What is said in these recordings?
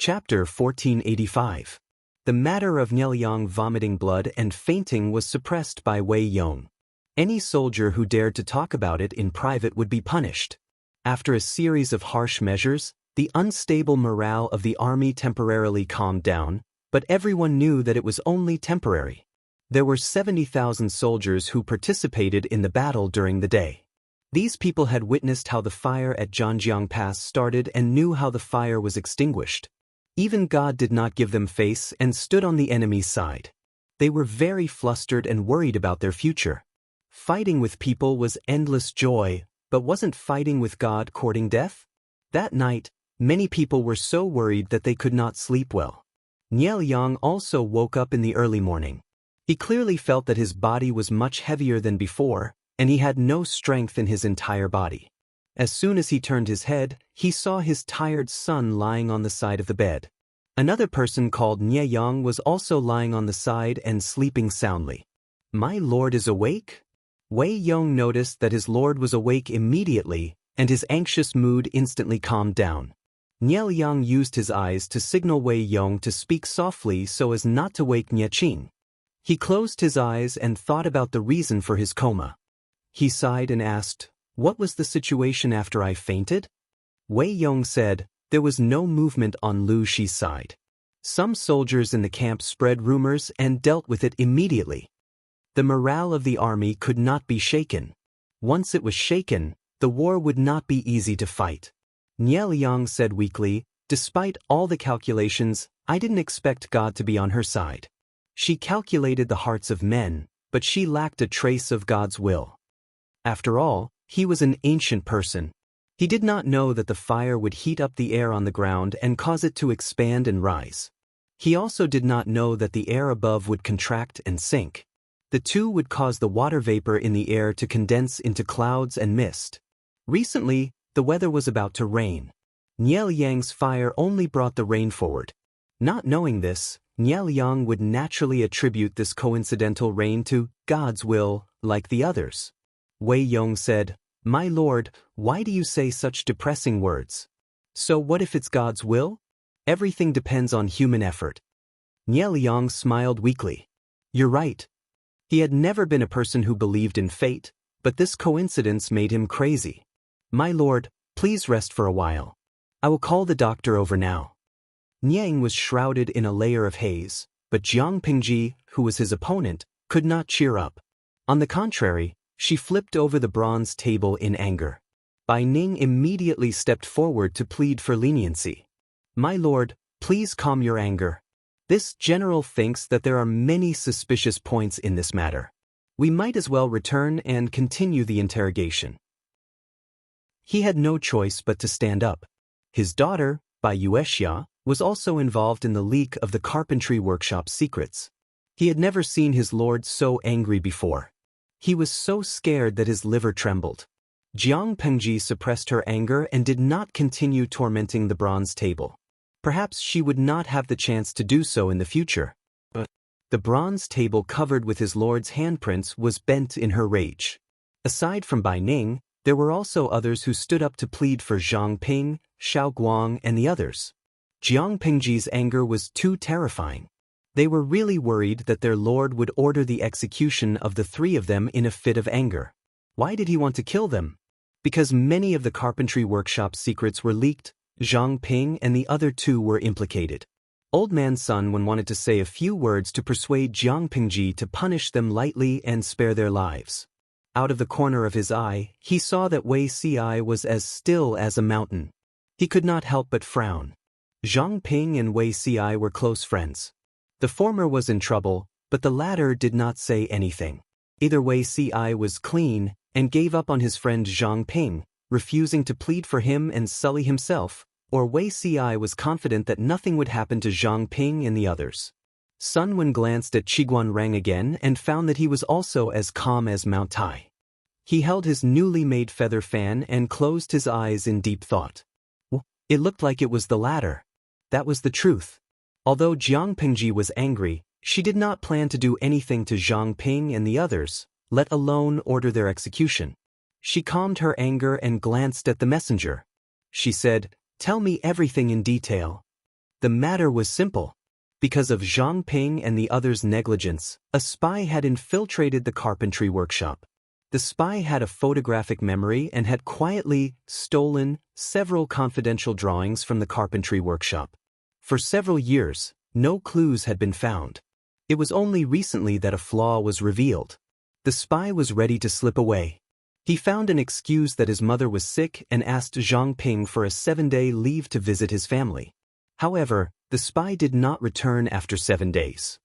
Chapter 1485. The matter of Nielyang vomiting blood and fainting was suppressed by Wei Yong. Any soldier who dared to talk about it in private would be punished. After a series of harsh measures, the unstable morale of the army temporarily calmed down, but everyone knew that it was only temporary. There were 70,000 soldiers who participated in the battle during the day. These people had witnessed how the fire at Zhanjiang Pass started and knew how the fire was extinguished. Even God did not give them face and stood on the enemy's side. They were very flustered and worried about their future. Fighting with people was endless joy, but wasn't fighting with God courting death? That night, many people were so worried that they could not sleep well. Nielyang also woke up in the early morning. He clearly felt that his body was much heavier than before, and he had no strength in his entire body. As soon as he turned his head, he saw his tired son lying on the side of the bed. Another person called Nielyang was also lying on the side and sleeping soundly. "My lord is awake?" Wei Yong noticed that his lord was awake immediately, and his anxious mood instantly calmed down. Nielyang used his eyes to signal Wei Yong to speak softly so as not to wake Nieqing. He closed his eyes and thought about the reason for his coma. He sighed and asked, "What was the situation after I fainted?" Wei Yong said, "There was no movement on Lu Shi's side. Some soldiers in the camp spread rumors and dealt with it immediately. The morale of the army could not be shaken. Once it was shaken, the war would not be easy to fight." Nielyang said weakly, "Despite all the calculations, I didn't expect God to be on her side. She calculated the hearts of men, but she lacked a trace of God's will. After all, he was an ancient person. He did not know that the fire would heat up the air on the ground and cause it to expand and rise. He also did not know that the air above would contract and sink. The two would cause the water vapor in the air to condense into clouds and mist. Recently, the weather was about to rain. Nielyang's fire only brought the rain forward. Not knowing this, Nielyang would naturally attribute this coincidental rain to God's will, like the others. Wei Yong said, "My lord, why do you say such depressing words? So what if it's God's will? Everything depends on human effort." Nielyang smiled weakly. "You're right." He had never been a person who believed in fate, but this coincidence made him crazy. "My lord, please rest for a while. I will call the doctor over now." Niang was shrouded in a layer of haze, but Jiang Pingji, who was his opponent, could not cheer up. On the contrary, she flipped over the bronze table in anger. Bai Ning immediately stepped forward to plead for leniency. "My lord, please calm your anger. This general thinks that there are many suspicious points in this matter. We might as well return and continue the interrogation." He had no choice but to stand up. His daughter, Bai Yuexia, was also involved in the leak of the carpentry workshop's secrets. He had never seen his lord so angry before. He was so scared that his liver trembled. Jiang Pengji suppressed her anger and did not continue tormenting the bronze table. Perhaps she would not have the chance to do so in the future. But the bronze table covered with his lord's handprints was bent in her rage. Aside from Bai Ning, there were also others who stood up to plead for Zhang Ping, Xiao Guang, and the others. Jiang Pingji's anger was too terrifying. They were really worried that their lord would order the execution of the three of them in a fit of anger. Why did he want to kill them? Because many of the carpentry workshop secrets were leaked. Zhang Ping and the other two were implicated. Old Man Sun Wen wanted to say a few words to persuade Jiang Pingji to punish them lightly and spare their lives. Out of the corner of his eye, he saw that Wei Ci was as still as a mountain. He could not help but frown. Zhang Ping and Wei Ci were close friends. The former was in trouble, but the latter did not say anything. Either Wei Ci was clean and gave up on his friend Zhang Ping, refusing to plead for him and sully himself, or Wei Ci was confident that nothing would happen to Zhang Ping and the others. Sun Wen glanced at Qiguan Rang again and found that he was also as calm as Mount Tai. He held his newly made feather fan and closed his eyes in deep thought. It looked like it was the latter. That was the truth. Although Jiang Pingji was angry, she did not plan to do anything to Zhang Ping and the others, let alone order their execution. She calmed her anger and glanced at the messenger. She said, "Tell me everything in detail." The matter was simple. Because of Zhang Ping and the others' negligence, a spy had infiltrated the carpentry workshop. The spy had a photographic memory and had quietly stolen several confidential drawings from the carpentry workshop. For several years, no clues had been found. It was only recently that a flaw was revealed. The spy was ready to slip away. He found an excuse that his mother was sick and asked Zhang Ping for a 7-day leave to visit his family. However, the spy did not return after 7 days.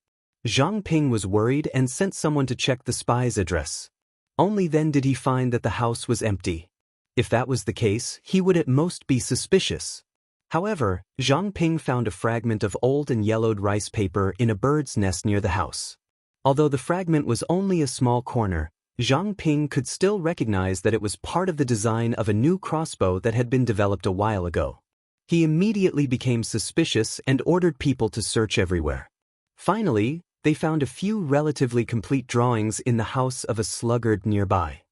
Zhang Ping was worried and sent someone to check the spy's address. Only then did he find that the house was empty. If that was the case, he would at most be suspicious. However, Zhang Ping found a fragment of old and yellowed rice paper in a bird's nest near the house. Although the fragment was only a small corner, Zhang Ping could still recognize that it was part of the design of a new crossbow that had been developed a while ago. He immediately became suspicious and ordered people to search everywhere. Finally, they found a few relatively complete drawings in the house of a sluggard nearby.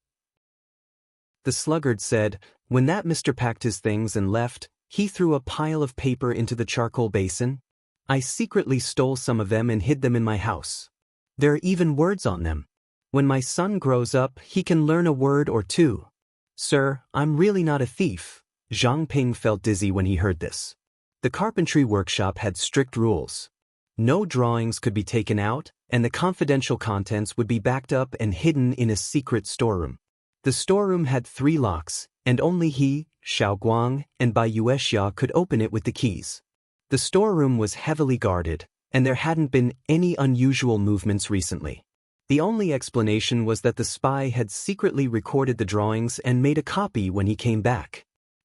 The sluggard said, "When that Mr. packed his things and left, he threw a pile of paper into the charcoal basin. I secretly stole some of them and hid them in my house. There are even words on them. When my son grows up, he can learn a word or two. Sir, I'm really not a thief." Zhang Ping felt dizzy when he heard this. The carpentry workshop had strict rules. No drawings could be taken out, and the confidential contents would be backed up and hidden in a secret storeroom. The storeroom had 3 locks, and only he, Xiao Guang, and Bai Yuexia could open it with the keys. The storeroom was heavily guarded, and there hadn't been any unusual movements recently. The only explanation was that the spy had secretly recorded the drawings and made a copy when he came back.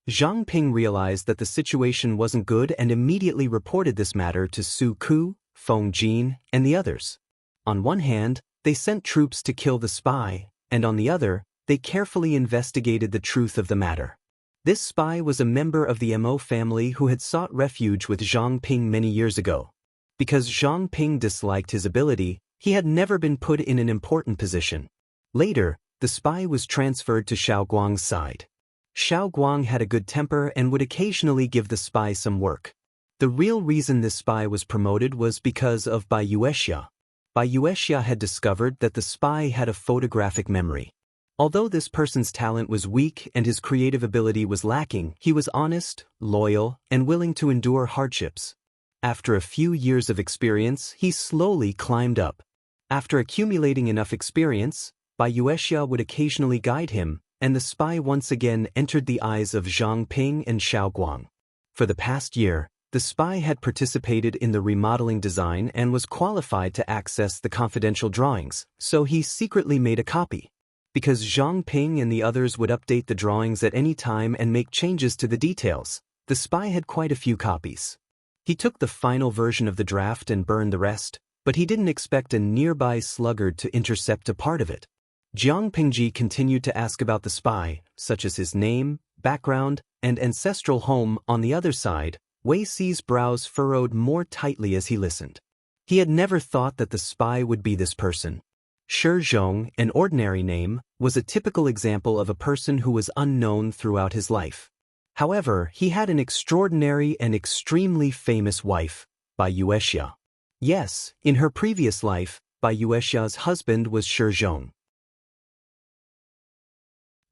Zhang Ping realized that the situation wasn't good and immediately reported this matter to Su Ku, Feng Jin, and the others. On one hand, they sent troops to kill the spy, and on the other, they carefully investigated the truth of the matter. This spy was a member of the Mo family who had sought refuge with Zhang Ping many years ago. Because Zhang Ping disliked his ability, he had never been put in an important position. Later, the spy was transferred to Xiao Guang's side. Xiao Guang had a good temper and would occasionally give the spy some work. The real reason this spy was promoted was because of Bai Yuexia. Bai Yuexia had discovered that the spy had a photographic memory. Although this person's talent was weak and his creative ability was lacking, he was honest, loyal, and willing to endure hardships. After a few years of experience, he slowly climbed up. After accumulating enough experience, Bai Yuexia would occasionally guide him, and the spy once again entered the eyes of Zhang Ping and Xiao Guang. For the past year, the spy had participated in the remodeling design and was qualified to access the confidential drawings, so he secretly made a copy. Because Zhang Ping and the others would update the drawings at any time and make changes to the details, the spy had quite a few copies. He took the final version of the draft and burned the rest, but he didn't expect a nearby sluggard to intercept a part of it. Jiang Pingji continued to ask about the spy, such as his name, background, and ancestral home. On the other side, Wei Xi's brows furrowed more tightly as he listened. He had never thought that the spy would be this person. Shi Zhong, an ordinary name, was a typical example of a person who was unknown throughout his life. However, he had an extraordinary and extremely famous wife, Bai Yuexia. Yes, in her previous life, Bai Yuexia's husband was Shi Zhong.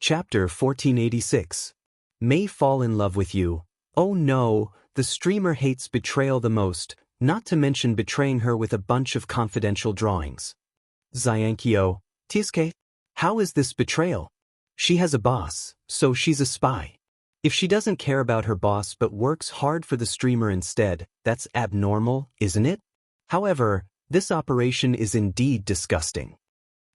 Chapter 1486. May fall in love with you. Oh no, the streamer hates betrayal the most, not to mention betraying her with a bunch of confidential drawings. Xianxia, Tiske, how is this betrayal? She has a boss, so she's a spy. If she doesn't care about her boss but works hard for the streamer instead, that's abnormal, isn't it? However, this operation is indeed disgusting.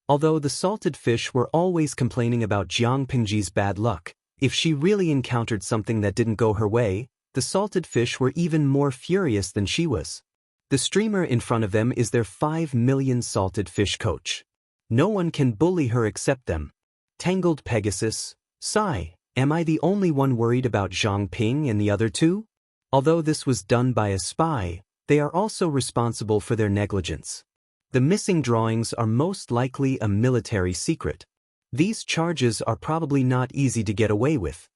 Although the salted fish were always complaining about Jiang Pingji's bad luck, if she really encountered something that didn't go her way, the salted fish were even more furious than she was. The streamer in front of them is their 5 million salted fish coach. No one can bully her except them. Tangled Pegasus, sigh, am I the only one worried about Zhang Ping and the other two? Although this was done by a spy, they are also responsible for their negligence. The missing drawings are most likely a military secret. These charges are probably not easy to get away with.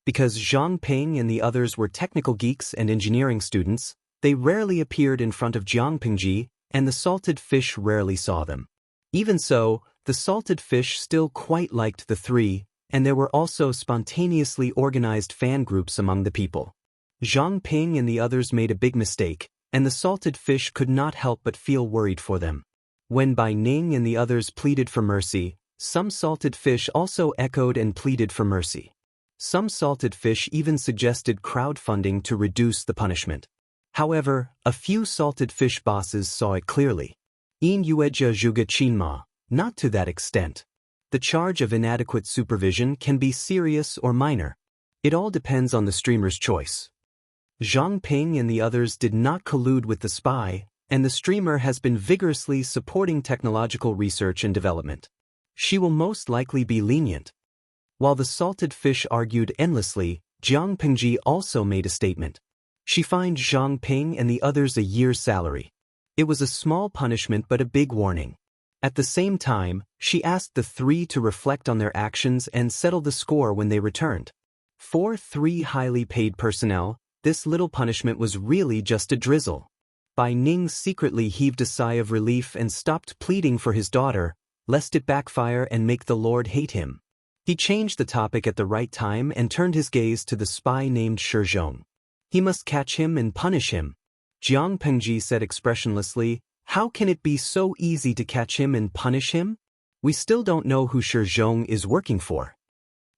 Because Zhang Ping and the others were technical geeks and engineering students, They rarely appeared in front of Jiang Pingji, and the salted fish rarely saw them. Even so, the salted fish still quite liked the three, and there were also spontaneously organized fan groups among the people. Zhang Ping and the others made a big mistake, and the salted fish could not help but feel worried for them. When Bai Ning and the others pleaded for mercy, some salted fish also echoed and pleaded for mercy. Some salted fish even suggested crowdfunding to reduce the punishment. However, a few salted fish bosses saw it clearly. In Yueja Zhuge Qinma, not to that extent. The charge of inadequate supervision can be serious or minor. It all depends on the streamer's choice. Zhang Ping and the others did not collude with the spy, and the streamer has been vigorously supporting technological research and development. She will most likely be lenient. While the salted fish argued endlessly, Jiang Pingji also made a statement. She fined Zhang Ping and the others a year's salary. It was a small punishment but a big warning. At the same time, she asked the three to reflect on their actions and settle the score when they returned. For three highly paid personnel, this little punishment was really just a drizzle. Bai Ning secretly heaved a sigh of relief and stopped pleading for his daughter, lest it backfire and make the Lord hate him. He changed the topic at the right time and turned his gaze to the spy named Shi Zhong. He must catch him and punish him. Jiang Pengji said expressionlessly, "How can it be so easy to catch him and punish him? We still don't know who Shi Zhong is working for."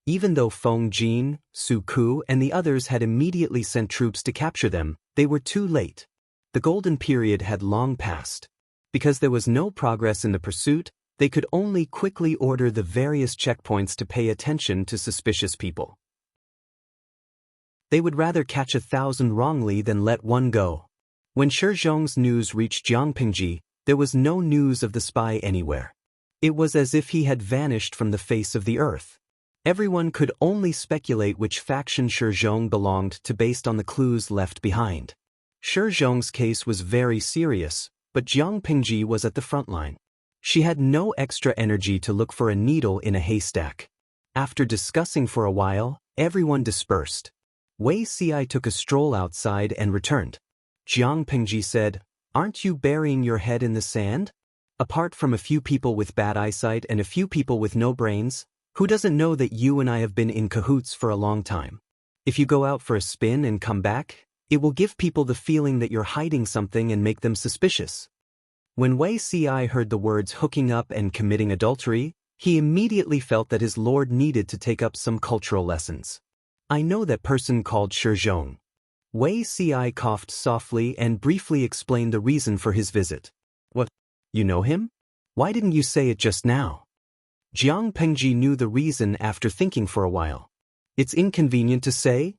Even though Feng Jin, Su Ku and the others had immediately sent troops to capture them, they were too late. The golden period had long passed. Because there was no progress in the pursuit, they could only quickly order the various checkpoints to pay attention to suspicious people. They would rather catch 1,000 wrongly than let one go. When Shi Zhong's news reached Jiang Pingji, there was no news of the spy anywhere. It was as if he had vanished from the face of the earth. Everyone could only speculate which faction Shi Zhong belonged to based on the clues left behind. Shi Zhong's case was very serious, but Jiang Pingji was at the front line. She had no extra energy to look for a needle in a haystack. After discussing for a while, everyone dispersed. Wei Ci took a stroll outside and returned. Jiang Pingji said, "Aren't you burying your head in the sand? Apart from a few people with bad eyesight and a few people with no brains, who doesn't know that you and I have been in cahoots for a long time? If you go out for a spin and come back, it will give people the feeling that you're hiding something and make them suspicious." When Wei Ci heard the words hooking up and committing adultery, he immediately felt that his lord needed to take up some cultural lessons. "I know that person called Shi Zhong." Wei Ci coughed softly and briefly explained the reason for his visit. "What? You know him? Why didn't you say it just now?" Jiang Pengji knew the reason after thinking for a while. "It's inconvenient to say?"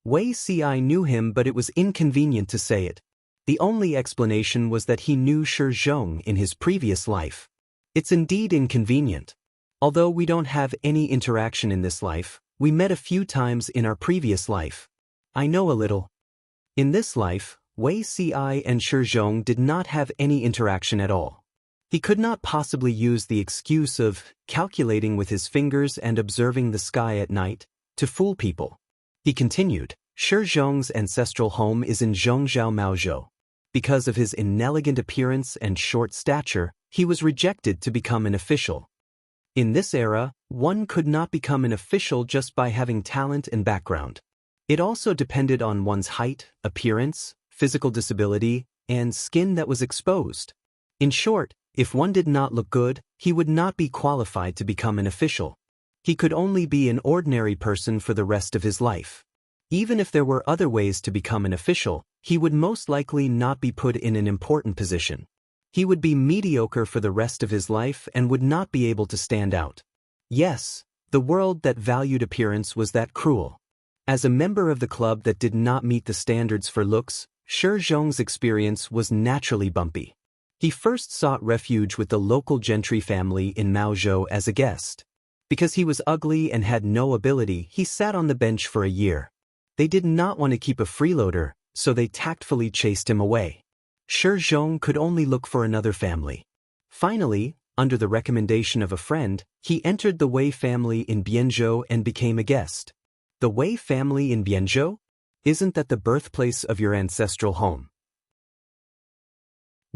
Wei Ci knew him, but it was inconvenient to say it. The only explanation was that he knew Shi Zhong in his previous life. It's indeed inconvenient. Although we don't have any interaction in this life, we met a few times in our previous life. I know a little. In this life, Wei Ci and Shi Zhong did not have any interaction at all. He could not possibly use the excuse of calculating with his fingers and observing the sky at night to fool people. He continued, "Shi Zhong's ancestral home is in Zhongzhou Maozhou. Because of his inelegant appearance and short stature, he was rejected to become an official. In this era, one could not become an official just by having talent and background. It also depended on one's height, appearance, physical disability, and skin that was exposed. In short, if one did not look good, he would not be qualified to become an official. He could only be an ordinary person for the rest of his life. Even if there were other ways to become an official, he would most likely not be put in an important position. He would be mediocre for the rest of his life and would not be able to stand out. Yes, the world that valued appearance was that cruel. As a member of the club that did not meet the standards for looks, Shi Zhong's experience was naturally bumpy. He first sought refuge with the local gentry family in Maozhou as a guest. Because he was ugly and had no ability, he sat on the bench for a year. They did not want to keep a freeloader, so they tactfully chased him away. Shi Zhong could only look for another family. Finally, under the recommendation of a friend, he entered the Wei family in Bianzhou and became a guest. The Wei family in Bianzhou? Isn't that the birthplace of your ancestral home?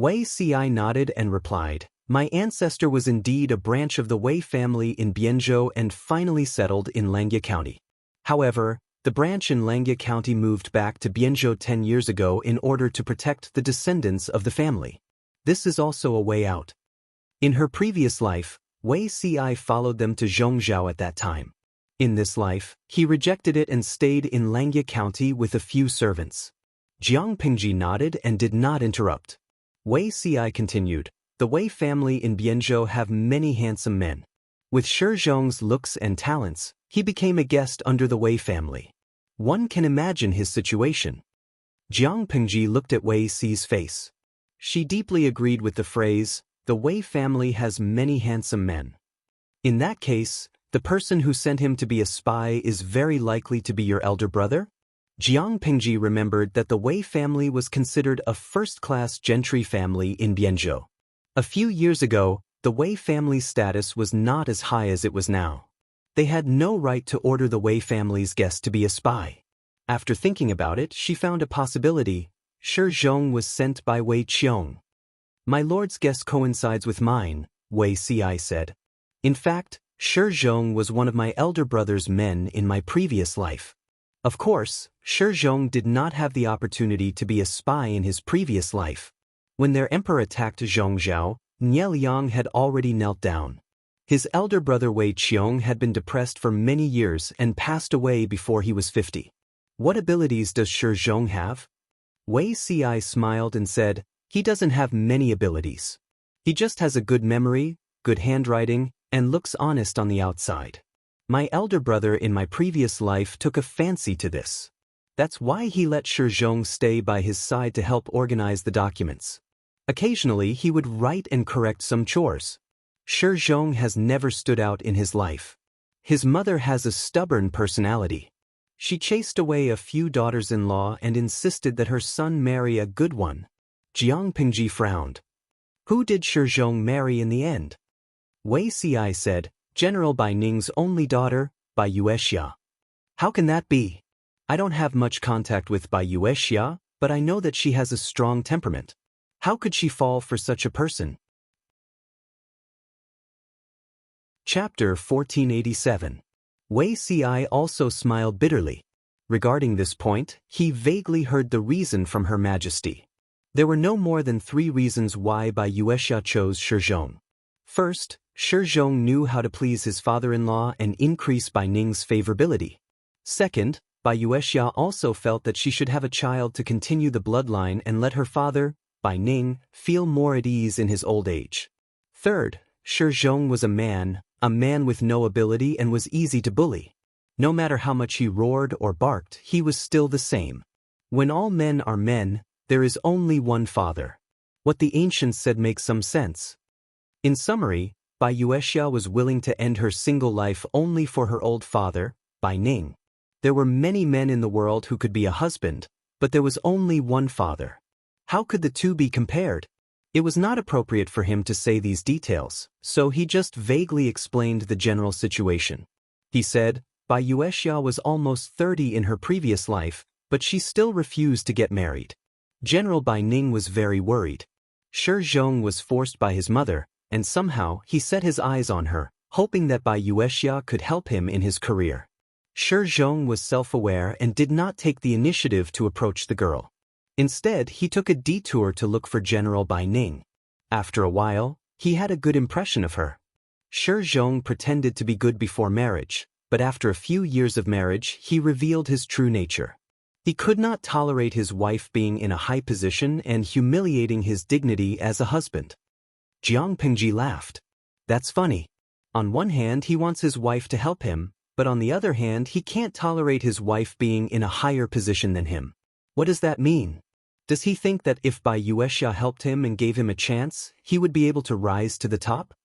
Wei Ci nodded and replied, "My ancestor was indeed a branch of the Wei family in Bianzhou and finally settled in Langjia County. However, the branch in Langjia County moved back to Bianzhou 10 years ago in order to protect the descendants of the family. This is also a way out." In her previous life, Wei Ci followed them to Zhongzhou at that time. In this life, he rejected it and stayed in Langjia County with a few servants. Jiang Pingji nodded and did not interrupt. Wei Ci continued, "The Wei family in Bianzhou have many handsome men. With Shi Zhong's looks and talents, he became a guest under the Wei family. One can imagine his situation." Jiang Pingji looked at Wei Ci's face. She deeply agreed with the phrase, "The Wei family has many handsome men." In that case, the person who sent him to be a spy is very likely to be your elder brother? Jiang Pingji remembered that the Wei family was considered a first-class gentry family in Bianzhou. A few years ago, the Wei family's status was not as high as it was now. They had no right to order the Wei family's guest to be a spy. After thinking about it, she found a possibility. Shi Zhong was sent by Wei Qiong. "My lord's guess coincides with mine," Wei Ci said. "In fact, Shi Zhong was one of my elder brother's men in my previous life." Of course, Shi Zhong did not have the opportunity to be a spy in his previous life. When their emperor attacked Zhongzhou, Nie Liang had already knelt down. His elder brother Wei Qiong had been depressed for many years and passed away before he was 50. "What abilities does Shi Zhong have?" Wei Ci smiled and said, "He doesn't have many abilities. He just has a good memory, good handwriting, and looks honest on the outside. My elder brother in my previous life took a fancy to this. That's why he let Shi Zhong stay by his side to help organize the documents. Occasionally he would write and correct some chores. Shi Zhong has never stood out in his life. His mother has a stubborn personality. She chased away a few daughters-in-law and insisted that her son marry a good one." Jiang Pingji frowned. "Who did Shi Zhong marry in the end?" Wei Ci said, "General Bai Ning's only daughter, Bai Yuexia." "How can that be? I don't have much contact with Bai Yuexia, but I know that she has a strong temperament. How could she fall for such a person?" Chapter 1487. Wei Ci also smiled bitterly. Regarding this point, he vaguely heard the reason from Her Majesty. There were no more than 3 reasons why Bai Yuexia chose Shi Zhong. First, Shi Zhong knew how to please his father-in-law and increase Bai Ning's favorability. Second, Bai Yuexia also felt that she should have a child to continue the bloodline and let her father, Bai Ning, feel more at ease in his old age. Third, Shi Zhong was a man with no ability and was easy to bully. No matter how much he roared or barked, he was still the same. When all men are men, there is only one father. What the ancients said makes some sense. In summary, Bai Yuexia was willing to end her single life only for her old father, Bai Ning. There were many men in the world who could be a husband, but there was only one father. How could the two be compared? It was not appropriate for him to say these details, so he just vaguely explained the general situation. He said, Bai Yuexia was almost 30 in her previous life, but she still refused to get married. General Bai Ning was very worried. Shi Zhong was forced by his mother, and somehow he set his eyes on her, hoping that Bai Yuexia could help him in his career. Shi Zhong was self-aware and did not take the initiative to approach the girl. Instead, he took a detour to look for General Bai Ning. After a while, he had a good impression of her. Shi Zhong pretended to be good before marriage, but after a few years of marriage, he revealed his true nature. He could not tolerate his wife being in a high position and humiliating his dignity as a husband. Jiang Pingji laughed. That's funny. On one hand, he wants his wife to help him, but on the other hand, he can't tolerate his wife being in a higher position than him. What does that mean? Does he think that if Bai Yuexia helped him and gave him a chance, he would be able to rise to the top?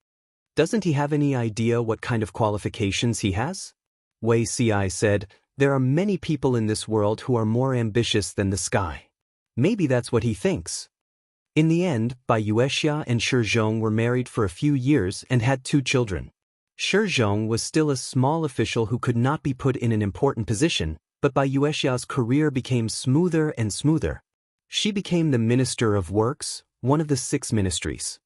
Doesn't he have any idea what kind of qualifications he has? Wei Ci said, there are many people in this world who are more ambitious than the sky. Maybe that's what he thinks. In the end, Bai Yuexia and Shi Zhong were married for a few years and had 2 children. Shi Zhong was still a small official who could not be put in an important position, but Bai Yuexia's career became smoother and smoother. She became the Minister of Works, one of the 6 ministries.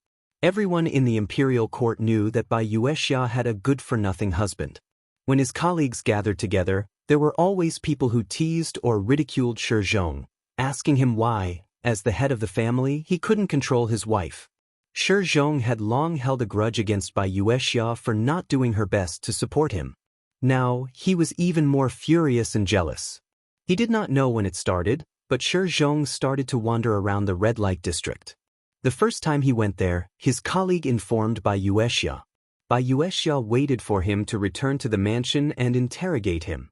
Everyone in the imperial court knew that Bai Yuexia had a good-for-nothing husband. When his colleagues gathered together, there were always people who teased or ridiculed Shi Zhong, asking him why, as the head of the family, he couldn't control his wife. Shi Zhong had long held a grudge against Bai Yuexia for not doing her best to support him. Now, he was even more furious and jealous. He did not know when it started, but Shi Zhong started to wander around the red light district. The first time he went there, his colleague informed Bai Yuexia. Bai Yuexia waited for him to return to the mansion and interrogate him.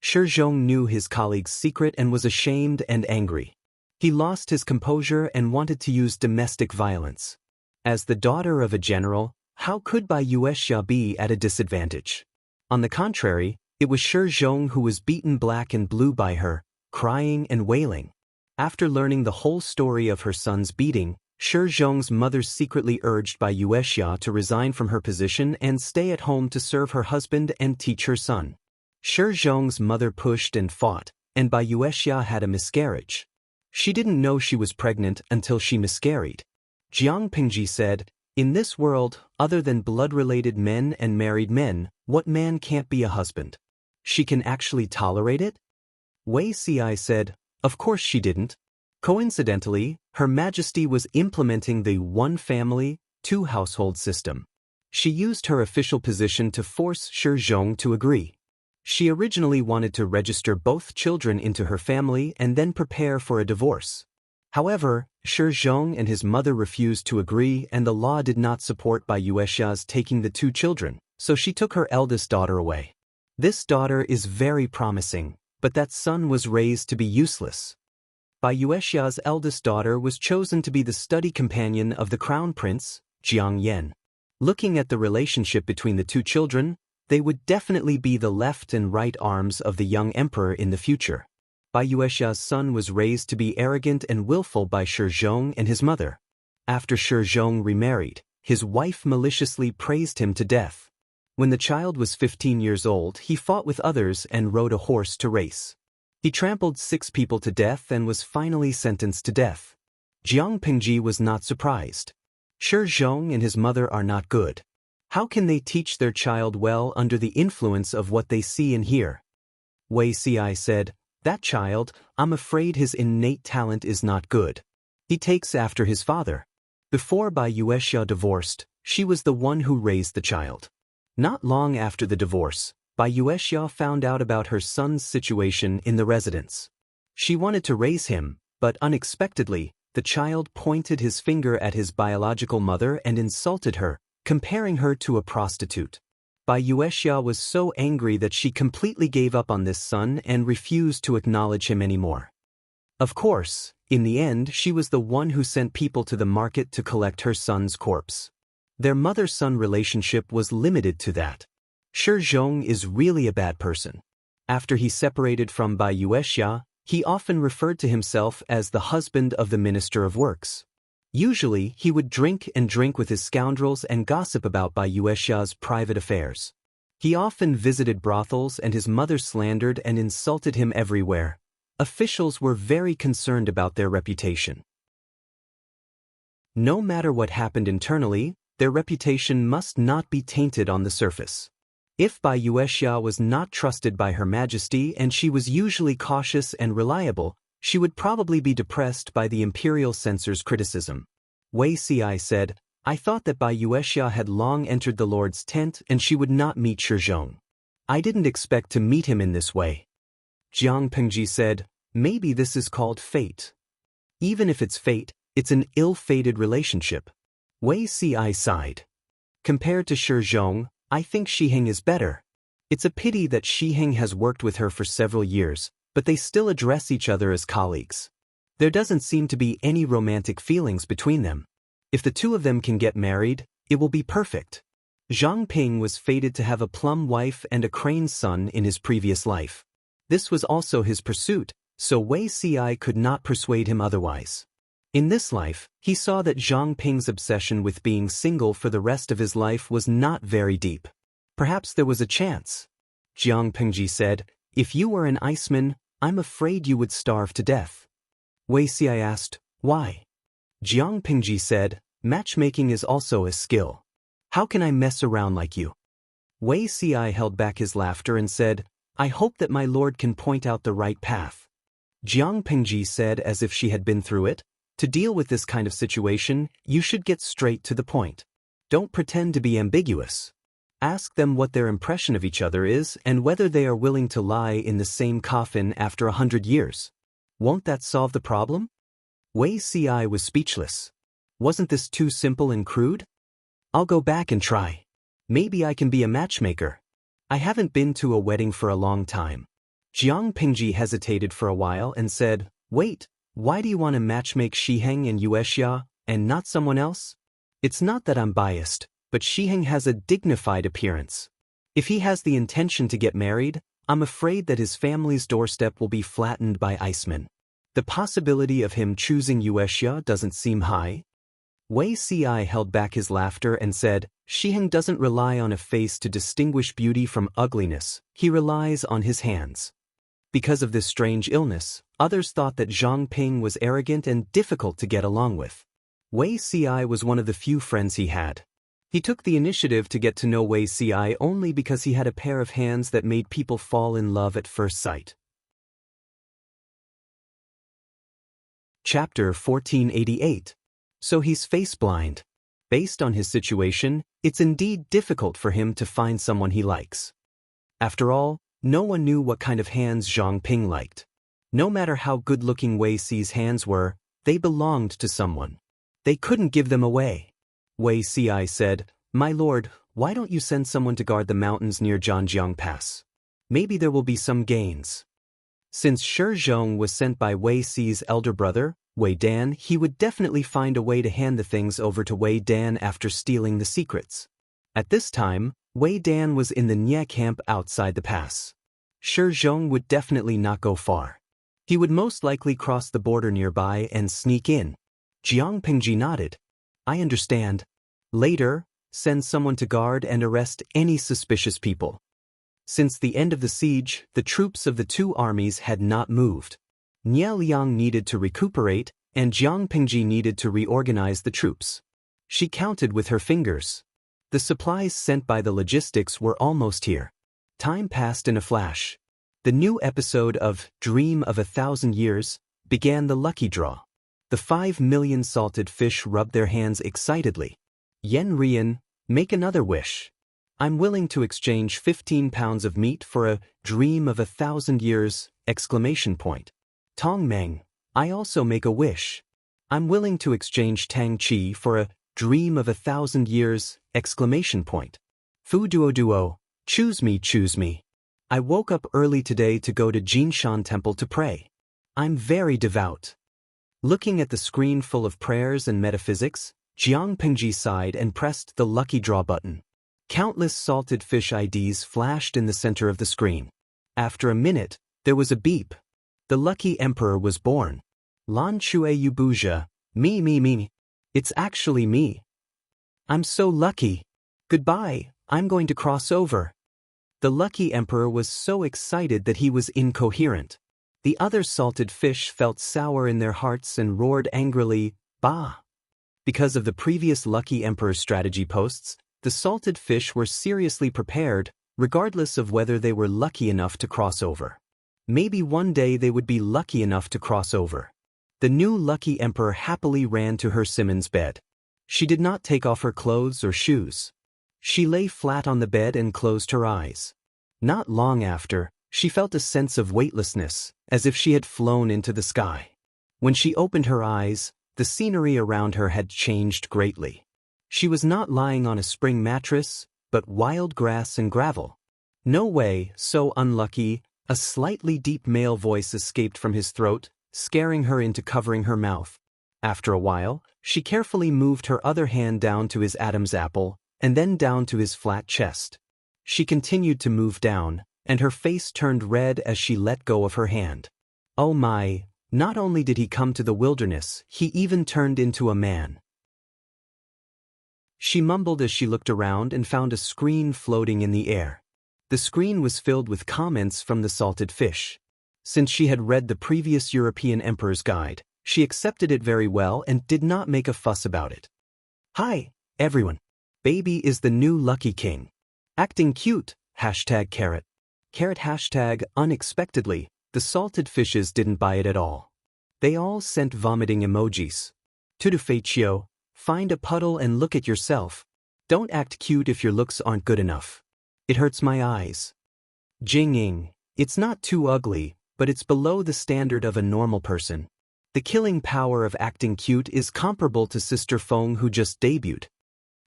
Shi Zhong knew his colleague's secret and was ashamed and angry. He lost his composure and wanted to use domestic violence. As the daughter of a general, how could Bai Yuexia be at a disadvantage? On the contrary, it was Shi Zhong who was beaten black and blue by her, crying and wailing. After learning the whole story of her son's beating, Shi Zhong's mother secretly urged Bai Yuexia to resign from her position and stay at home to serve her husband and teach her son. Shi Zhong's mother pushed and fought, and Bai Yuexia had a miscarriage. She didn't know she was pregnant until she miscarried. Jiang Pingji said, "In this world, other than blood-related men and married men, what man can't be a husband? She can actually tolerate it?" Wei Ci said, "Of course she didn't." Coincidentally, Her Majesty was implementing the one family, two household system. She used her official position to force Shi Zhong to agree. She originally wanted to register both children into her family and then prepare for a divorce. However, Shi Zhong and his mother refused to agree, and the law did not support Bai Yuexia's taking the 2 children, so she took her eldest daughter away. This daughter is very promising, but that son was raised to be useless. Bai Yuexia's eldest daughter was chosen to be the study companion of the crown prince, Jiang Yan. Looking at the relationship between the 2 children, they would definitely be the left and right arms of the young emperor in the future. Bai Yuexia's son was raised to be arrogant and willful by Shi Zhong and his mother. After Shi Zhong remarried, his wife maliciously praised him to death. When the child was 15 years old, he fought with others and rode a horse to race. He trampled 6 people to death and was finally sentenced to death. Jiang Pingji was not surprised. Shi Zhong and his mother are not good. How can they teach their child well under the influence of what they see and hear? Wei Ci said, "That child, I'm afraid his innate talent is not good. He takes after his father." Before Bai Yuexia divorced, she was the one who raised the child. Not long after the divorce, Bai Yuexia found out about her son's situation in the residence. She wanted to raise him, but unexpectedly, the child pointed his finger at his biological mother and insulted her, comparing her to a prostitute. Bai Yuexia was so angry that she completely gave up on this son and refused to acknowledge him anymore. Of course, in the end she was the one who sent people to the market to collect her son's corpse. Their mother-son relationship was limited to that. Shi Zhong is really a bad person. After he separated from Bai Yuexia, he often referred to himself as the husband of the Minister of Works. Usually, he would drink with his scoundrels and gossip about Bai Yuexia's private affairs. He often visited brothels and his mother slandered and insulted him everywhere. Officials were very concerned about their reputation. No matter what happened internally, their reputation must not be tainted on the surface. If Bai Yuexia was not trusted by Her Majesty and she was usually cautious and reliable, she would probably be depressed by the imperial censor's criticism. Wei Ci said, "I thought that Bai Yuexia had long entered the Lord's tent and she would not meet Shi Zhong. I didn't expect to meet him in this way." Jiang Pingji said, "Maybe this is called fate. Even if it's fate, it's an ill-fated relationship." Wei Ci sighed. "Compared to Shi Zhong, I think Shiheng is better. It's a pity that Shiheng has worked with her for several years, but they still address each other as colleagues. There doesn't seem to be any romantic feelings between them. If the 2 of them can get married, it will be perfect." Zhang Ping was fated to have a plum wife and a crane son in his previous life. This was also his pursuit, so Wei Ci could not persuade him otherwise. In this life, he saw that Zhang Ping's obsession with being single for the rest of his life was not very deep. Perhaps there was a chance. Jiang Pingji said, "If you were an iceman, I'm afraid you would starve to death." Wei Ci asked, Why? Jiang Pingji said, matchmaking is also a skill. How can I mess around like you? Wei Si held back his laughter and said, I hope that my lord can point out the right path. Jiang Pingji said as if she had been through it, to deal with this kind of situation, you should get straight to the point. Don't pretend to be ambiguous. Ask them what their impression of each other is and whether they are willing to lie in the same coffin after 100 years. Won't that solve the problem? Wei Si was speechless. Wasn't this too simple and crude? I'll go back and try. Maybe I can be a matchmaker. I haven't been to a wedding for a long time. Jiang Pingji hesitated for a while and said, wait, why do you want to matchmake Shiheng and Yuexia, and not someone else? It's not that I'm biased, but Shiheng has a dignified appearance. If he has the intention to get married, I'm afraid that his family's doorstep will be flattened by icemen. The possibility of him choosing Yuexia doesn't seem high. Wei Si held back his laughter and said, Shiheng doesn't rely on a face to distinguish beauty from ugliness, he relies on his hands. Because of this strange illness, others thought that Zhang Ping was arrogant and difficult to get along with. Wei Si was one of the few friends he had. He took the initiative to get to know Wei Si only because he had a pair of hands that made people fall in love at first sight. Chapter 1488. So he's face-blind. Based on his situation, it's indeed difficult for him to find someone he likes. After all, no one knew what kind of hands Zhang Ping liked. No matter how good-looking Wei Si's hands were, they belonged to someone. They couldn't give them away. Wei Si said, My lord, why don't you send someone to guard the mountains near Zhanjiang Pass? Maybe there will be some gains. Since Shi Zhong was sent by Wei Si's elder brother, Wei Dan, he would definitely find a way to hand the things over to Wei Dan after stealing the secrets. At this time, Wei Dan was in the Nye camp outside the pass. Shi Zhong would definitely not go far. He would most likely cross the border nearby and sneak in. Jiang Pingji nodded. I understand. Later, send someone to guard and arrest any suspicious people. Since the end of the siege, the troops of the two armies had not moved. Nye Liang needed to recuperate, and Jiang Pingji needed to reorganize the troops. She counted with her fingers. The supplies sent by the logistics were almost here. Time passed in a flash. The new episode of Dream of 1,000 Years began the lucky draw. The 5 million salted fish rubbed their hands excitedly. Yen Rian, make another wish. I'm willing to exchange 15 pounds of meat for a dream of 1,000 years! Tong Meng, I also make a wish. I'm willing to exchange Tang Qi for a dream of 1,000 years! Fu Duo, choose me, choose me. I woke up early today to go to Jinshan Temple to pray. I'm very devout. Looking at the screen full of prayers and metaphysics, Jiang Pingji sighed and pressed the lucky draw button. Countless salted fish IDs flashed in the center of the screen. After a minute, there was a beep. The lucky emperor was born. Lan Chue Yubuja, me. It's actually me. I'm so lucky. Goodbye, I'm going to cross over. The lucky emperor was so excited that he was incoherent. The other salted fish felt sour in their hearts and roared angrily, bah! Because of the previous lucky emperor's strategy posts, the salted fish were seriously prepared, regardless of whether they were lucky enough to cross over. Maybe one day they would be lucky enough to cross over. The new lucky emperor happily ran to her Simmons bed. She did not take off her clothes or shoes. She lay flat on the bed and closed her eyes. Not long after, she felt a sense of weightlessness, as if she had flown into the sky. When she opened her eyes, the scenery around her had changed greatly. She was not lying on a spring mattress, but wild grass and gravel. No way, so unlucky, a slightly deep male voice escaped from his throat, scaring her into covering her mouth. After a while, she carefully moved her other hand down to his Adam's apple, and then down to his flat chest. She continued to move down, and her face turned red as she let go of her hand. Oh my, not only did he come to the wilderness, he even turned into a man. She mumbled as she looked around and found a screen floating in the air. The screen was filled with comments from the salted fish. Since she had read the previous European Emperor's Guide, She accepted it very well and did not make a fuss about it. Hi, everyone. Baby is the new lucky king. Acting cute, #carrot. Carrot #unexpectedly, the salted fishes didn't buy it at all. They all sent vomiting emojis. Cultivation, find a puddle and look at yourself. Don't act cute if your looks aren't good enough. It hurts my eyes. Jinging, it's not too ugly, but it's below the standard of a normal person. The killing power of acting cute is comparable to Sister Feng who just debuted.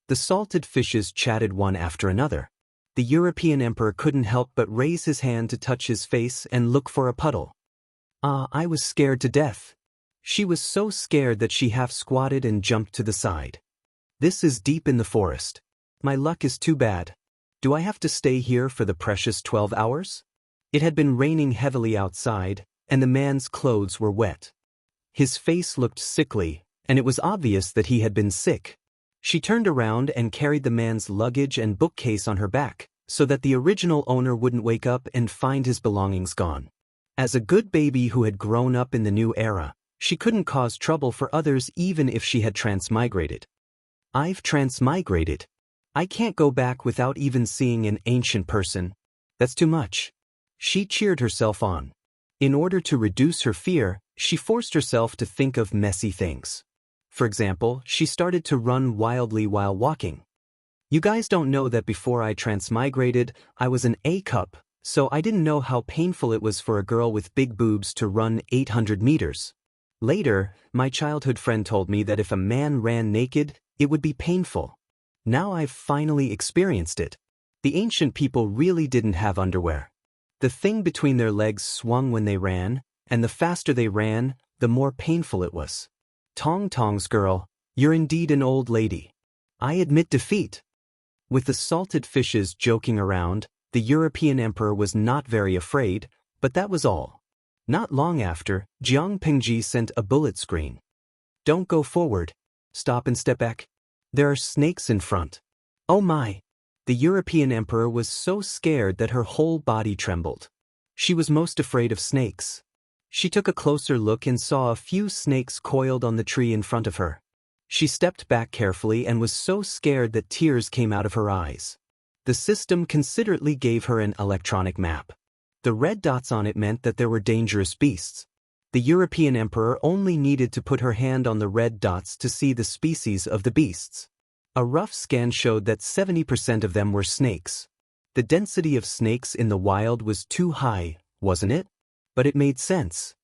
The salted fishes chatted one after another. The European emperor couldn't help but raise his hand to touch his face and look for a puddle. I was scared to death. She was so scared that she half squatted and jumped to the side. This is deep in the forest. My luck is too bad. Do I have to stay here for the precious 12 hours? It had been raining heavily outside, and the man's clothes were wet. His face looked sickly, and it was obvious that he had been sick. She turned around and carried the man's luggage and bookcase on her back, so that the original owner wouldn't wake up and find his belongings gone. As a good baby who had grown up in the new era, she couldn't cause trouble for others even if she had transmigrated. I've transmigrated. I can't go back without even seeing an ancient person. That's too much. She cheered herself on. In order to reduce her fear, she forced herself to think of messy things. For example, she started to run wildly while walking. You guys don't know that before I transmigrated, I was an A cup, so I didn't know how painful it was for a girl with big boobs to run 800 meters. Later, my childhood friend told me that if a man ran naked, it would be painful. Now I've finally experienced it. The ancient people really didn't have underwear. The thing between their legs swung when they ran, and the faster they ran, the more painful it was. Tong's girl, you're indeed an old lady. I admit defeat. With the salted fishes joking around, the European emperor was not very afraid, but that was all. Not long after, Jiang Pingji sent a bullet screen. Don't go forward. Stop and step back. There are snakes in front. Oh my! The European emperor was so scared that her whole body trembled. She was most afraid of snakes. She took a closer look and saw a few snakes coiled on the tree in front of her. She stepped back carefully and was so scared that tears came out of her eyes. The system considerately gave her an electronic map. The red dots on it meant that there were dangerous beasts. The European emperor only needed to put her hand on the red dots to see the species of the beasts. A rough scan showed that 70% of them were snakes. The density of snakes in the wild was too high, wasn't it? But it made sense.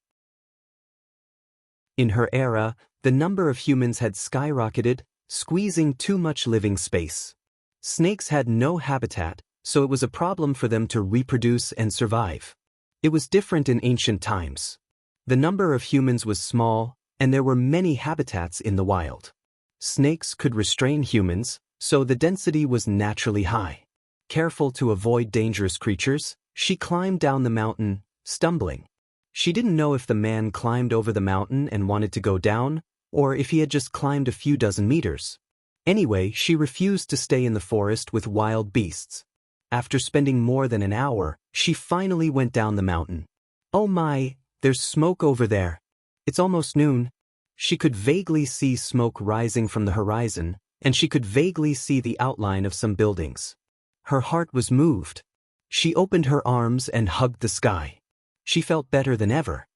In her era, the number of humans had skyrocketed, squeezing too much living space. Snakes had no habitat, so it was a problem for them to reproduce and survive. It was different in ancient times. The number of humans was small, and there were many habitats in the wild. Snakes could restrain humans, so the density was naturally high. Careful to avoid dangerous creatures, she climbed down the mountain, stumbling. She didn't know if the man climbed over the mountain and wanted to go down, or if he had just climbed a few dozen meters. Anyway, she refused to stay in the forest with wild beasts. After spending more than an hour, she finally went down the mountain. Oh my, there's smoke over there. It's almost noon. She could vaguely see smoke rising from the horizon, and she could vaguely see the outline of some buildings. Her heart was moved. She opened her arms and hugged the sky. She felt better than ever.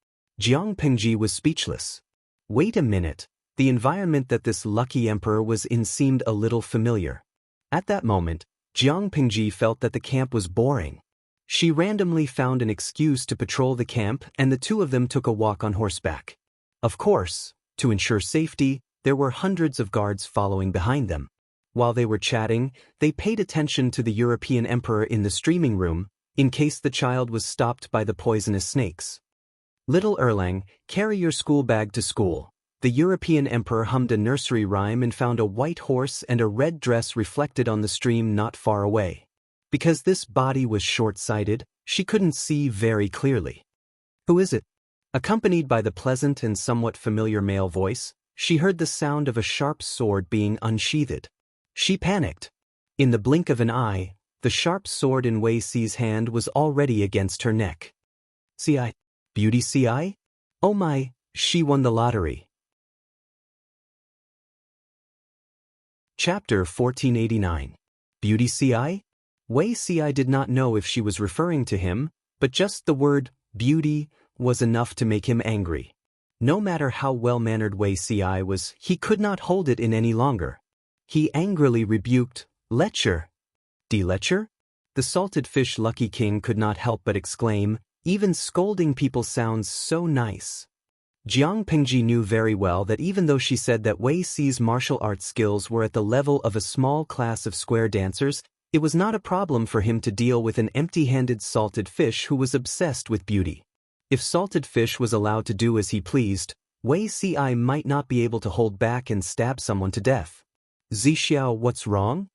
Jiang Pingji was speechless. Wait a minute, the environment that this lucky emperor was in seemed a little familiar. At that moment, Jiang Pingji felt that the camp was boring. She randomly found an excuse to patrol the camp and the two of them took a walk on horseback. Of course, to ensure safety, there were hundreds of guards following behind them. While they were chatting, they paid attention to the European emperor in the streaming room, in case the child was stopped by the poisonous snakes. Little Erlang, carry your school bag to school. The European emperor hummed a nursery rhyme and found a white horse and a red dress reflected on the stream not far away. Because this body was short-sighted, she couldn't see very clearly. Who is it? Accompanied by the pleasant and somewhat familiar male voice, she heard the sound of a sharp sword being unsheathed. She panicked. In the blink of an eye, the sharp sword in Wei Si's hand was already against her neck. "Ci? Beauty Ci? Oh my," She won the lottery. Chapter 1489. Beauty Ci? Wei Ci did not know if she was referring to him, but just the word beauty was enough to make him angry. No matter how well-mannered Wei Ci was, he could not hold it in any longer. He angrily rebuked, "Lecher." "De lecher?" The salted fish Lucky King could not help but exclaim, "Even scolding people sounds so nice." Jiang Pingji knew very well that even though she said that Wei Ci's martial arts skills were at the level of a small class of square dancers, it was not a problem for him to deal with an empty-handed salted fish who was obsessed with beauty. If salted fish was allowed to do as he pleased, Wei Ci might not be able to hold back and stab someone to death. "Zixiao, what's wrong?"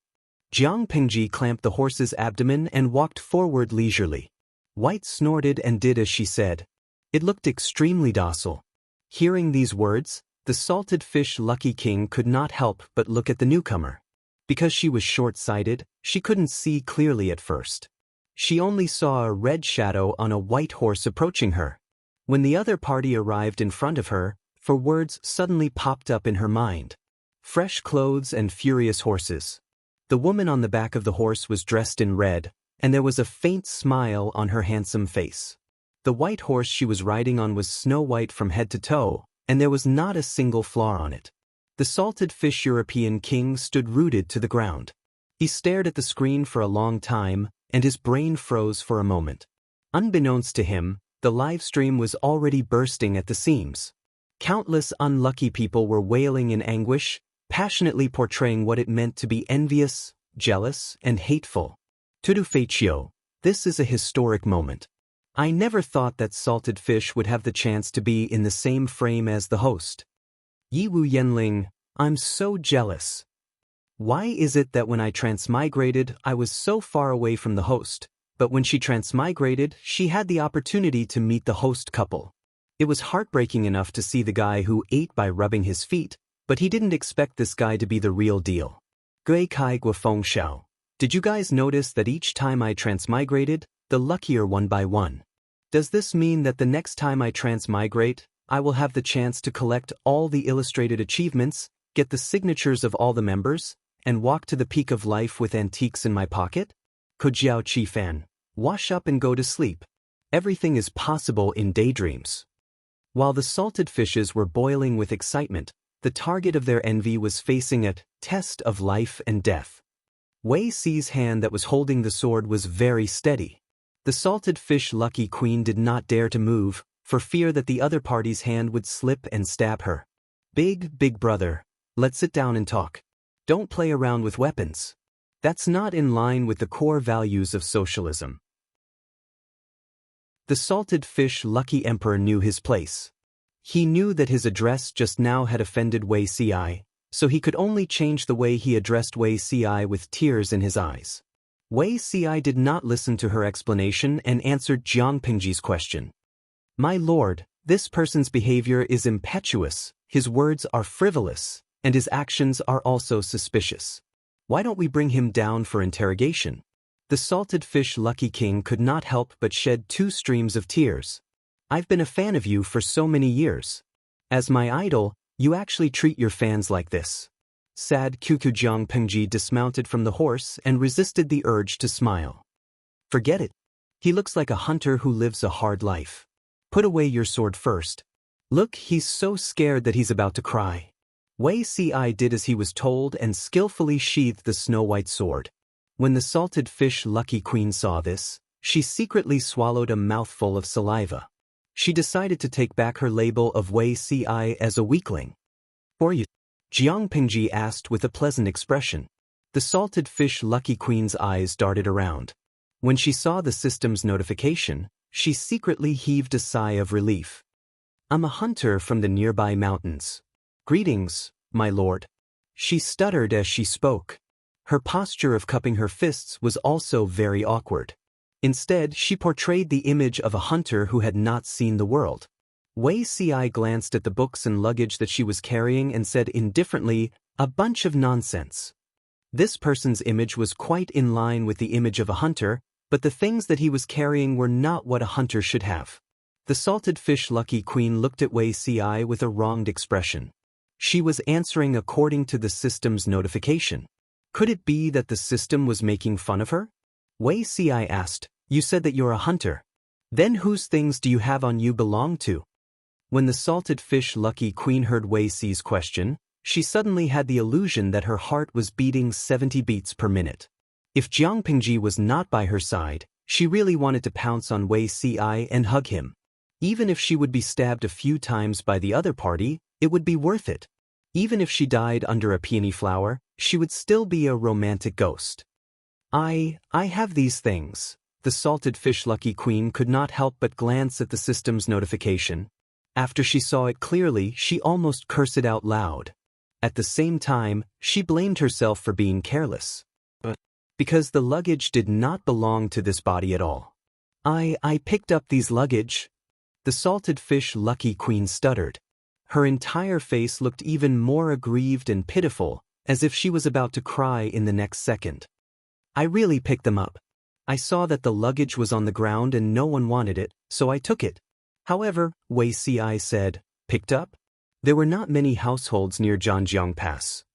Jiang Pingji clamped the horse's abdomen and walked forward leisurely. White snorted and did as she said. It looked extremely docile. Hearing these words, the salted fish Lucky King could not help but look at the newcomer. Because she was short-sighted, she couldn't see clearly at first. She only saw a red shadow on a white horse approaching her. When the other party arrived in front of her, four words suddenly popped up in her mind. Fresh clothes and furious horses. The woman on the back of the horse was dressed in red, and there was a faint smile on her handsome face. The white horse she was riding on was snow white from head to toe, and there was not a single flaw on it. The salted fish European king stood rooted to the ground. He stared at the screen for a long time, and his brain froze for a moment. Unbeknownst to him, the live stream was already bursting at the seams. Countless unlucky people were wailing in anguish, passionately portraying what it meant to be envious, jealous, and hateful. Tudu Feichio, this is a historic moment. I never thought that salted fish would have the chance to be in the same frame as the host. Yiwu Yanling, I'm so jealous. Why is it that when I transmigrated, I was so far away from the host, but when she transmigrated, she had the opportunity to meet the host couple? It was heartbreaking enough to see the guy who ate by rubbing his feet, but he didn't expect this guy to be the real deal. Gui Kai Guofeng Xiao. Did you guys notice that each time I transmigrated, the luckier one by one? Does this mean that the next time I transmigrate, I will have the chance to collect all the illustrated achievements, get the signatures of all the members, and walk to the peak of life with antiques in my pocket? Kojiao Chi Fan. Wash up and go to sleep. Everything is possible in daydreams. While the salted fishes were boiling with excitement, the target of their envy was facing a test of life and death. Wei Ci's hand that was holding the sword was very steady. The salted fish Lucky Queen did not dare to move, for fear that the other party's hand would slip and stab her. Big brother, let's sit down and talk. Don't play around with weapons. That's not in line with the core values of socialism. The salted fish Lucky Emperor knew his place. He knew that his address just now had offended Wei Ci, so he could only change the way he addressed Wei Ci with tears in his eyes. Wei Ci did not listen to her explanation and answered Jiang Pingji's question. My lord, this person's behavior is impetuous, his words are frivolous, and his actions are also suspicious. Why don't we bring him down for interrogation? The salted fish Lucky King could not help but shed 2 streams of tears. I've been a fan of you for so many years. As my idol, you actually treat your fans like this. Sad Kuku Jiang Pingji dismounted from the horse and resisted the urge to smile. Forget it. He looks like a hunter who lives a hard life. Put away your sword first. Look, he's so scared that he's about to cry. Wei Ci did as he was told and skillfully sheathed the snow-white sword. When the salted fish Lucky Queen saw this, she secretly swallowed a mouthful of saliva. She decided to take back her label of Wei Ci as a weakling. For you? Jiang Pingji asked with a pleasant expression. The salted fish Lucky Queen's eyes darted around. When she saw the system's notification, she secretly heaved a sigh of relief. I'm a hunter from the nearby mountains. Greetings, my lord. She stuttered as she spoke. Her posture of cupping her fists was also very awkward. Instead, she portrayed the image of a hunter who had not seen the world. Wei Ci glanced at the books and luggage that she was carrying and said indifferently, a bunch of nonsense. This person's image was quite in line with the image of a hunter, but the things that he was carrying were not what a hunter should have. The salted fish lucky queen looked at Wei Si with a wronged expression. She was answering according to the system's notification. Could it be that the system was making fun of her? Wei Si asked, "You said that you're a hunter. Then whose things do you have on you belong to?" When the salted fish lucky queen heard Wei Si's question, she suddenly had the illusion that her heart was beating 70 beats per minute. If Jiang Pingji was not by her side, she really wanted to pounce on Wei Si and hug him. Even if she would be stabbed a few times by the other party, it would be worth it. Even if she died under a peony flower, she would still be a romantic ghost. I have these things. The salted fish lucky queen could not help but glance at the system's notification. After she saw it clearly, she almost cursed it out loud. At the same time, she blamed herself for being careless. Because the luggage did not belong to this body at all. I picked up these luggage. The salted fish lucky queen stuttered. Her entire face looked even more aggrieved and pitiful, as if she was about to cry in the next second. I really picked them up. I saw that the luggage was on the ground and no one wanted it, so I took it. However, Wei Si said, "Picked up?" There were not many households near Zhanjiang Pass.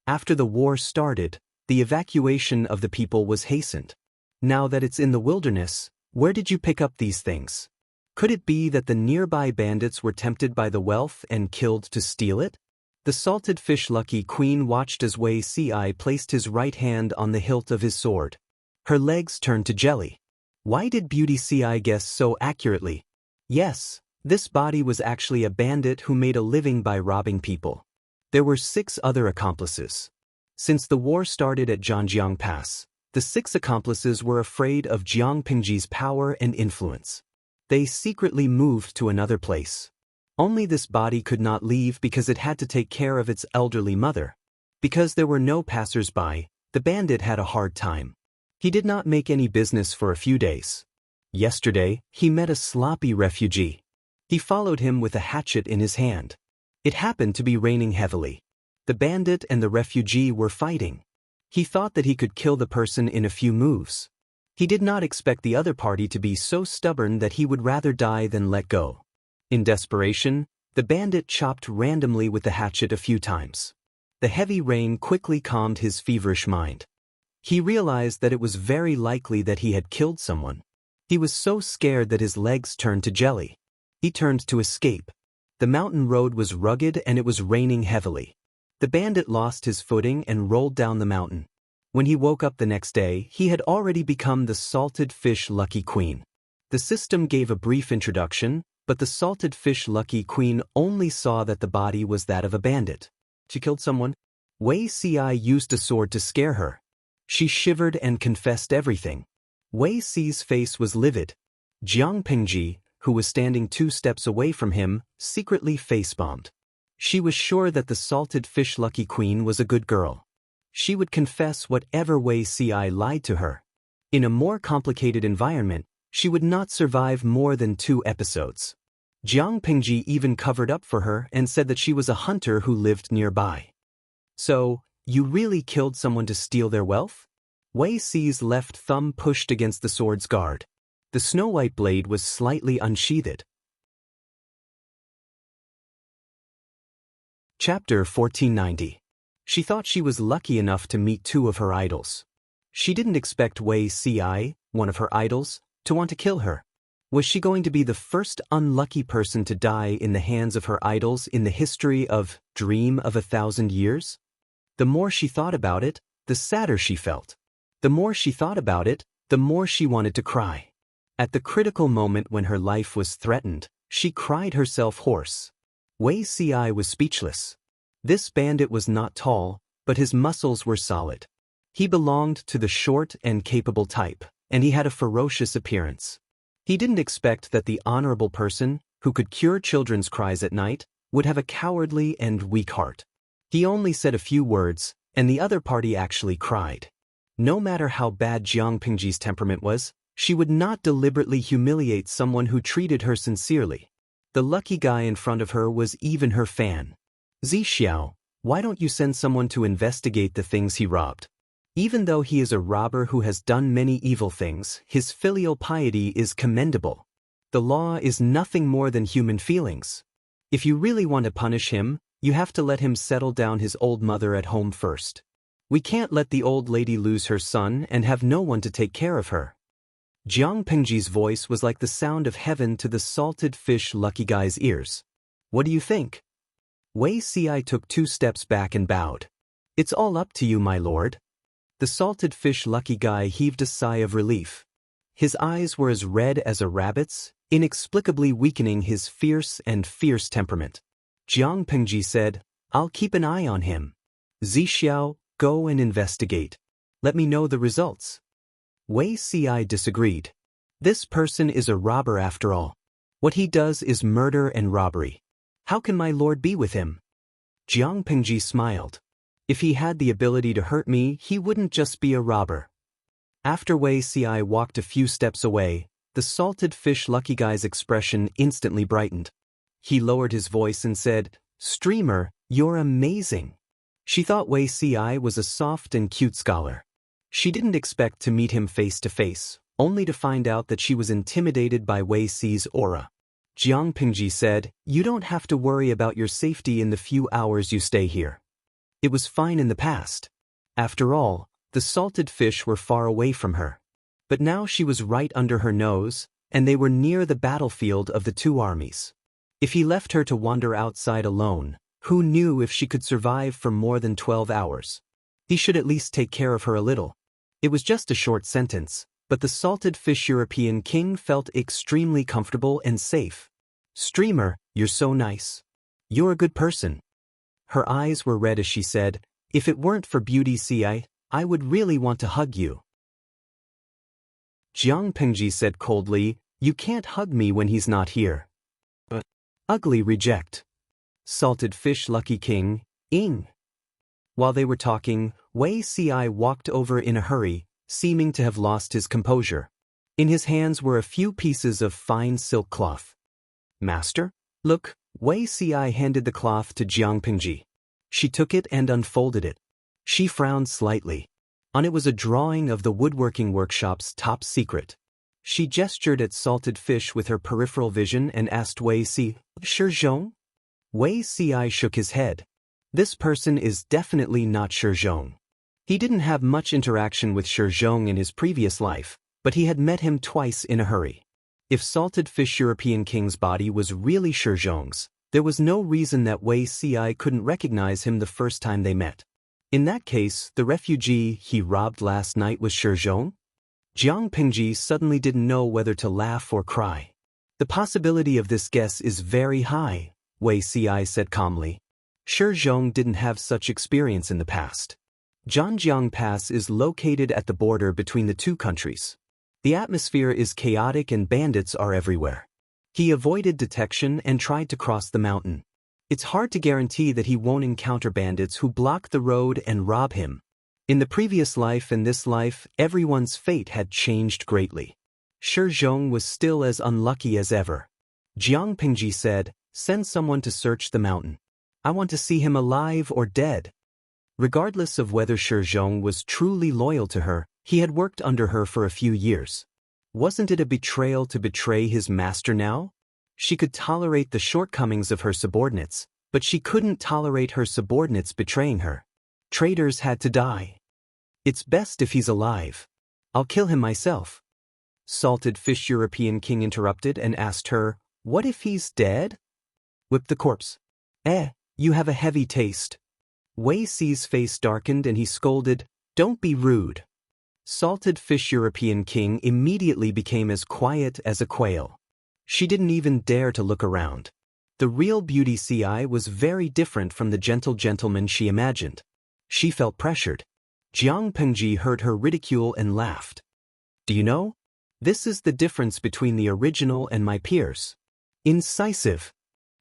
After the war started, the evacuation of the people was hastened. Now that it's in the wilderness, where did you pick up these things? Could it be that the nearby bandits were tempted by the wealth and killed to steal it? The salted fish lucky queen watched as Wei Si placed his right hand on the hilt of his sword. Her legs turned to jelly. Why did Beauty Si guess so accurately? Yes, this body was actually a bandit who made a living by robbing people. There were 6 other accomplices. Since the war started at Zhanjiang Pass, the 6 accomplices were afraid of Jiang Pingji's power and influence. They secretly moved to another place. Only this body could not leave because it had to take care of its elderly mother. Because there were no passers-by, the bandit had a hard time. He did not make any business for a few days. Yesterday, he met a sloppy refugee. He followed him with a hatchet in his hand. It happened to be raining heavily. The bandit and the refugee were fighting. He thought that he could kill the person in a few moves. He did not expect the other party to be so stubborn that he would rather die than let go. In desperation, the bandit chopped randomly with the hatchet a few times. The heavy rain quickly calmed his feverish mind. He realized that it was very likely that he had killed someone. He was so scared that his legs turned to jelly. He turned to escape. The mountain road was rugged and it was raining heavily. The bandit lost his footing and rolled down the mountain. When he woke up the next day, he had already become the salted fish lucky queen. The system gave a brief introduction, but the salted fish lucky queen only saw that the body was that of a bandit. She killed someone? Wei Si used a sword to scare her. She shivered and confessed everything. Wei Si's face was livid. Jiang Pingji, who was standing 2 steps away from him, secretly face-bombed. She was sure that the salted fish lucky queen was a good girl. She would confess whatever Wei Si lied to her. In a more complicated environment, she would not survive more than 2 episodes. Jiang Pingji even covered up for her and said that she was a hunter who lived nearby. So, you really killed someone to steal their wealth? Wei Si's left thumb pushed against the sword's guard. The snow-white blade was slightly unsheathed. Chapter 1490. She thought she was lucky enough to meet 2 of her idols. She didn't expect Wei Si, one of her idols, to want to kill her. Was she going to be the first unlucky person to die in the hands of her idols in the history of Dream of 1,000 Years? The more she thought about it, the sadder she felt. The more she thought about it, the more she wanted to cry. At the critical moment when her life was threatened, she cried herself hoarse. Wei Si was speechless. This bandit was not tall, but his muscles were solid. He belonged to the short and capable type, and he had a ferocious appearance. He didn't expect that the honorable person, who could cure children's cries at night, would have a cowardly and weak heart. He only said a few words, and the other party actually cried. No matter how bad Jiang Pingji's temperament was, she would not deliberately humiliate someone who treated her sincerely. The lucky guy in front of her was even her fan. Zixiao, why don't you send someone to investigate the things he robbed? Even though he is a robber who has done many evil things, his filial piety is commendable. The law is nothing more than human feelings. If you really want to punish him, you have to let him settle down his old mother at home first. We can't let the old lady lose her son and have no one to take care of her. Jiang Pengji's voice was like the sound of heaven to the salted fish lucky guy's ears. What do you think? Wei Ci took 2 steps back and bowed. It's all up to you, my lord. The salted fish lucky guy heaved a sigh of relief. His eyes were as red as a rabbit's, inexplicably weakening his fierce temperament. Jiang Pengji said, I'll keep an eye on him. Zixiao, go and investigate. Let me know the results. Wei Ci disagreed. This person is a robber after all. What he does is murder and robbery. How can my lord be with him? Jiang Pengji smiled. If he had the ability to hurt me, he wouldn't just be a robber. After Wei Ci walked a few steps away, the salted fish lucky guy's expression instantly brightened. He lowered his voice and said, Streamer, you're amazing. She thought Wei Ci was a soft and cute scholar. She didn't expect to meet him face to face, only to find out that she was intimidated by Wei Ci's aura. Jiang Pengji said, You don't have to worry about your safety in the few hours you stay here. It was fine in the past. After all, the salted fish were far away from her. But now she was right under her nose, and they were near the battlefield of the 2 armies. If he left her to wander outside alone, who knew if she could survive for more than 12 hours? He should at least take care of her a little. It was just a short sentence, but the salted fish European king felt extremely comfortable and safe. Streamer, you're so nice. You're a good person. Her eyes were red as she said, If it weren't for Beauty Ci, I would really want to hug you. Jiang Pengji said coldly, You can't hug me when he's not here. But ugly reject. Salted fish lucky king, Ing. While they were talking, Wei Ci walked over in a hurry, seeming to have lost his composure. In his hands were a few pieces of fine silk cloth. Master? Look, Wei Ci handed the cloth to Jiang Pengji. She took it and unfolded it. She frowned slightly. On it was a drawing of the woodworking workshop's top secret. She gestured at salted fish with her peripheral vision and asked Wei Ci, Shizhong? Wei Ci shook his head. This person is definitely not Shizhong. He didn't have much interaction with Shizhong in his previous life, but he had met him twice in a hurry. If salted fish European king's body was really Shizhong's, there was no reason that Wei Ci couldn't recognize him the first time they met. In that case, the refugee he robbed last night was Shizhong? Jiang Pengji suddenly didn't know whether to laugh or cry. The possibility of this guess is very high, Wei Ci said calmly. Shizhong didn't have such experience in the past. Zhanjiang Pass is located at the border between the 2 countries. The atmosphere is chaotic and bandits are everywhere. He avoided detection and tried to cross the mountain. It's hard to guarantee that he won't encounter bandits who block the road and rob him. In the previous life and this life, everyone's fate had changed greatly. Shizhong was still as unlucky as ever. Jiang Pengji said, Send someone to search the mountain. I want to see him alive or dead. Regardless of whether Shizhong was truly loyal to her, he had worked under her for a few years. Wasn't it a betrayal to betray his master now? She could tolerate the shortcomings of her subordinates, but she couldn't tolerate her subordinates betraying her. Traitors had to die. It's best if he's alive. I'll kill him myself. Salted fish European king interrupted and asked her, What if he's dead? Whip the corpse. You have a heavy taste. Wei Ci's face darkened and he scolded, Don't be rude. Salted fish European king immediately became as quiet as a quail. She didn't even dare to look around. The real Beauty Ci was very different from the gentle gentleman she imagined. She felt pressured. Jiang Pengji heard her ridicule and laughed. Do you know? This is the difference between the original and my peers. Incisive.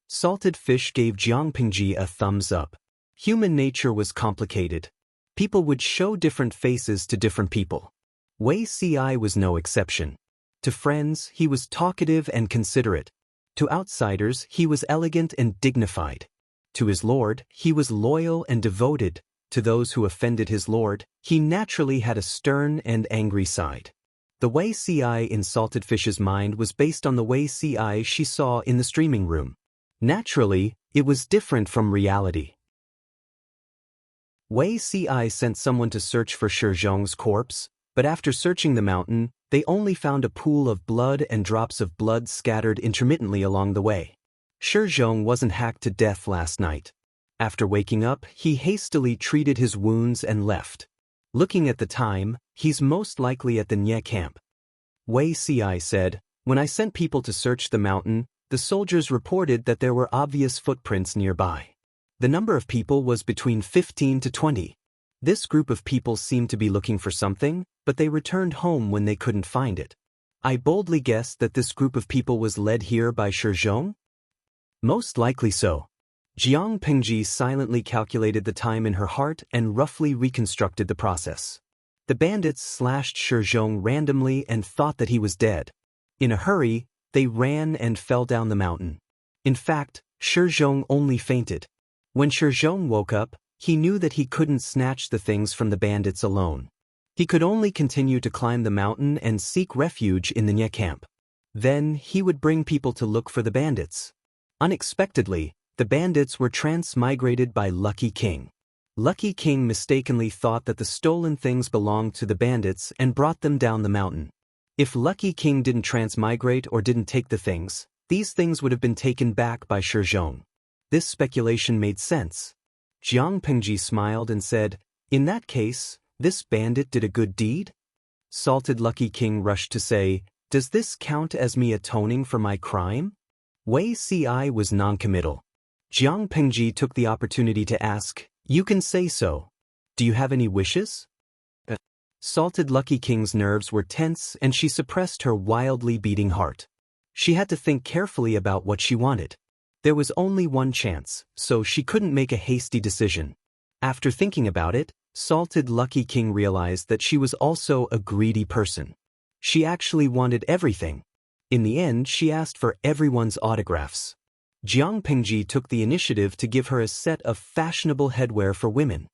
Salted fish gave Jiang Pengji a thumbs up. Human nature was complicated. People would show different faces to different people. Wei Ci was no exception. To friends, he was talkative and considerate. To outsiders, he was elegant and dignified. To his lord, he was loyal and devoted. To those who offended his lord, he naturally had a stern and angry side. The Wei ci in Salted Fish's mind was based on the Wei ci she saw in the streaming room. Naturally, it was different from reality. Wei ci sent someone to search for Shi Zhong's corpse, but after searching the mountain, they only found a pool of blood and drops of blood scattered intermittently along the way. Shi Zhong wasn't hacked to death last night. After waking up, he hastily treated his wounds and left. Looking at the time, he's most likely at the Nye camp. Wei ci said, "When I sent people to search the mountain, the soldiers reported that there were obvious footprints nearby. The number of people was between 15 to 20. This group of people seemed to be looking for something, but they returned home when they couldn't find it. I boldly guessed that this group of people was led here by Shi Zhong? Most likely so." Jiang Pingji silently calculated the time in her heart and roughly reconstructed the process. The bandits slashed Shi Zhong randomly and thought that he was dead. In a hurry, they ran and fell down the mountain. In fact, Shi Zhong only fainted. When Shi Zhong woke up, he knew that he couldn't snatch the things from the bandits alone. He could only continue to climb the mountain and seek refuge in the Nye camp. Then he would bring people to look for the bandits. Unexpectedly, the bandits were transmigrated by Lucky King. Lucky King mistakenly thought that the stolen things belonged to the bandits and brought them down the mountain. If Lucky King didn't transmigrate or didn't take the things, these things would have been taken back by Shi Zhong. This speculation made sense. Jiang Pingji smiled and said, "In that case, this bandit did a good deed?" Salted Lucky King rushed to say, "Does this count as me atoning for my crime?" Wei ci was noncommittal. Jiang Pingji took the opportunity to ask, "You can say so. Do you have any wishes?" Salted Lucky King's nerves were tense and she suppressed her wildly beating heart. She had to think carefully about what she wanted. There was only one chance, so she couldn't make a hasty decision. After thinking about it, Salted Lucky King realized that she was also a greedy person. She actually wanted everything. In the end, she asked for everyone's autographs. Jiang Pingji took the initiative to give her a set of fashionable headwear for women.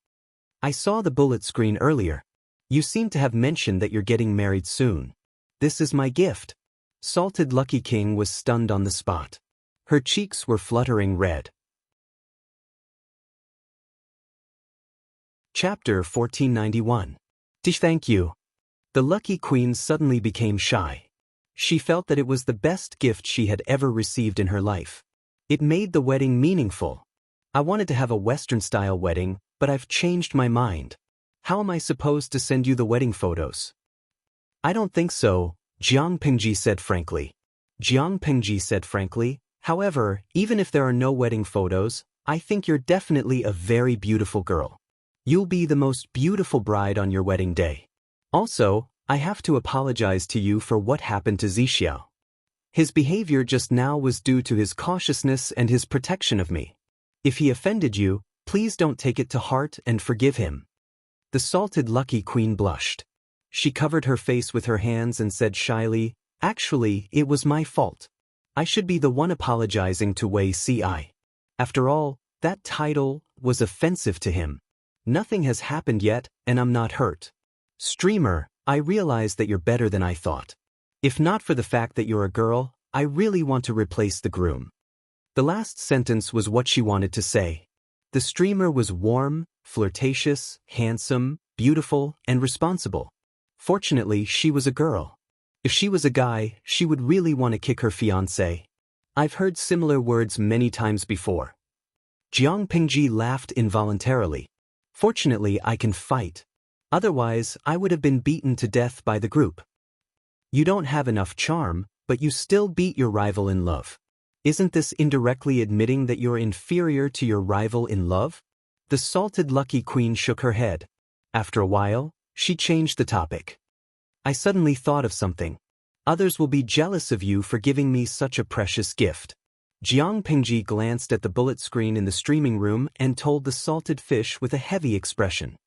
"I saw the bullet screen earlier. You seem to have mentioned that you're getting married soon. This is my gift." Salted Lucky King was stunned on the spot. Her cheeks were fluttering red. Chapter 1491. Thank you. The Lucky Queen suddenly became shy. She felt that it was the best gift she had ever received in her life. It made the wedding meaningful. "I wanted to have a Western-style wedding, but I've changed my mind. How am I supposed to send you the wedding photos?" "I don't think so," Jiang Pingji said frankly. "However, even if there are no wedding photos, I think you're definitely a very beautiful girl. You'll be the most beautiful bride on your wedding day. Also, I have to apologize to you for what happened to Zixiao. His behavior just now was due to his cautiousness and his protection of me. If he offended you, please don't take it to heart and forgive him." The Salted Lucky Queen blushed. She covered her face with her hands and said shyly, "Actually, it was my fault. I should be the one apologizing to Wei ci. After all, that title was offensive to him. Nothing has happened yet, and I'm not hurt. Streamer, I realize that you're better than I thought. If not for the fact that you're a girl, I really want to replace the groom." The last sentence was what she wanted to say. The streamer was warm, flirtatious, handsome, beautiful, and responsible. Fortunately, she was a girl. If she was a guy, she would really want to kick her fiancé. I've heard similar words many times before. Jiang Pingji laughed involuntarily. Fortunately, I can fight. Otherwise, I would have been beaten to death by the group. You don't have enough charm, but you still beat your rival in love. Isn't this indirectly admitting that you're inferior to your rival in love? The Salted Lucky Queen shook her head. After a while, she changed the topic. I suddenly thought of something. Others will be jealous of you for giving me such a precious gift. Jiang Pingji glanced at the bullet screen in the streaming room and told the salted fish with a heavy expression.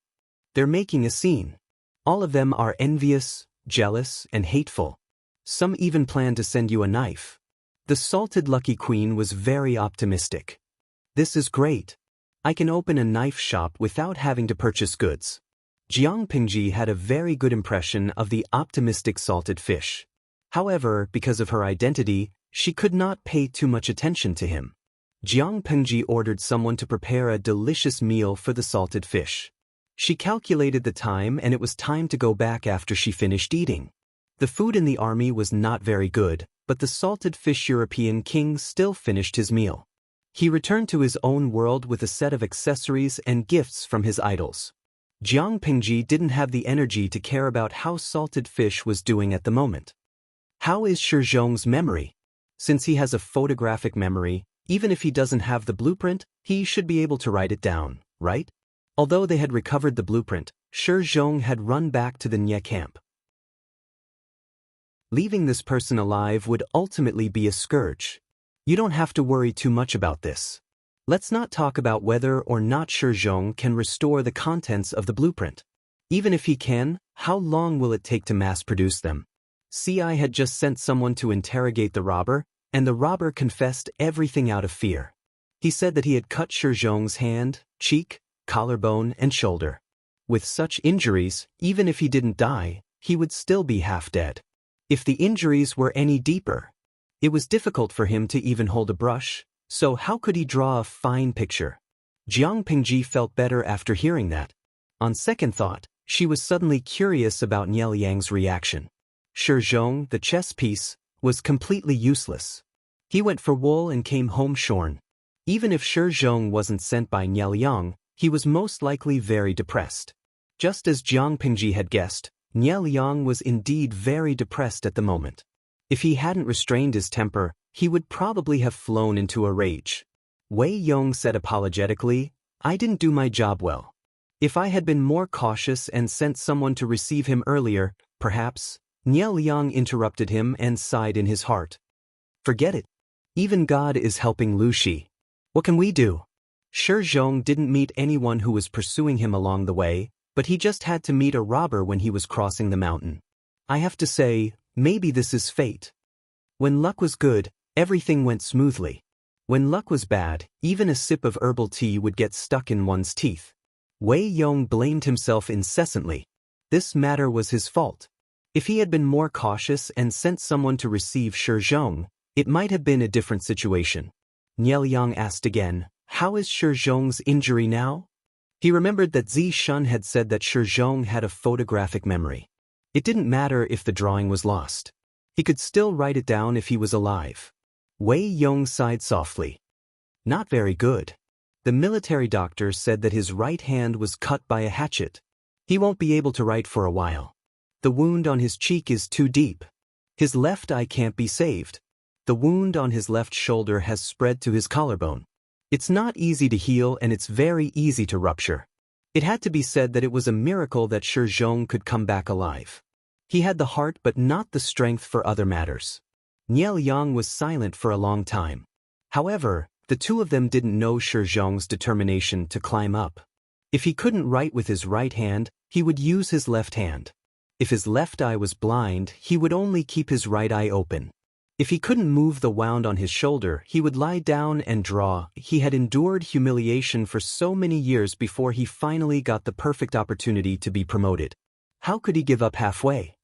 They're making a scene. All of them are envious, jealous, and hateful. Some even plan to send you a knife. The Salted Lucky Queen was very optimistic. This is great. I can open a knife shop without having to purchase goods. Jiang Pingji had a very good impression of the optimistic salted fish. However, because of her identity, she could not pay too much attention to him. Jiang Pingji ordered someone to prepare a delicious meal for the salted fish. She calculated the time and it was time to go back after she finished eating. The food in the army was not very good, but the salted fish European king still finished his meal. He returned to his own world with a set of accessories and gifts from his idols. Jiang Pingji didn't have the energy to care about how salted fish was doing at the moment. How is Shi Zhong's memory? Since he has a photographic memory, even if he doesn't have the blueprint, he should be able to write it down, right? Although they had recovered the blueprint, Shi Zhong had run back to the Nye camp. Leaving this person alive would ultimately be a scourge. You don't have to worry too much about this. Let's not talk about whether or not Shi Zhong can restore the contents of the blueprint. Even if he can, how long will it take to mass-produce them? CI had just sent someone to interrogate the robber, and the robber confessed everything out of fear. He said that he had cut Shi Zhong's hand, cheek, collarbone, and shoulder. With such injuries, even if he didn't die, he would still be half dead. If the injuries were any deeper, it was difficult for him to even hold a brush, so how could he draw a fine picture? Jiang Pingji felt better after hearing that. On second thought, she was suddenly curious about Niel Yang's reaction. Shi Zhong, the chess piece, was completely useless. He went for wool and came home shorn. Even if Shi Zhong wasn't sent by Niel Yang, he was most likely very depressed. Just as Jiang Pingji had guessed, Niel Yang was indeed very depressed at the moment. If he hadn't restrained his temper, he would probably have flown into a rage. Wei Yong said apologetically, "I didn't do my job well. If I had been more cautious and sent someone to receive him earlier, perhaps." Niel Yang interrupted him and sighed in his heart. "Forget it. Even God is helping Lu Shi. What can we do?" Shi Zhong didn't meet anyone who was pursuing him along the way, but he just had to meet a robber when he was crossing the mountain. I have to say, maybe this is fate. When luck was good, everything went smoothly. When luck was bad, even a sip of herbal tea would get stuck in one's teeth. Wei Yong blamed himself incessantly. This matter was his fault. If he had been more cautious and sent someone to receive Shi Zhong, it might have been a different situation. Niel Yang asked again, "How is Shi Zhong's injury now?" He remembered that Zi Shun had said that Shi Zhong had a photographic memory. It didn't matter if the drawing was lost. He could still write it down if he was alive. Wei Yong sighed softly. "Not very good. The military doctor said that his right hand was cut by a hatchet. He won't be able to write for a while. The wound on his cheek is too deep. His left eye can't be saved. The wound on his left shoulder has spread to his collarbone. It's not easy to heal and it's very easy to rupture." It had to be said that it was a miracle that Shi Zhong could come back alive. He had the heart but not the strength for other matters. Niel Yang was silent for a long time. However, the two of them didn't know Shi Zhong's determination to climb up. If he couldn't write with his right hand, he would use his left hand. If his left eye was blind, he would only keep his right eye open. If he couldn't move the wound on his shoulder, he would lie down and draw. He had endured humiliation for so many years before he finally got the perfect opportunity to be promoted. How could he give up halfway?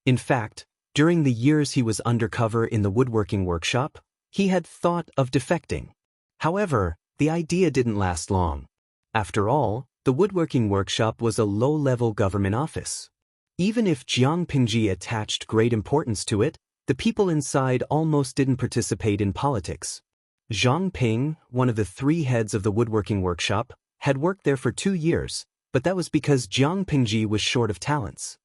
In fact, during the years he was undercover in the woodworking workshop, he had thought of defecting. However, the idea didn't last long. After all, the woodworking workshop was a low-level government office. Even if Jiang Pingji attached great importance to it, the people inside almost didn't participate in politics. Zhang Ping, one of the three heads of the woodworking workshop, had worked there for 2 years, but that was because Jiang Pingji was short of talents.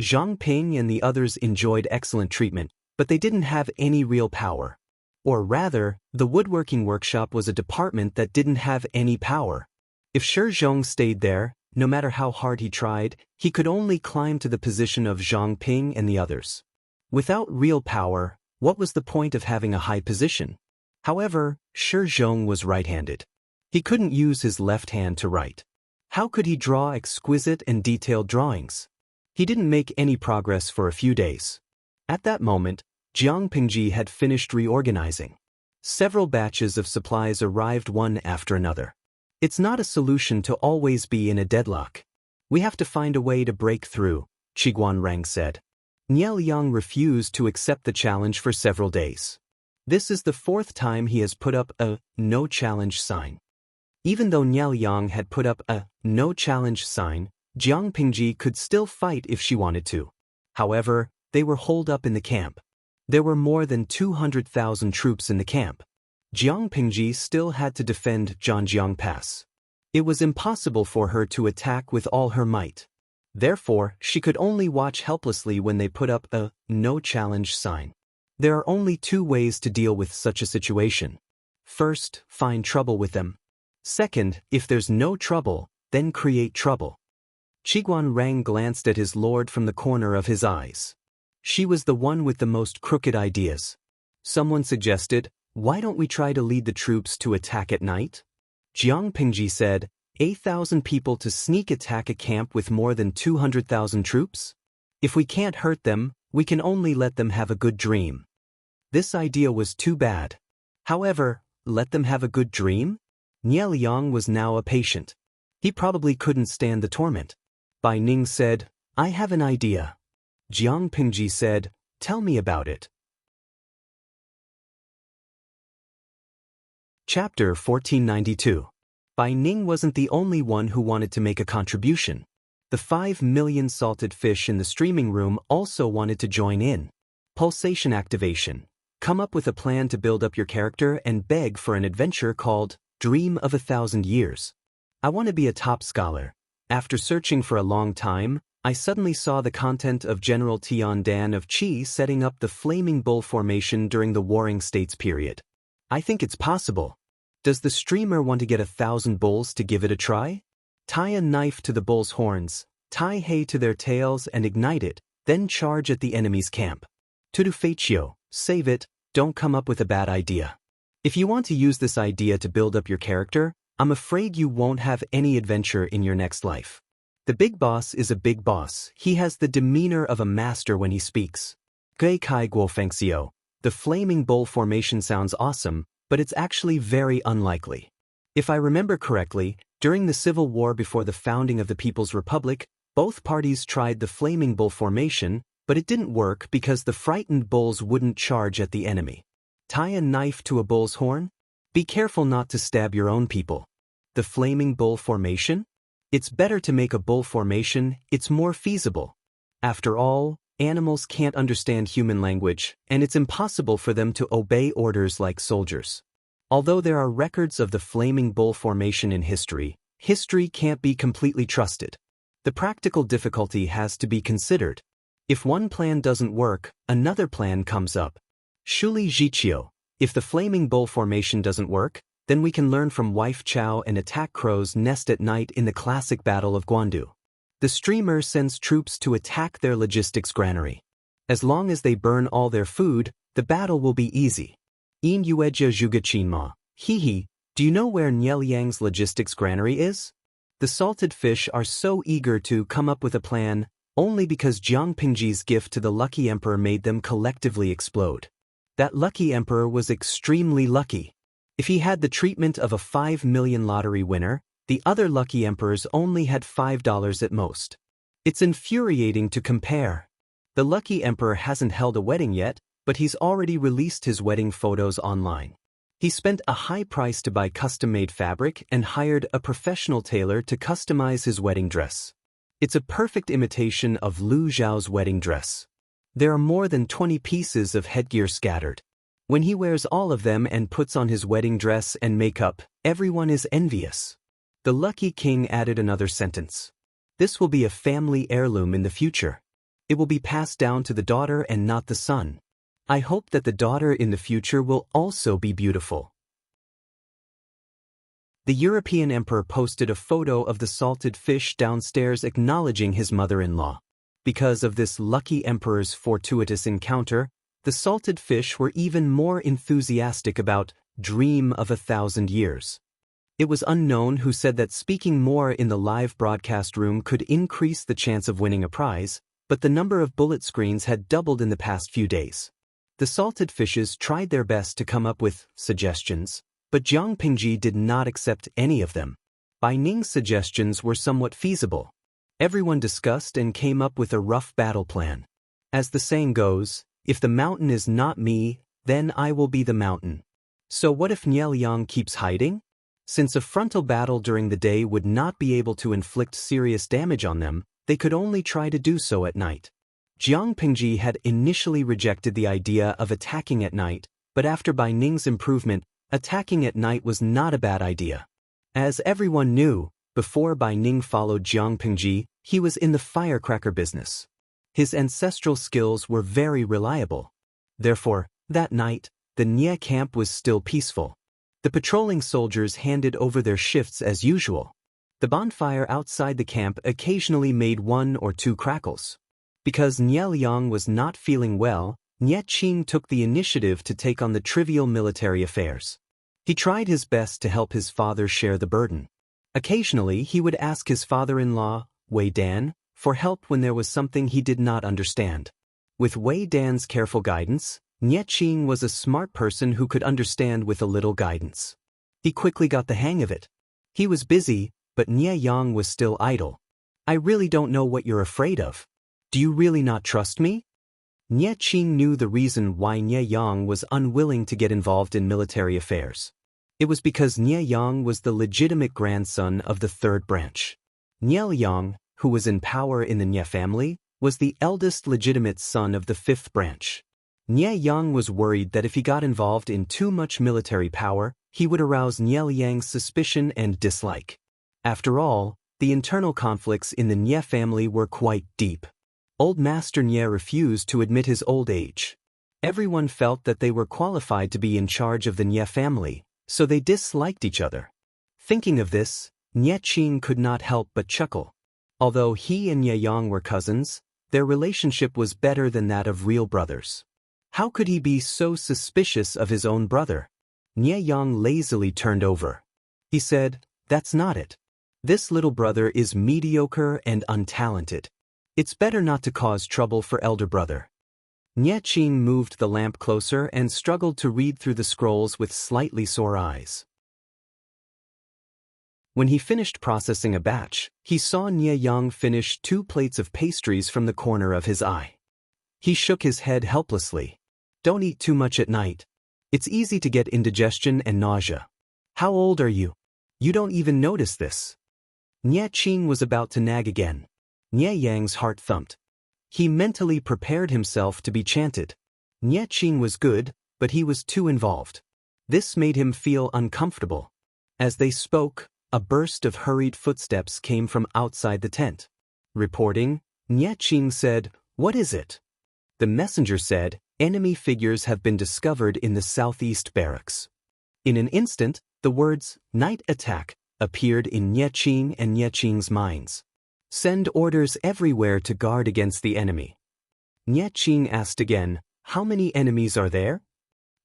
Zhang Ping and the others enjoyed excellent treatment, but they didn't have any real power. Or rather, the woodworking workshop was a department that didn't have any power. If Shi Zhong stayed there, no matter how hard he tried, he could only climb to the position of Zhang Ping and the others. Without real power, what was the point of having a high position? However, Shi Zhong was right-handed. He couldn't use his left hand to write. How could he draw exquisite and detailed drawings? He didn't make any progress for a few days. At that moment, Jiang Pingji had finished reorganizing. Several batches of supplies arrived one after another. It's not a solution to always be in a deadlock. We have to find a way to break through, Qiguan said. Niel Yang refused to accept the challenge for several days. This is the 4th time he has put up a no challenge sign. Even though Niel Yang had put up a no challenge sign, Jiang Pingji could still fight if she wanted to. However, they were holed up in the camp. There were more than 200,000 troops in the camp. Jiang Pingji still had to defend Zhanjiang Pass. It was impossible for her to attack with all her might. Therefore, she could only watch helplessly when they put up a no challenge sign. There are only 2 ways to deal with such a situation. First, find trouble with them. Second, if there's no trouble, then create trouble. Qiguan glanced at his lord from the corner of his eyes. She was the one with the most crooked ideas. Someone suggested, why don't we try to lead the troops to attack at night? Jiang Pingji said, 8,000 people to sneak attack a camp with more than 200,000 troops? If we can't hurt them, we can only let them have a good dream. This idea was too bad. However, let them have a good dream? Niel Yang was now a patient. He probably couldn't stand the torment. Bai Ning said, I have an idea. Jiang Pingji said, tell me about it. Chapter 1492. Bai Ning wasn't the only one who wanted to make a contribution. The 5 million salted fish in the streaming room also wanted to join in. Pulsation activation. Come up with a plan to build up your character and beg for an adventure called Dream of 1,000 Years. I want to be a top scholar. After searching for a long time, I suddenly saw the content of General Tian Dan of Qi setting up the Flaming Bull formation during the Warring States period. I think it's possible. Does the streamer want to get 1,000 bulls to give it a try? Tie a knife to the bull's horns, tie hay to their tails and ignite it, then charge at the enemy's camp. Tudufatio, save it, don't come up with a bad idea. If you want to use this idea to build up your character, I'm afraid you won't have any adventure in your next life. The big boss is a big boss. He has the demeanor of a master when he speaks. Gui Kai Guo Fengxiu. The Flaming Bull formation sounds awesome, but it's actually very unlikely. If I remember correctly, during the Civil War before the founding of the People's Republic, both parties tried the Flaming Bull formation, but it didn't work because the frightened bulls wouldn't charge at the enemy. Tie a knife to a bull's horn? Be careful not to stab your own people. The Flaming Bull formation? It's better to make a bull formation, it's more feasible. After all, animals can't understand human language, and it's impossible for them to obey orders like soldiers. Although there are records of the Flaming Bull formation in history, history can't be completely trusted. The practical difficulty has to be considered. If one plan doesn't work, another plan comes up. Shuli Jiqiu, if the Flaming Bull formation doesn't work, then we can learn from Wife Chow and attack Crow's Nest at night in the classic Battle of Guandu. The streamer sends troops to attack their logistics granary. As long as they burn all their food, the battle will be easy. In Yueja Zhugachinma, Hihi, do you know where Niel Yang's logistics granary is? The salted fish are so eager to come up with a plan, only because Jiang Pingji's gift to the lucky emperor made them collectively explode. That lucky emperor was extremely lucky. If he had the treatment of a 5 million lottery winner, the other lucky emperors only had $5 at most. It's infuriating to compare. The lucky emperor hasn't held a wedding yet, but he's already released his wedding photos online. He spent a high price to buy custom-made fabric and hired a professional tailor to customize his wedding dress. It's a perfect imitation of Lu Zhao's wedding dress. There are more than 20 pieces of headgear scattered. When he wears all of them and puts on his wedding dress and makeup, everyone is envious. The lucky king added another sentence. This will be a family heirloom in the future. It will be passed down to the daughter and not the son. I hope that the daughter in the future will also be beautiful. The European emperor posted a photo of the salted fish downstairs acknowledging his mother-in-law. Because of this lucky emperor's fortuitous encounter, the salted fish were even more enthusiastic about Dream of 1,000 Years. It was unknown who said that speaking more in the live broadcast room could increase the chance of winning a prize, but the number of bullet screens had doubled in the past few days. The salted fishes tried their best to come up with suggestions, but Jiang Pingji did not accept any of them. Bai Ning's suggestions were somewhat feasible. Everyone discussed and came up with a rough battle plan. As the saying goes, if the mountain is not me, then I will be the mountain. So what if Nieliang keeps hiding? Since a frontal battle during the day would not be able to inflict serious damage on them, they could only try to do so at night. Jiang Pingji had initially rejected the idea of attacking at night, but after Bai Ning's improvement, attacking at night was not a bad idea. As everyone knew, before Bai Ning followed Jiang Pingji, he was in the firecracker business. His ancestral skills were very reliable. Therefore, that night, the Nye camp was still peaceful. The patrolling soldiers handed over their shifts as usual. The bonfire outside the camp occasionally made 1 or 2 crackles. Because Nye Liang was not feeling well, Nye Qing took the initiative to take on the trivial military affairs. He tried his best to help his father share the burden. Occasionally he would ask his father-in-law, Wei Dan, for help when there was something he did not understand. With Wei Dan's careful guidance, Nye Qing was a smart person who could understand with a little guidance. He quickly got the hang of it. He was busy, but Nye Yang was still idle. I really don't know what you're afraid of. Do you really not trust me? Nye Qing knew the reason why Nye Yang was unwilling to get involved in military affairs. It was because Nye Yang was the legitimate grandson of the 3rd branch. Nye Liang, who was in power in the Nye family, was the eldest legitimate son of the 5th branch. Nye Yang was worried that if he got involved in too much military power, he would arouse Nye Liang's suspicion and dislike. After all, the internal conflicts in the Nye family were quite deep. Old Master Nye refused to admit his old age. Everyone felt that they were qualified to be in charge of the Nye family, so they disliked each other. Thinking of this, Nye Qing could not help but chuckle. Although he and Nye Yang were cousins, their relationship was better than that of real brothers. How could he be so suspicious of his own brother? Nye Yang lazily turned over. He said, "That's not it. This little brother is mediocre and untalented. It's better not to cause trouble for elder brother." Nye Qing moved the lamp closer and struggled to read through the scrolls with slightly sore eyes. When he finished processing a batch, he saw Nye Yang finish 2 plates of pastries from the corner of his eye. He shook his head helplessly. "Don't eat too much at night. It's easy to get indigestion and nausea. How old are you? You don't even notice this." Nye Qing was about to nag again. Nye Yang's heart thumped. He mentally prepared himself to be chanted. Nye Qing was good, but he was too involved. This made him feel uncomfortable. As they spoke, a burst of hurried footsteps came from outside the tent. Reporting, Nye Qing said, "What is it?" The messenger said, "Enemy figures have been discovered in the southeast barracks." In an instant, the words, "night attack," appeared in Nye Qing and Nye Qing's minds. "Send orders everywhere to guard against the enemy." Nye Qing asked again, "How many enemies are there?"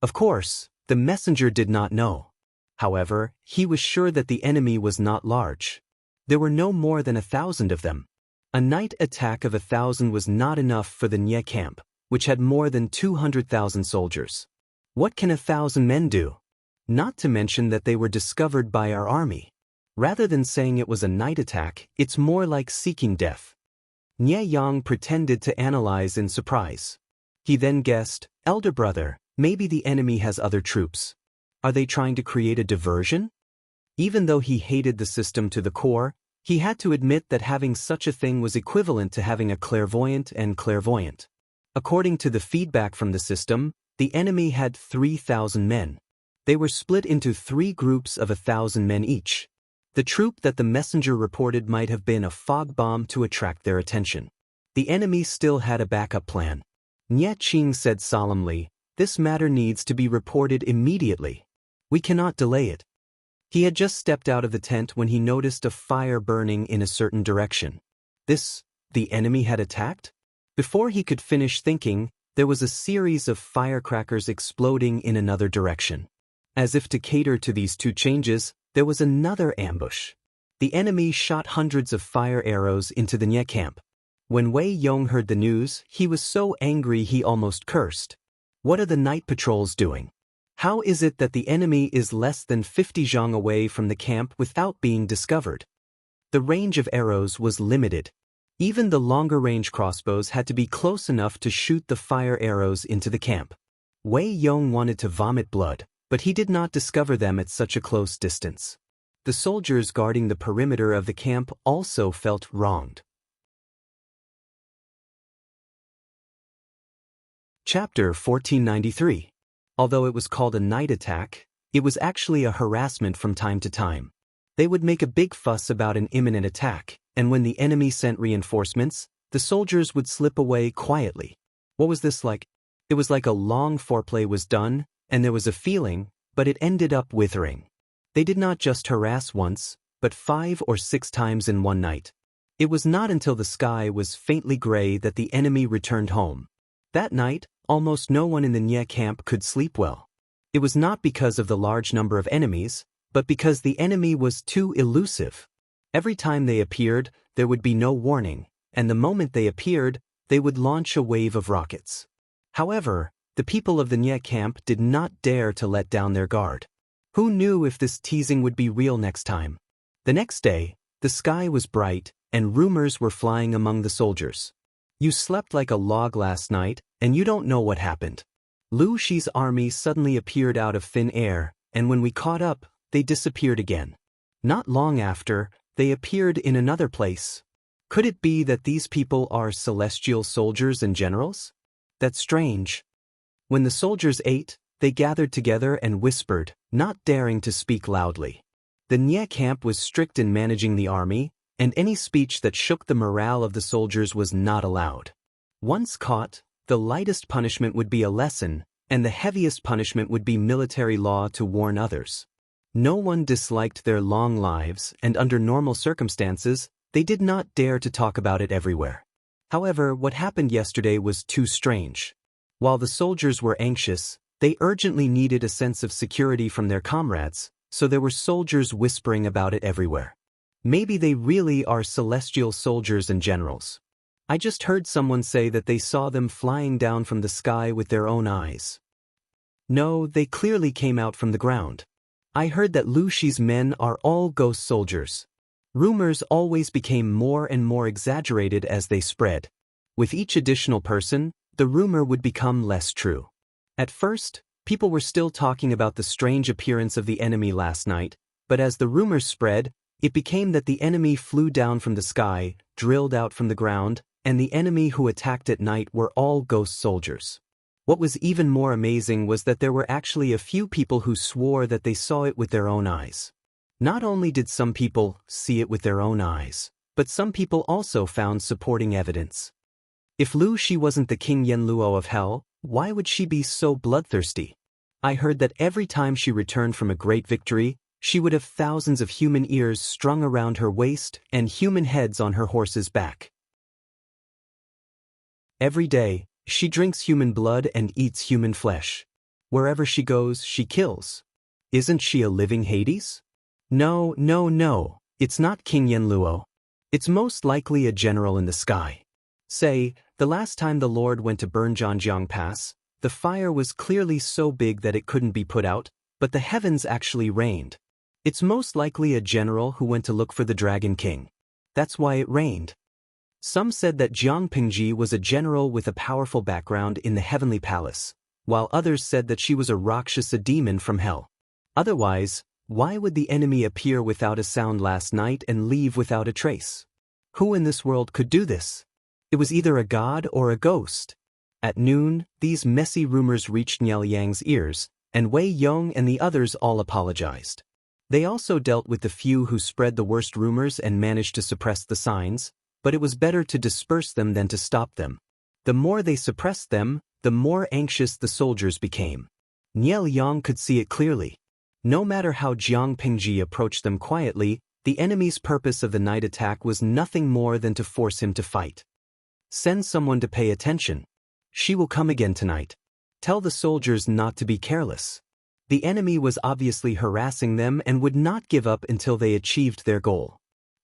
Of course, the messenger did not know. However, he was sure that the enemy was not large. There were no more than 1,000 of them. A night attack of 1,000 was not enough for the Nye camp, which had more than 200,000 soldiers. What can 1,000 men do? Not to mention that they were discovered by our army. Rather than saying it was a night attack, it's more like seeking death. Nye Yang pretended to analyze in surprise. He then guessed, "Elder brother, maybe the enemy has other troops. Are they trying to create a diversion?" Even though he hated the system to the core, he had to admit that having such a thing was equivalent to having a clairvoyant and clairvoyant. According to the feedback from the system, the enemy had 3,000 men. They were split into 3 groups of 1,000 men each. The troop that the messenger reported might have been a fog bomb to attract their attention. The enemy still had a backup plan. Nye Qing said solemnly, "This matter needs to be reported immediately. We cannot delay it." He had just stepped out of the tent when he noticed a fire burning in a certain direction. The enemy had attacked? Before he could finish thinking, there was a series of firecrackers exploding in another direction. As if to cater to these 2 changes, there was another ambush. The enemy shot hundreds of fire arrows into the Nye camp. When Wei Yong heard the news, he was so angry he almost cursed. "What are the night patrols doing? How is it that the enemy is less than 50 zhang away from the camp without being discovered? The range of arrows was limited. Even the longer-range crossbows had to be close enough to shoot the fire arrows into the camp. Wei Yong wanted to vomit blood, but he did not discover them at such a close distance. The soldiers guarding the perimeter of the camp also felt wronged. Chapter 1493. Although it was called a night attack, it was actually a harassment from time to time. They would make a big fuss about an imminent attack, and when the enemy sent reinforcements, the soldiers would slip away quietly. What was this like? It was like a long foreplay was done, and there was a feeling, but it ended up withering. They did not just harass once, but 5 or 6 times in one night. It was not until the sky was faintly gray that the enemy returned home. That night, almost no one in the Nye camp could sleep well. It was not because of the large number of enemies, but because the enemy was too elusive. Every time they appeared, there would be no warning, and the moment they appeared, they would launch a wave of rockets. However, the people of the Nye camp did not dare to let down their guard. Who knew if this teasing would be real next time? The next day, the sky was bright, and rumors were flying among the soldiers. You slept like a log last night, and you don't know what happened. Lu Shi's army suddenly appeared out of thin air, and when we caught up, they disappeared again. Not long after, they appeared in another place. Could it be that these people are celestial soldiers and generals? That's strange. When the soldiers ate, they gathered together and whispered, not daring to speak loudly. The Nye camp was strict in managing the army, and any speech that shook the morale of the soldiers was not allowed. Once caught, the lightest punishment would be a lesson, and the heaviest punishment would be military law to warn others. No one disliked their long lives, and under normal circumstances, they did not dare to talk about it everywhere. However, what happened yesterday was too strange. While the soldiers were anxious, they urgently needed a sense of security from their comrades, so there were soldiers whispering about it everywhere. Maybe they really are celestial soldiers and generals. I just heard someone say that they saw them flying down from the sky with their own eyes. No, they clearly came out from the ground. I heard that Lu Shi's men are all ghost soldiers. Rumors always became more and more exaggerated as they spread. With each additional person, the rumor would become less true. At first, people were still talking about the strange appearance of the enemy last night, but as the rumors spread, it became that the enemy flew down from the sky, drilled out from the ground, and the enemy who attacked at night were all ghost soldiers. What was even more amazing was that there were actually a few people who swore that they saw it with their own eyes. Not only did some people see it with their own eyes, but some people also found supporting evidence. If Lu Shi wasn't the King Yanluo of Hell, why would she be so bloodthirsty? I heard that every time she returned from a great victory, she would have thousands of human ears strung around her waist and human heads on her horse's back. Every day, she drinks human blood and eats human flesh. Wherever she goes, she kills. Isn't she a living Hades? No, no, no, it's not King Yanluo. It's most likely a general in the sky. Say, the last time the Lord went to burn Zhanjiang Pass, the fire was clearly so big that it couldn't be put out, but the heavens actually rained. It's most likely a general who went to look for the Dragon King. That's why it rained. Some said that Jiang Pingji was a general with a powerful background in the heavenly palace, while others said that she was a Rakshasa demon from hell. Otherwise, why would the enemy appear without a sound last night and leave without a trace? Who in this world could do this? It was either a god or a ghost. At noon, these messy rumors reached Niel Yang's ears, and Wei Yong and the others all apologized. They also dealt with the few who spread the worst rumors and managed to suppress the signs, but it was better to disperse them than to stop them. The more they suppressed them, the more anxious the soldiers became. Niel Yang could see it clearly. No matter how Jiang Pingji approached them quietly, the enemy's purpose of the night attack was nothing more than to force him to fight. Send someone to pay attention. She will come again tonight. Tell the soldiers not to be careless. The enemy was obviously harassing them and would not give up until they achieved their goal.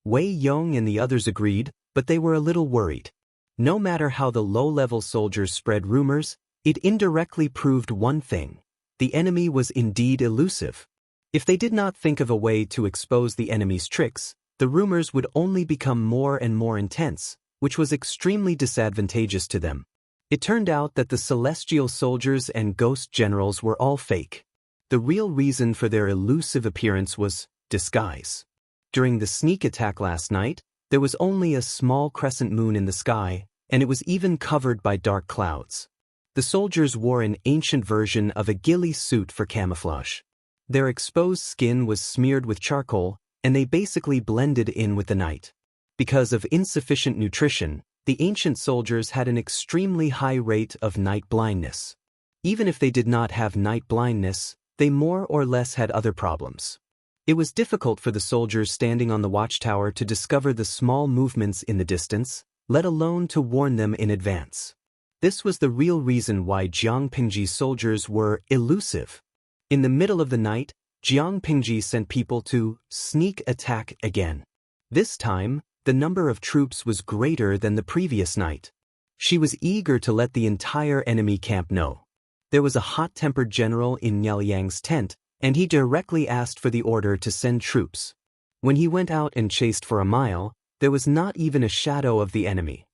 Wei Yong and the others agreed, but they were a little worried. No matter how the low-level soldiers spread rumors, it indirectly proved one thing. The enemy was indeed elusive. If they did not think of a way to expose the enemy's tricks, the rumors would only become more and more intense, which was extremely disadvantageous to them. It turned out that the celestial soldiers and ghost generals were all fake. The real reason for their elusive appearance was disguise. During the sneak attack last night, there was only a small crescent moon in the sky, and it was even covered by dark clouds. The soldiers wore an ancient version of a ghillie suit for camouflage. Their exposed skin was smeared with charcoal, and they basically blended in with the night. Because of insufficient nutrition, the ancient soldiers had an extremely high rate of night blindness. Even if they did not have night blindness, they more or less had other problems. It was difficult for the soldiers standing on the watchtower to discover the small movements in the distance, let alone to warn them in advance. This was the real reason why Jiang Pingji's soldiers were elusive. In the middle of the night, Jiang Pingji sent people to sneak attack again. This time, the number of troops was greater than the previous night. She was eager to let the entire enemy camp know. There was a hot-tempered general in Nianyang's tent, and he directly asked for the order to send troops. When he went out and chased for a mile, there was not even a shadow of the enemy.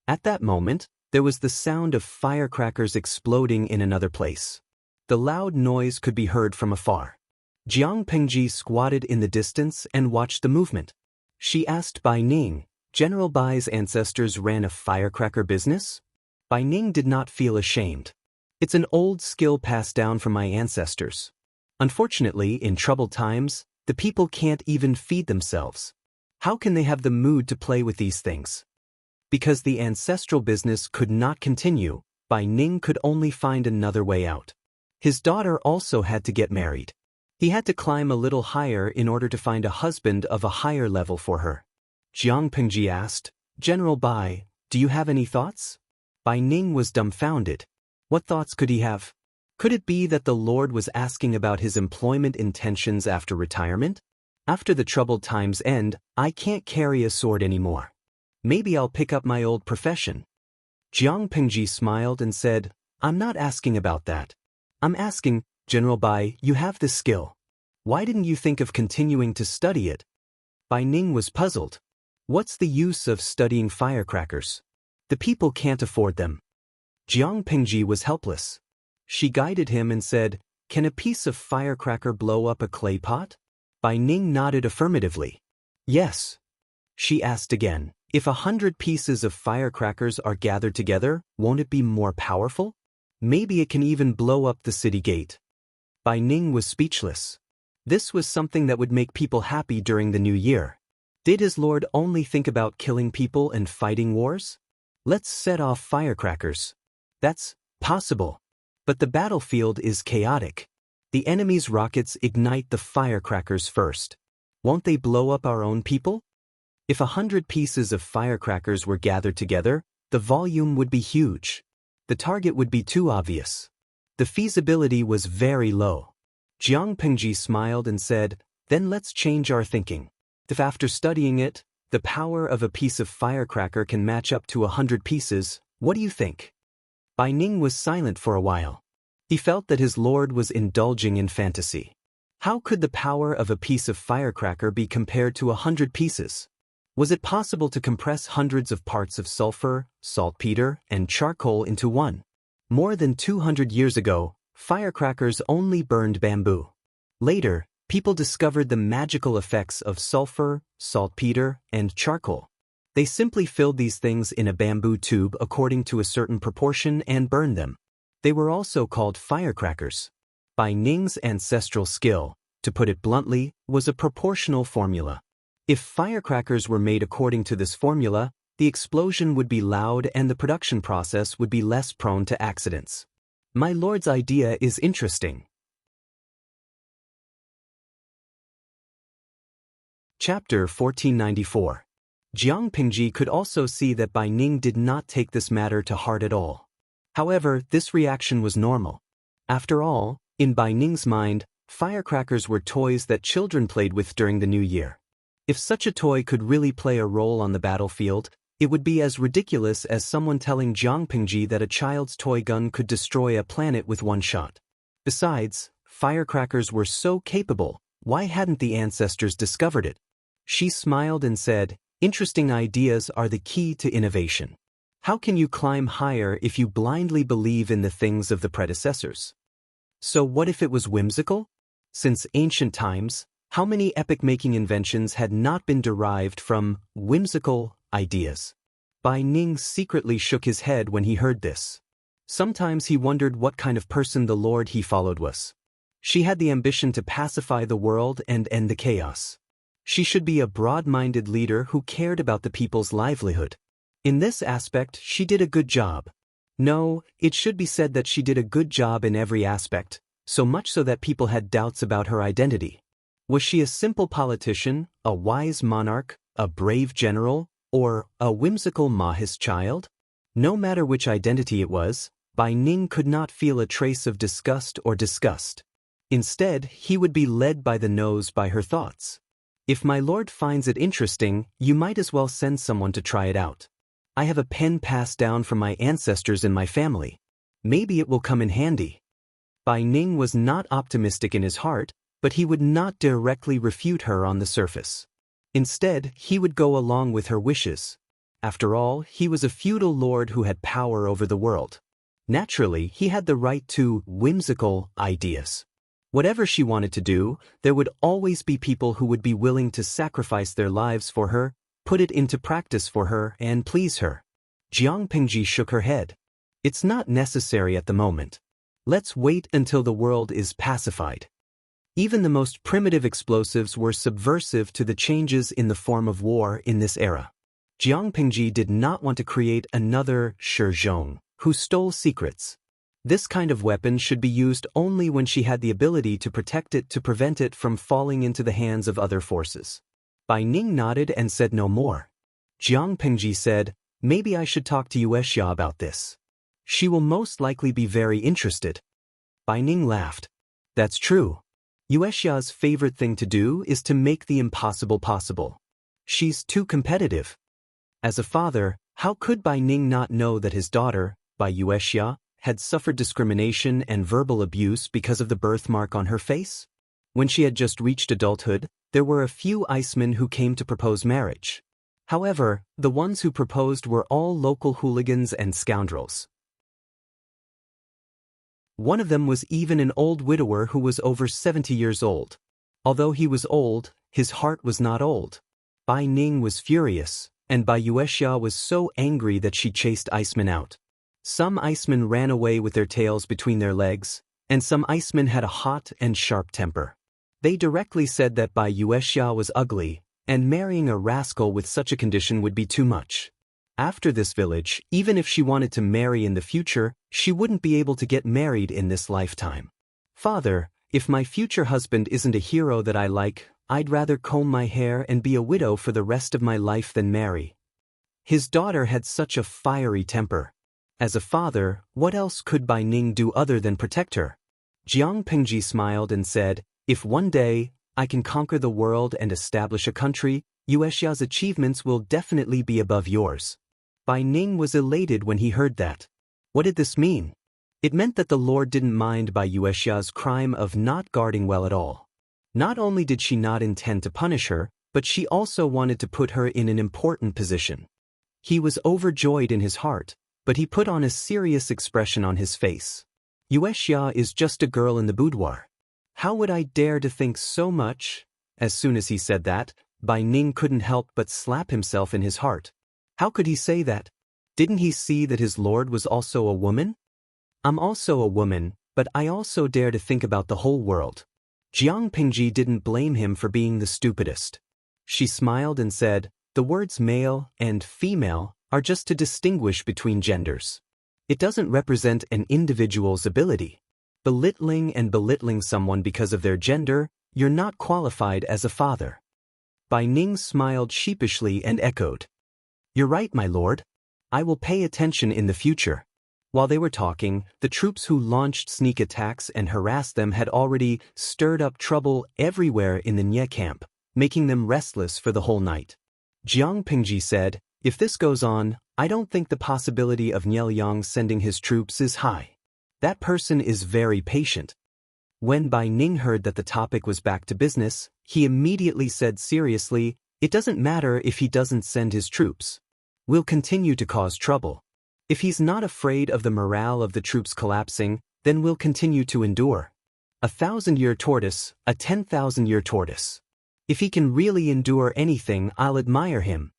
At that moment, there was the sound of firecrackers exploding in another place. The loud noise could be heard from afar. Jiang Pingji squatted in the distance and watched the movement. She asked Bai Ning, "General Bai's ancestors ran a firecracker business?" Bai Ning did not feel ashamed. "It's an old skill passed down from my ancestors. Unfortunately, in troubled times, the people can't even feed themselves. How can they have the mood to play with these things?" Because the ancestral business could not continue, Bai Ning could only find another way out. His daughter also had to get married. He had to climb a little higher in order to find a husband of a higher level for her. Jiang Pingji asked, "General Bai, do you have any thoughts?" Bai Ning was dumbfounded. What thoughts could he have? Could it be that the Lord was asking about his employment intentions after retirement? "After the troubled times end, I can't carry a sword anymore. Maybe I'll pick up my old profession." Jiang Pingji smiled and said, "I'm not asking about that. I'm asking, General Bai, you have this skill. Why didn't you think of continuing to study it?" Bai Ning was puzzled. What's the use of studying firecrackers? The people can't afford them. Jiang Pingji was helpless. She guided him and said, "Can a piece of firecracker blow up a clay pot?" Bai Ning nodded affirmatively. "Yes." She asked again, "If 100 pieces of firecrackers are gathered together, won't it be more powerful? Maybe it can even blow up the city gate." Bai Ning was speechless. This was something that would make people happy during the new year. Did his lord only think about killing people and fighting wars? Let's set off firecrackers. That's possible. But the battlefield is chaotic. The enemy's rockets ignite the firecrackers first. Won't they blow up our own people? If 100 pieces of firecrackers were gathered together, the volume would be huge. The target would be too obvious. The feasibility was very low. Jiang Pingji smiled and said, "Then let's change our thinking. If after studying it, the power of a piece of firecracker can match up to 100 pieces, what do you think?" Bai Ning was silent for a while. He felt that his lord was indulging in fantasy. How could the power of a piece of firecracker be compared to 100 pieces? Was it possible to compress hundreds of parts of sulfur, saltpeter, and charcoal into one? More than 200 years ago, firecrackers only burned bamboo. Later, people discovered the magical effects of sulfur, saltpeter, and charcoal. They simply filled these things in a bamboo tube according to a certain proportion and burned them. They were also called firecrackers. Bai Ning's ancestral skill, to put it bluntly, was a proportional formula. If firecrackers were made according to this formula, the explosion would be loud and the production process would be less prone to accidents. My lord's idea is interesting. Chapter 1494. Jiang Pingji could also see that Bai Ning did not take this matter to heart at all. However, this reaction was normal. After all, in Bai Ning's mind, firecrackers were toys that children played with during the new year. If such a toy could really play a role on the battlefield, It would be as ridiculous as someone telling Jiang Pingji that a child's toy gun could destroy a planet with one shot. Besides, firecrackers were so capable, why hadn't the ancestors discovered it? She smiled and said, "Interesting ideas are the key to innovation. How can you climb higher if you blindly believe in the things of the predecessors?" So what if it was whimsical? Since ancient times, how many epic-making inventions had not been derived from whimsical ideas? Bai Ning secretly shook his head when he heard this. Sometimes he wondered what kind of person the Lord he followed was. She had the ambition to pacify the world and end the chaos. She should be a broad-minded leader who cared about the people's livelihood. In this aspect, she did a good job. No, it should be said that she did a good job in every aspect, so much so that people had doubts about her identity. Was she a simple politician, a wise monarch, a brave general, or a whimsical Mahis child? No matter which identity it was, Bai Ning could not feel a trace of disgust or disgust. Instead, he would be led by the nose by her thoughts. If my lord finds it interesting, you might as well send someone to try it out. I have a pen passed down from my ancestors in my family. Maybe it will come in handy. Bai Ning was not optimistic in his heart, but he would not directly refute her on the surface. Instead, he would go along with her wishes. After all, he was a feudal lord who had power over the world. Naturally, he had the right to whimsical ideas. Whatever she wanted to do, there would always be people who would be willing to sacrifice their lives for her, put it into practice for her, and please her. Jiang Pingji shook her head. It's not necessary at the moment. Let's wait until the world is pacified. Even the most primitive explosives were subversive to the changes in the form of war in this era. Jiang Pingji did not want to create another Shi Zhong, who stole secrets. This kind of weapon should be used only when she had the ability to protect it to prevent it from falling into the hands of other forces. Bai Ning nodded and said no more. Jiang Pingji said, "Maybe I should talk to Wuxia about this. She will most likely be very interested." Bai Ning laughed. That's true. Wuxia's favorite thing to do is to make the impossible possible. She's too competitive. As a father, how could Bai Ning not know that his daughter, Bai Wuxia, had suffered discrimination and verbal abuse because of the birthmark on her face? When she had just reached adulthood, there were a few Icemen who came to propose marriage. However, the ones who proposed were all local hooligans and scoundrels. One of them was even an old widower who was over 70 years old. Although he was old, his heart was not old. Bai Ning was furious, and Bai Wuxia was so angry that she chased Icemen out. Some Icemen ran away with their tails between their legs, and some Icemen had a hot and sharp temper. They directly said that Bai Wuxia was ugly, and marrying a rascal with such a condition would be too much. After this village, even if she wanted to marry in the future, she wouldn't be able to get married in this lifetime. Father, if my future husband isn't a hero that I like, I'd rather comb my hair and be a widow for the rest of my life than marry. His daughter had such a fiery temper. As a father, what else could Bai Ning do other than protect her? Jiang Pingji smiled and said, "If one day I can conquer the world and establish a country, Wuxia's achievements will definitely be above yours." Bai Ning was elated when he heard that. What did this mean? It meant that the Lord didn't mind Bai Wuxia's crime of not guarding well at all. Not only did she not intend to punish her, but she also wanted to put her in an important position. He was overjoyed in his heart, but he put on a serious expression on his face. Wuxia is just a girl in the boudoir. How would I dare to think so much? As soon as he said that, Bai Ning couldn't help but slap himself in his heart. How could he say that? Didn't he see that his lord was also a woman? I'm also a woman, but I also dare to think about the whole world. Jiang Pingji didn't blame him for being the stupidest. She smiled and said, "The words male and female are just to distinguish between genders. It doesn't represent an individual's ability. Belittling someone because of their gender, you're not qualified as a father." Bai Ning smiled sheepishly and echoed, "You're right, my lord. I will pay attention in the future." While they were talking, the troops who launched sneak attacks and harassed them had already stirred up trouble everywhere in the Nye camp, making them restless for the whole night. Jiang Pingji said, If this goes on, I don't think the possibility of Nielyang sending his troops is high. That person is very patient. When Bai Ning heard that the topic was back to business, he immediately said seriously, "It doesn't matter if he doesn't send his troops. We'll continue to cause trouble. If he's not afraid of the morale of the troops collapsing, then we'll continue to endure. 1,000-year tortoise, a 10,000-year tortoise. If he can really endure anything, I'll admire him."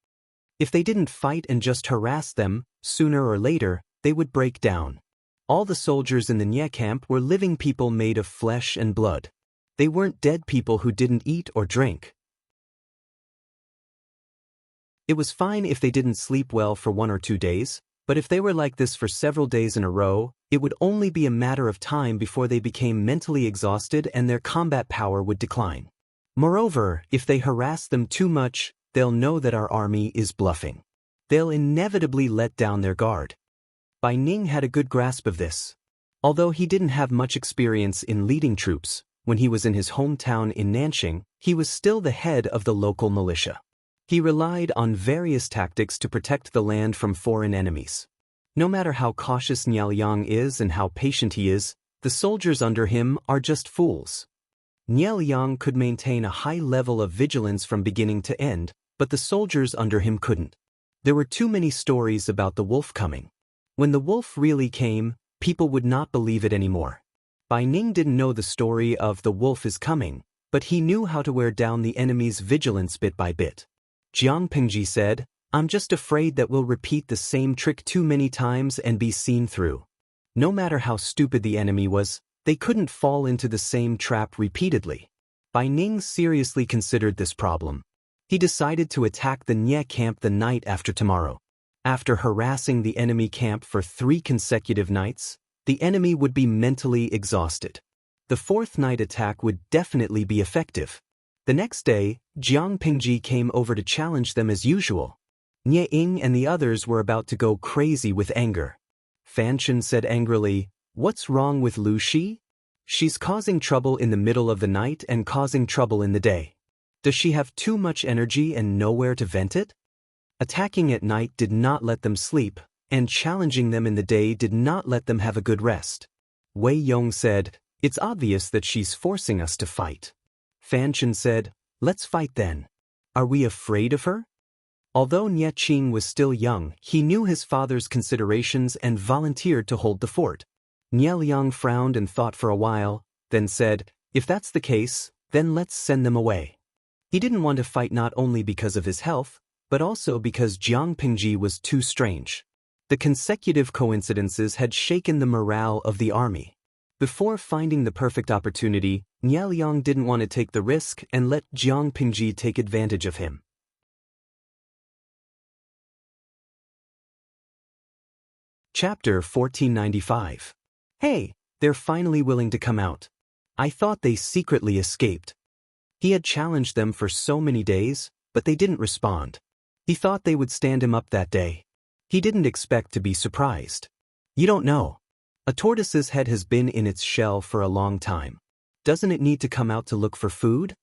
If they didn't fight and just harass them, sooner or later, they would break down. All the soldiers in the Nye camp were living people made of flesh and blood. They weren't dead people who didn't eat or drink. It was fine if they didn't sleep well for 1 or 2 days, but if they were like this for several days in a row, it would only be a matter of time before they became mentally exhausted and their combat power would decline. Moreover, if they harass them too much, they'll know that our army is bluffing. They'll inevitably let down their guard. Bai Ning had a good grasp of this. Although he didn't have much experience in leading troops, when he was in his hometown in Nanxing, he was still the head of the local militia. He relied on various tactics to protect the land from foreign enemies. No matter how cautious Nielyang is and how patient he is, the soldiers under him are just fools. Nielyang could maintain a high level of vigilance from beginning to end, but the soldiers under him couldn't. There were too many stories about the wolf coming. When the wolf really came, people would not believe it anymore. Bai Ning didn't know the story of the wolf is coming, but he knew how to wear down the enemy's vigilance bit by bit. Jiang Pingji said, "I'm just afraid that we'll repeat the same trick too many times and be seen through." No matter how stupid the enemy was, they couldn't fall into the same trap repeatedly. Bai Ning seriously considered this problem. He decided to attack the Nye camp the night after tomorrow. After harassing the enemy camp for 3 consecutive nights, the enemy would be mentally exhausted. The 4th night attack would definitely be effective. The next day, Jiang Pingji came over to challenge them as usual. Nye Ying and the others were about to go crazy with anger. Fan Chen said angrily, "What's wrong with Lu Shi? She's causing trouble in the middle of the night and causing trouble in the day. Does she have too much energy and nowhere to vent it?" Attacking at night did not let them sleep, and challenging them in the day did not let them have a good rest. Wei Yong said, "It's obvious that she's forcing us to fight." Fan Chen said, "Let's fight then. Are we afraid of her?" Although Nye Qing was still young, he knew his father's considerations and volunteered to hold the fort. Nielyang frowned and thought for a while, then said, "If that's the case, then let's send them away." He didn't want to fight not only because of his health, but also because Jiang Pingji was too strange. The consecutive coincidences had shaken the morale of the army. Before finding the perfect opportunity, Nielyang didn't want to take the risk and let Jiang Pingji take advantage of him. Chapter 1495. Hey, they're finally willing to come out. I thought they secretly escaped. He had challenged them for so many days, but they didn't respond. He thought they would stand him up that day. He didn't expect to be surprised. You don't know. A tortoise's head has been in its shell for a long time. Doesn't it need to come out to look for food?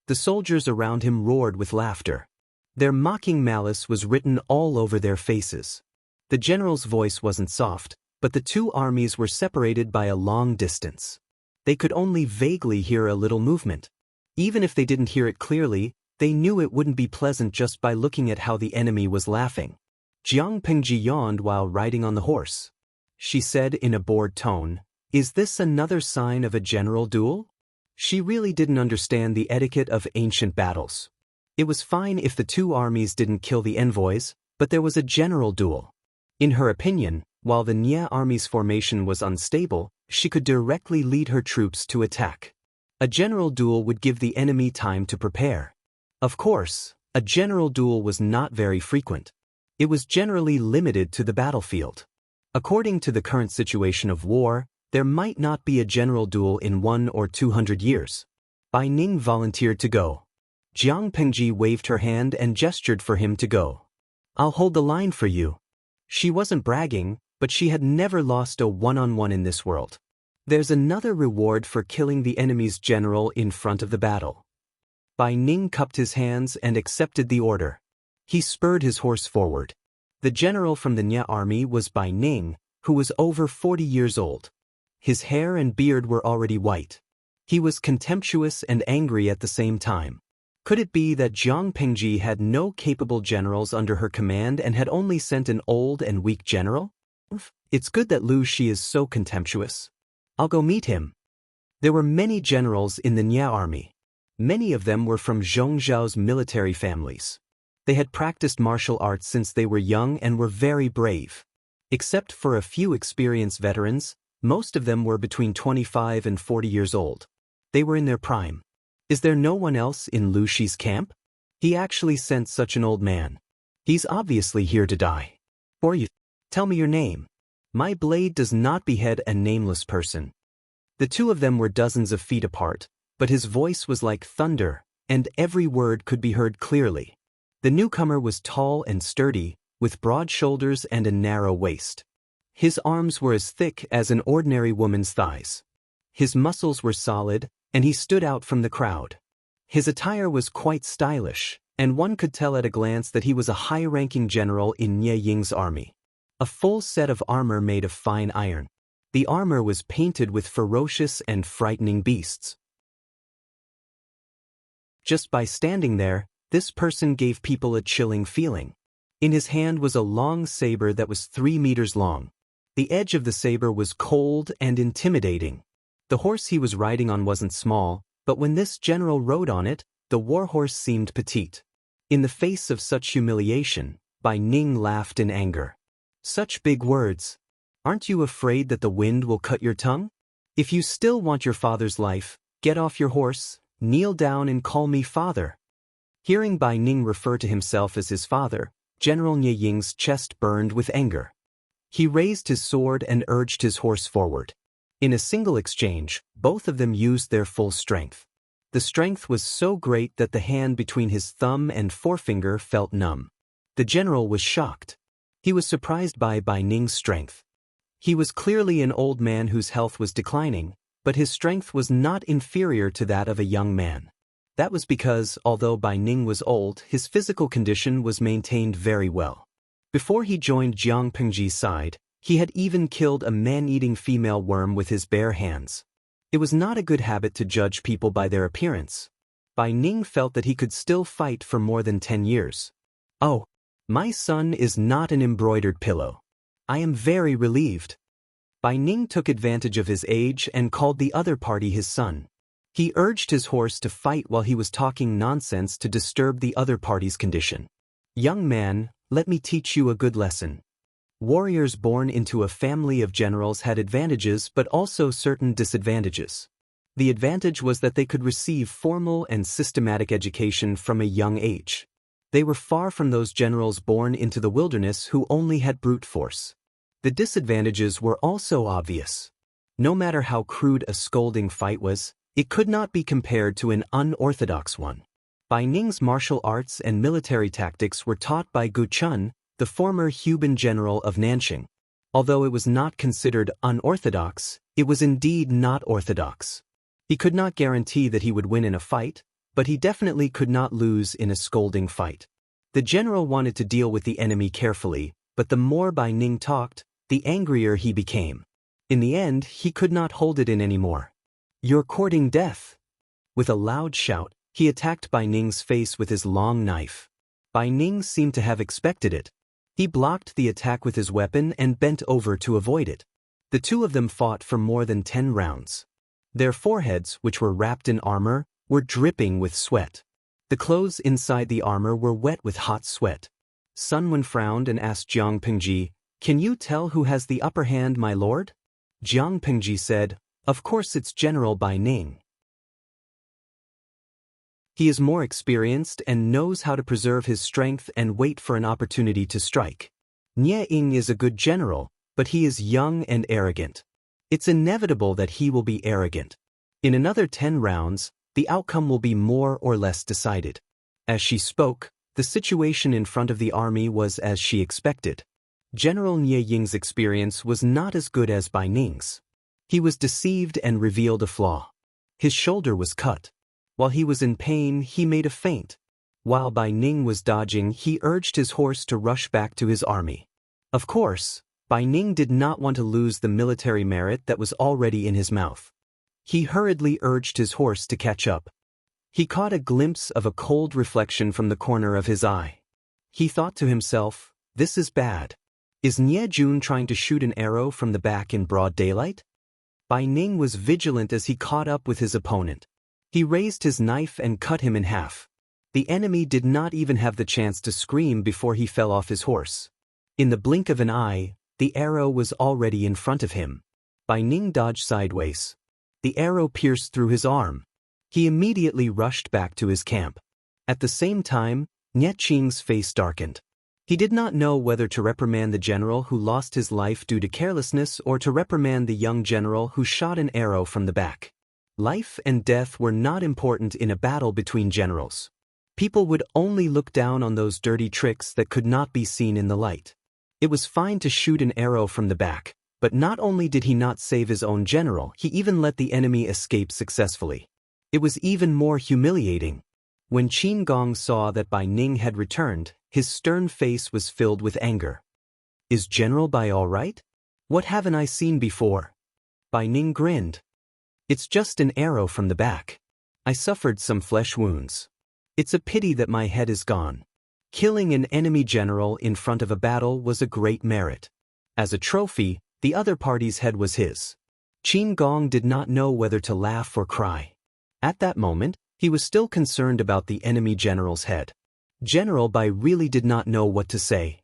The soldiers around him roared with laughter. Their mocking malice was written all over their faces. The general's voice wasn't soft, but the 2 armies were separated by a long distance. They could only vaguely hear a little movement. Even if they didn't hear it clearly, they knew it wouldn't be pleasant just by looking at how the enemy was laughing. Jiang Pingji yawned while riding on the horse. She said in a bored tone, "Is this another sign of a general duel?" She really didn't understand the etiquette of ancient battles. It was fine if the 2 armies didn't kill the envoys, but there was a general duel. In her opinion, while the Nye army's formation was unstable, she could directly lead her troops to attack. A general duel would give the enemy time to prepare. Of course, a general duel was not very frequent. It was generally limited to the battlefield. According to the current situation of war, there might not be a general duel in 100 or 200 years. Bai Ning volunteered to go. Jiang Pingji waved her hand and gestured for him to go. "I'll hold the line for you." She wasn't bragging, but she had never lost a one-on-one in this world. There's another reward for killing the enemy's general in front of the battle. Bai Ning cupped his hands and accepted the order. He spurred his horse forward. The general from the Nya army was Bai Ning, who was over 40 years old. His hair and beard were already white. He was contemptuous and angry at the same time. Could it be that Jiang Pengji had no capable generals under her command and had only sent an old and weak general? It's good that Lu Shi is so contemptuous. I'll go meet him. There were many generals in the Nya army. Many of them were from Zhongzhao's military families. They had practiced martial arts since they were young and were very brave. Except for a few experienced veterans, most of them were between 25 and 40 years old. They were in their prime. Is there no one else in Lu Shi's camp? He actually sent such an old man. He's obviously here to die. Or you, tell me your name. My blade does not behead a nameless person. The two of them were dozens of feet apart, but his voice was like thunder, and every word could be heard clearly. The newcomer was tall and sturdy, with broad shoulders and a narrow waist. His arms were as thick as an ordinary woman's thighs. His muscles were solid, and he stood out from the crowd. His attire was quite stylish, and one could tell at a glance that he was a high-ranking general in Nye Ying's army. A full set of armor made of fine iron. The armor was painted with ferocious and frightening beasts. Just by standing there, this person gave people a chilling feeling. In his hand was a long saber that was 3 meters long. The edge of the saber was cold and intimidating. The horse he was riding on wasn't small, but when this general rode on it, the warhorse seemed petite. In the face of such humiliation, Bai Ning laughed in anger. Such big words. Aren't you afraid that the wind will cut your tongue? If you still want your father's life, get off your horse, kneel down and call me father. Hearing Bai Ning refer to himself as his father, General Nye Ying's chest burned with anger. He raised his sword and urged his horse forward. In a single exchange, both of them used their full strength. The strength was so great that the hand between his thumb and forefinger felt numb. The general was shocked. He was surprised by Bai Ning's strength. He was clearly an old man whose health was declining, but his strength was not inferior to that of a young man. That was because, although Bai Ning was old, his physical condition was maintained very well. Before he joined Jiang Pengji's side, he had even killed a man-eating female worm with his bare hands. It was not a good habit to judge people by their appearance. Bai Ning felt that he could still fight for more than 10 years. Oh, my son is not an embroidered pillow. I am very relieved. Bai Ning took advantage of his age and called the other party his son. He urged his horse to fight while he was talking nonsense to disturb the other party's condition. Young man, let me teach you a good lesson. Warriors born into a family of generals had advantages but also certain disadvantages. The advantage was that they could receive formal and systematic education from a young age. They were far from those generals born into the wilderness who only had brute force. The disadvantages were also obvious. No matter how crude a scolding fight was, it could not be compared to an unorthodox one. Bai Ning's martial arts and military tactics were taught by Gu Chun, the former Huban general of Nanxing. Although it was not considered unorthodox, it was indeed not orthodox. He could not guarantee that he would win in a fight, but he definitely could not lose in a scolding fight. The general wanted to deal with the enemy carefully, but the more Bai Ning talked, the angrier he became. In the end, he could not hold it in anymore. You're courting death. With a loud shout, he attacked Bai Ning's face with his long knife. Bai Ning seemed to have expected it. He blocked the attack with his weapon and bent over to avoid it. The two of them fought for more than 10 rounds. Their foreheads, which were wrapped in armor, were dripping with sweat. The clothes inside the armor were wet with hot sweat. Sun Wen frowned and asked Jiang Pengji, "Can you tell who has the upper hand, my lord?" Jiang Pengji said, "Of course it's General Bai Ning. He is more experienced and knows how to preserve his strength and wait for an opportunity to strike. Nye Ying is a good general, but he is young and arrogant. It's inevitable that he will be arrogant. In another 10 rounds, the outcome will be more or less decided." As she spoke, the situation in front of the army was as she expected. General Nye Ying's experience was not as good as Bai Ning's. He was deceived and revealed a flaw. His shoulder was cut. While he was in pain, he made a feint. While Bai Ning was dodging, he urged his horse to rush back to his army. Of course, Bai Ning did not want to lose the military merit that was already in his mouth. He hurriedly urged his horse to catch up. He caught a glimpse of a cold reflection from the corner of his eye. He thought to himself, "This is bad. Is Nie Jun trying to shoot an arrow from the back in broad daylight?" Bai Ning was vigilant as he caught up with his opponent. He raised his knife and cut him in half. The enemy did not even have the chance to scream before he fell off his horse. In the blink of an eye, the arrow was already in front of him. Bai Ning dodged sideways. The arrow pierced through his arm. He immediately rushed back to his camp. At the same time, Nie Qing's face darkened. He did not know whether to reprimand the general who lost his life due to carelessness or to reprimand the young general who shot an arrow from the back. Life and death were not important in a battle between generals. People would only look down on those dirty tricks that could not be seen in the light. It was fine to shoot an arrow from the back, but not only did he not save his own general, he even let the enemy escape successfully. It was even more humiliating. When Qin Gong saw that Bai Ning had returned, his stern face was filled with anger. "Is General Bai all right? What haven't I seen before?" Bai Ning grinned. "It's just an arrow from the back. I suffered some flesh wounds. It's a pity that my head is gone." Killing an enemy general in front of a battle was a great merit. As a trophy, the other party's head was his. Qin Gong did not know whether to laugh or cry. At that moment, he was still concerned about the enemy general's head. General Bai really did not know what to say.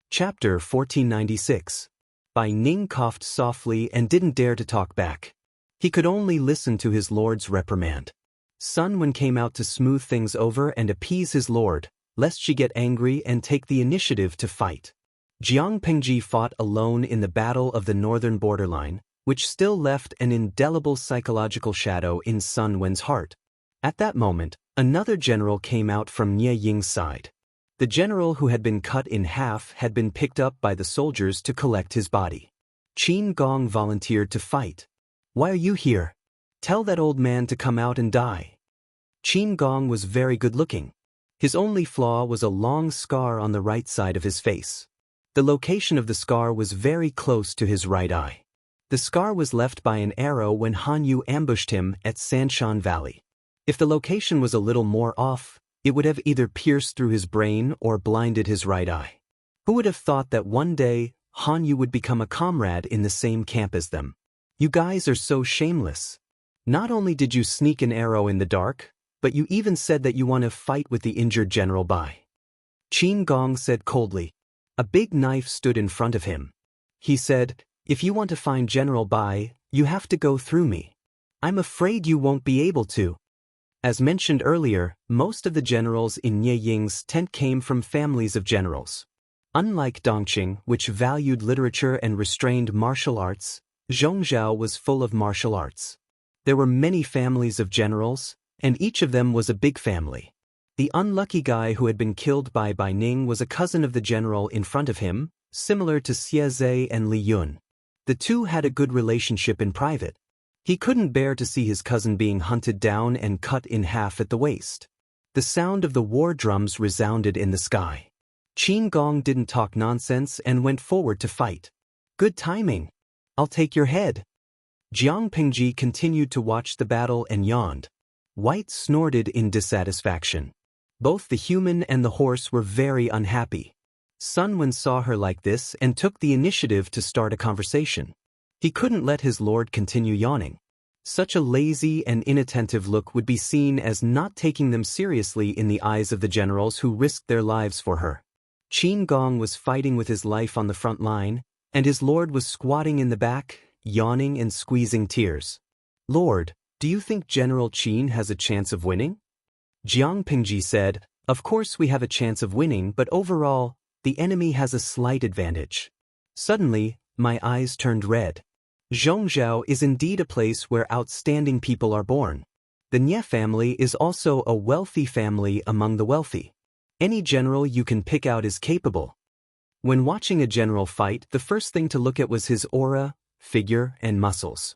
Chapter 1496. Bai Ning coughed softly and didn't dare to talk back. He could only listen to his lord's reprimand. Sun Wen came out to smooth things over and appease his lord, lest she get angry and take the initiative to fight. Jiang Pengji fought alone in the battle of the northern borderline, which still left an indelible psychological shadow in Sun Wen's heart. At that moment, another general came out from Nie Ying's side. The general who had been cut in half had been picked up by the soldiers to collect his body. Qin Gong volunteered to fight. "Why are you here? Tell that old man to come out and die." Qin Gong was very good-looking. His only flaw was a long scar on the right side of his face. The location of the scar was very close to his right eye. The scar was left by an arrow when Han Yu ambushed him at Sanshan Valley. If the location was a little more off, it would have either pierced through his brain or blinded his right eye. Who would have thought that one day, Han Yu would become a comrade in the same camp as them? You guys are so shameless. Not only did you sneak an arrow in the dark, but you even said that you want to fight with the injured General Bai. Qin Gong said coldly. A big knife stood in front of him. He said, "If you want to find General Bai, you have to go through me. I'm afraid you won't be able to." As mentioned earlier, most of the generals in Nie Ying's tent came from families of generals. Unlike Dongqing, which valued literature and restrained martial arts, Zhongzhou was full of martial arts. There were many families of generals, and each of them was a big family. The unlucky guy who had been killed by Bai Ning was a cousin of the general in front of him, similar to Xie Zhe and Li Yun. The two had a good relationship in private. He couldn't bear to see his cousin being hunted down and cut in half at the waist. The sound of the war drums resounded in the sky. Qin Gong didn't talk nonsense and went forward to fight. "Good timing. I'll take your head." Jiang Pengji continued to watch the battle and yawned. White snorted in dissatisfaction. Both the human and the horse were very unhappy. Sun Wen saw her like this and took the initiative to start a conversation. He couldn't let his lord continue yawning. Such a lazy and inattentive look would be seen as not taking them seriously in the eyes of the generals who risked their lives for her. Qin Gong was fighting with his life on the front line, and his lord was squatting in the back, yawning and squeezing tears. "Lord, do you think General Qin has a chance of winning?" Jiang Pengji said, "Of course we have a chance of winning, but overall, the enemy has a slight advantage." Suddenly, my eyes turned red. Zhongzhou is indeed a place where outstanding people are born. The Nie family is also a wealthy family among the wealthy. Any general you can pick out is capable. When watching a general fight, the first thing to look at was his aura, figure, and muscles.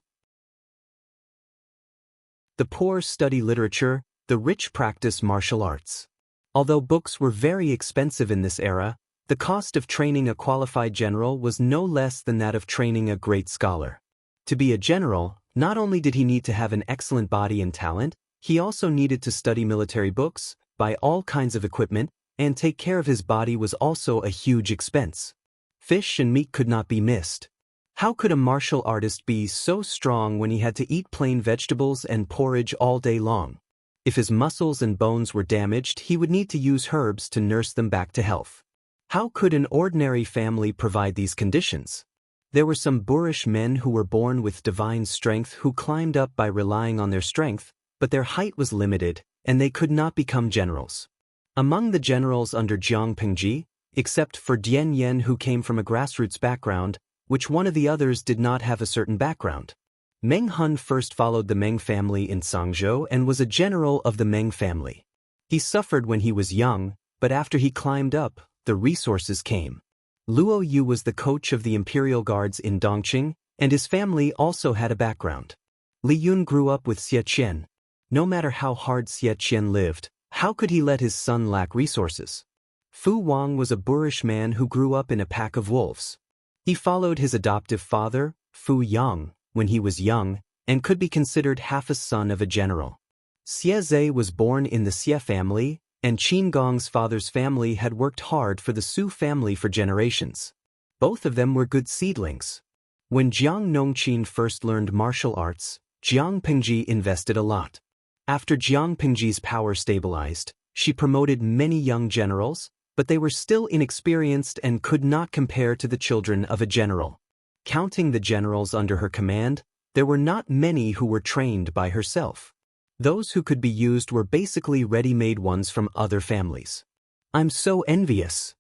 The poor study literature, the rich practice martial arts. Although books were very expensive in this era, the cost of training a qualified general was no less than that of training a great scholar. To be a general, not only did he need to have an excellent body and talent, he also needed to study military books, buy all kinds of equipment, and take care of his body was also a huge expense. Fish and meat could not be missed. How could a martial artist be so strong when he had to eat plain vegetables and porridge all day long? If his muscles and bones were damaged, he would need to use herbs to nurse them back to health. How could an ordinary family provide these conditions? There were some boorish men who were born with divine strength who climbed up by relying on their strength, but their height was limited, and they could not become generals. Among the generals under Jiang Pingji, except for Dian Yen who came from a grassroots background, which one of the others did not have a certain background. Meng Hun first followed the Meng family in Sangzhou and was a general of the Meng family. He suffered when he was young, but after he climbed up, the resources came. Luo Yu was the coach of the Imperial Guards in Dongqing, and his family also had a background. Li Yun grew up with Xie Qian. No matter how hard Xie Qian lived, how could he let his son lack resources? Fu Wang was a boorish man who grew up in a pack of wolves. He followed his adoptive father, Fu Yang, when he was young, and could be considered half a son of a general. Xie Zhe was born in the Xie family, and Qin Gong's father's family had worked hard for the Su family for generations. Both of them were good seedlings. When Jiang Nongqin first learned martial arts, Jiang Pingji invested a lot. After Jiang Pingji's power stabilized, she promoted many young generals, but they were still inexperienced and could not compare to the children of a general. Counting the generals under her command, there were not many who were trained by herself. Those who could be used were basically ready-made ones from other families. I'm so envious.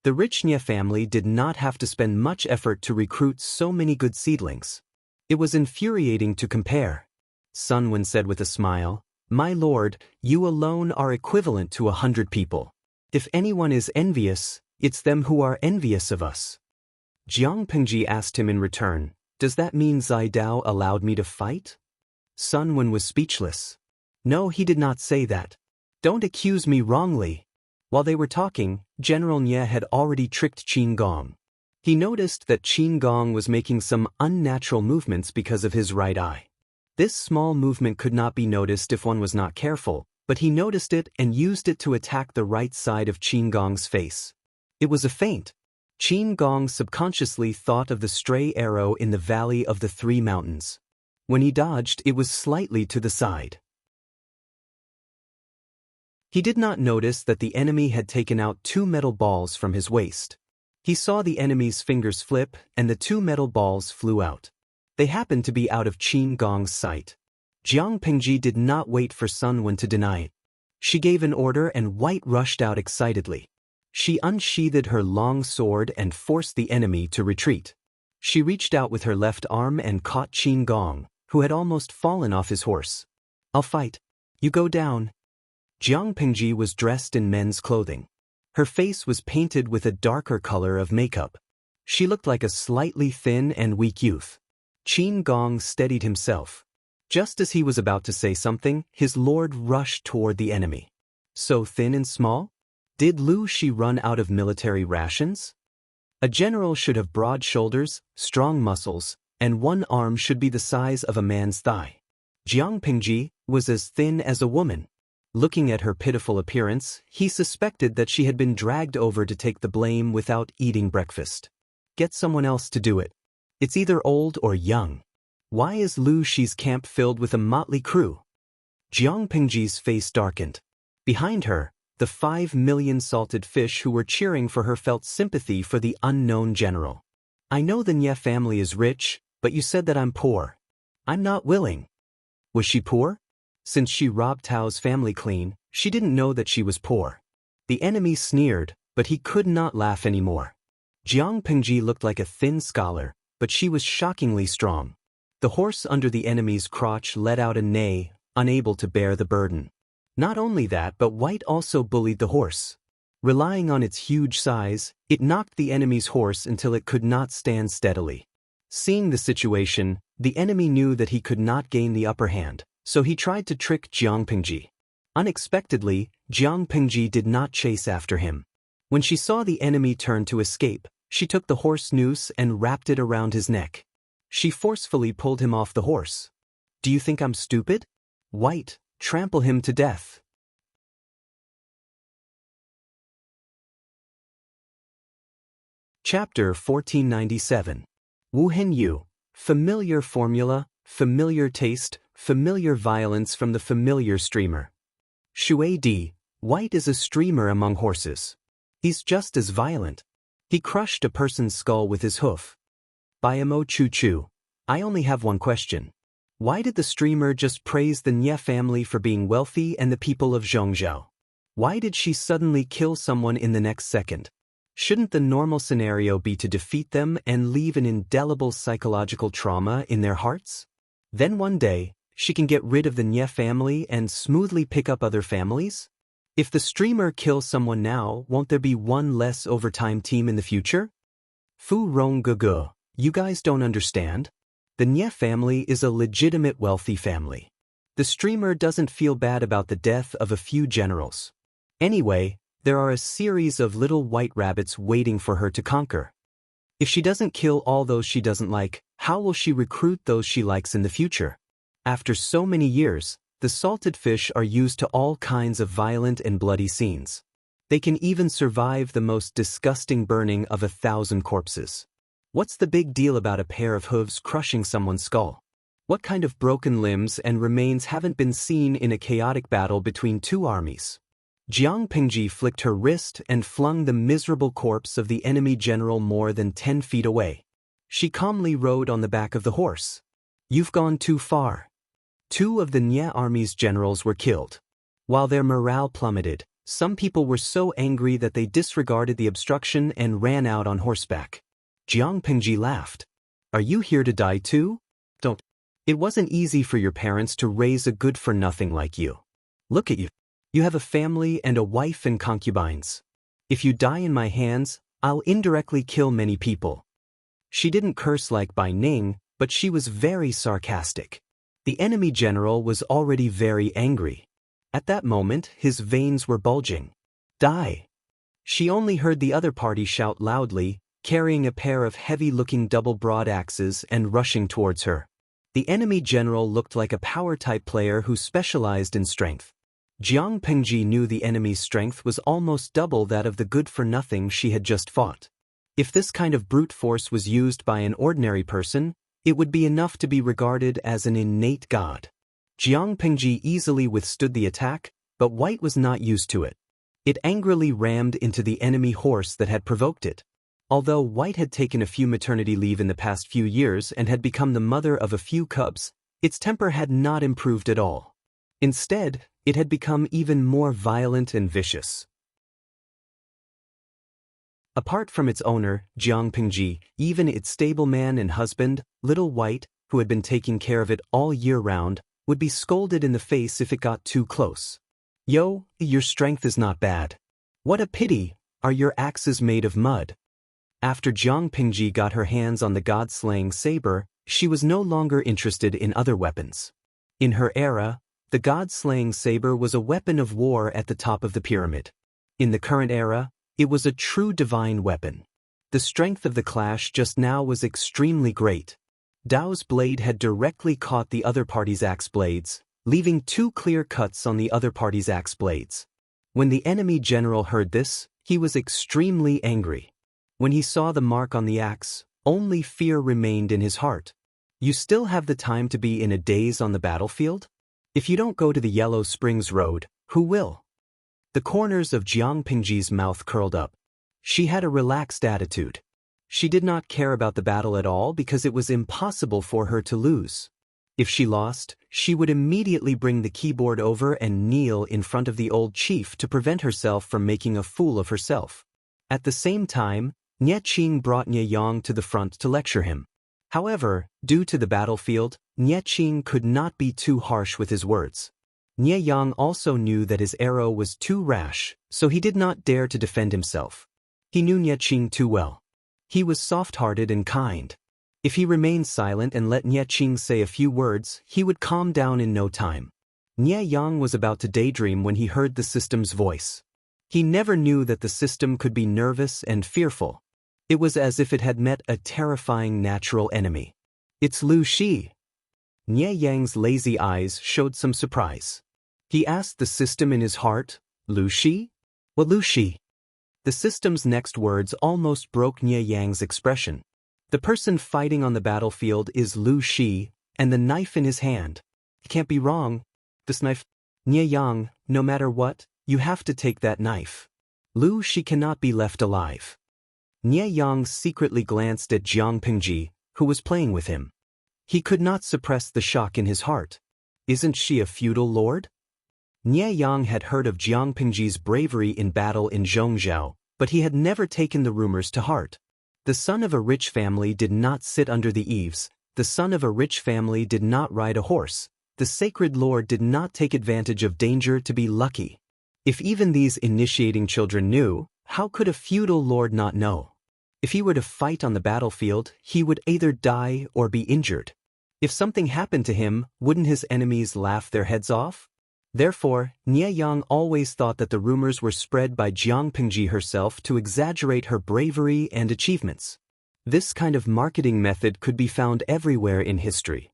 The rich Nye family did not have to spend much effort to recruit so many good seedlings. It was infuriating to compare. Sun Wen said with a smile, "My lord, you alone are equivalent to 100 people. If anyone is envious, it's them who are envious of us." Jiang Pingji asked him in return, "Does that mean Zai Dao allowed me to fight?" Sun Wen was speechless. "No, he did not say that. Don't accuse me wrongly." While they were talking, General Nye had already tricked Qin Gong. He noticed that Qin Gong was making some unnatural movements because of his right eye. This small movement could not be noticed if one was not careful, but he noticed it and used it to attack the right side of Qin Gong's face. It was a feint. Qin Gong subconsciously thought of the stray arrow in the Valley of the Three Mountains. When he dodged, it was slightly to the side. He did not notice that the enemy had taken out 2 metal balls from his waist. He saw the enemy's fingers flip, and the 2 metal balls flew out. They happened to be out of Qin Gong's sight. Jiang Pingji did not wait for Sun Wen to deny it. She gave an order and White rushed out excitedly. She unsheathed her long sword and forced the enemy to retreat. She reached out with her left arm and caught Qin Gong, who had almost fallen off his horse. "I'll fight. You go down." Jiang Pingji was dressed in men's clothing. Her face was painted with a darker color of makeup. She looked like a slightly thin and weak youth. Qin Gong steadied himself. Just as he was about to say something, his lord rushed toward the enemy. So thin and small? Did Lu Shi run out of military rations? A general should have broad shoulders, strong muscles, and one arm should be the size of a man's thigh. Jiang Pingji was as thin as a woman. Looking at her pitiful appearance, he suspected that she had been dragged over to take the blame without eating breakfast. Get someone else to do it. It's either old or young. Why is Lu Shi's camp filled with a motley crew? Jiang Pingji's face darkened. Behind her, the 5 million salted fish who were cheering for her felt sympathy for the unknown general. "I know the Nye family is rich, but you said that I'm poor. I'm not willing." Was she poor? Since she robbed Tao's family clean, she didn't know that she was poor. The enemy sneered, but he could not laugh anymore. Jiang Pingji looked like a thin scholar, but she was shockingly strong. The horse under the enemy's crotch let out a neigh, unable to bear the burden. Not only that, but White also bullied the horse. Relying on its huge size, it knocked the enemy's horse until it could not stand steadily. Seeing the situation, the enemy knew that he could not gain the upper hand, So he tried to trick Jiang Pingji. Unexpectedly, Jiang Pingji did not chase after him. When she saw the enemy turn to escape, she took the horse noose and wrapped it around his neck. She forcefully pulled him off the horse. Do you think I'm stupid? White, trample him to death. Chapter 1497. Wu Hen Yu. Familiar formula, familiar taste, familiar violence from the familiar streamer. Shui Di. White is a streamer among horses. He's just as violent. He crushed a person's skull with his hoof. Bayamo Chu Chu. I only have one question. Why did the streamer just praise the Nye family for being wealthy and the people of Zhongzhou? Why did she suddenly kill someone in the next second? Shouldn't the normal scenario be to defeat them and leave an indelible psychological trauma in their hearts? Then one day, she can get rid of the Nye family and smoothly pick up other families? If the streamer kills someone now, won't there be one less overtime team in the future? Fu Rong Gugu, you guys don't understand? The Nye family is a legitimate wealthy family. The streamer doesn't feel bad about the death of a few generals. Anyway, there are a series of little white rabbits waiting for her to conquer. If she doesn't kill all those she doesn't like, how will she recruit those she likes in the future? After so many years, the salted fish are used to all kinds of violent and bloody scenes. They can even survive the most disgusting burning of 1,000 corpses. What's the big deal about a pair of hooves crushing someone's skull? What kind of broken limbs and remains haven't been seen in a chaotic battle between two armies? Jiang Pingji flicked her wrist and flung the miserable corpse of the enemy general more than 10 feet away. She calmly rode on the back of the horse. You've gone too far. 2 of the Nye army's generals were killed. While their morale plummeted, some people were so angry that they disregarded the obstruction and ran out on horseback. Jiang Pingji laughed. Are you here to die too? Don't. It wasn't easy for your parents to raise a good-for-nothing like you. Look at you. You have a family and a wife and concubines. If you die in my hands, I'll indirectly kill many people. She didn't curse like Bai Ning, but she was very sarcastic. The enemy general was already very angry. At that moment, his veins were bulging. Die! She only heard the other party shout loudly, carrying a pair of heavy-looking double broad-axes and rushing towards her. The enemy general looked like a power-type player who specialized in strength. Jiang Pingji knew the enemy's strength was almost double that of the good-for-nothing she had just fought. If this kind of brute force was used by an ordinary person, it would be enough to be regarded as an innate god. Jiang Pingji easily withstood the attack, but White was not used to it. It angrily rammed into the enemy horse that had provoked it. Although White had taken a few maternity leave in the past few years and had become the mother of a few cubs, its temper had not improved at all. Instead, it had become even more violent and vicious. Apart from its owner, Jiang Pingji, even its stableman and husband, Little White, who had been taking care of it all year round, would be scolded in the face if it got too close. Yo, your strength is not bad. What a pity, are your axes made of mud? After Jiang Pingji got her hands on the god-slaying saber, she was no longer interested in other weapons. In her era, the god-slaying saber was a weapon of war at the top of the pyramid. In the current era, it was a true divine weapon. The strength of the clash just now was extremely great. Dao's blade had directly caught the other party's axe blades, leaving 2 clear cuts on the other party's axe blades. When the enemy general heard this, he was extremely angry. When he saw the mark on the axe, only fear remained in his heart. You still have the time to be in a daze on the battlefield? If you don't go to the Yellow Springs Road, who will? The corners of Jiang Pingji's mouth curled up. She had a relaxed attitude. She did not care about the battle at all because it was impossible for her to lose. If she lost, she would immediately bring the keyboard over and kneel in front of the old chief to prevent herself from making a fool of herself. At the same time, Nye Qing brought Nye Yang to the front to lecture him. However, due to the battlefield, Nye Qing could not be too harsh with his words. Nye Yang also knew that his arrow was too rash, so he did not dare to defend himself. He knew Nye Qing too well. He was soft-hearted and kind. If he remained silent and let Nie Qing say a few words, he would calm down in no time. Nie Yang was about to daydream when he heard the system's voice. He never knew that the system could be nervous and fearful. It was as if it had met a terrifying natural enemy. "It's Lu Shi." Nie Yang's lazy eyes showed some surprise. He asked the system in his heart, "Lu Shi? What Lu Shi?" The system's next words almost broke Nie Yang's expression. "The person fighting on the battlefield is Lu Shi, and the knife in his hand. It can't be wrong. This knife. Nie Yang, no matter what, you have to take that knife. Lu Shi cannot be left alive." Nie Yang secretly glanced at Jiang Pingji, who was playing with him. He could not suppress the shock in his heart. Isn't she a feudal lord? Nie Yang had heard of Jiang Pingji's bravery in battle in Zhongzhou, but he had never taken the rumors to heart. The son of a rich family did not sit under the eaves, the son of a rich family did not ride a horse, the sacred lord did not take advantage of danger to be lucky. If even these initiating children knew, how could a feudal lord not know? If he were to fight on the battlefield, he would either die or be injured. If something happened to him, wouldn't his enemies laugh their heads off? Therefore, Nie Yang always thought that the rumors were spread by Jiang Pingji herself to exaggerate her bravery and achievements. This kind of marketing method could be found everywhere in history.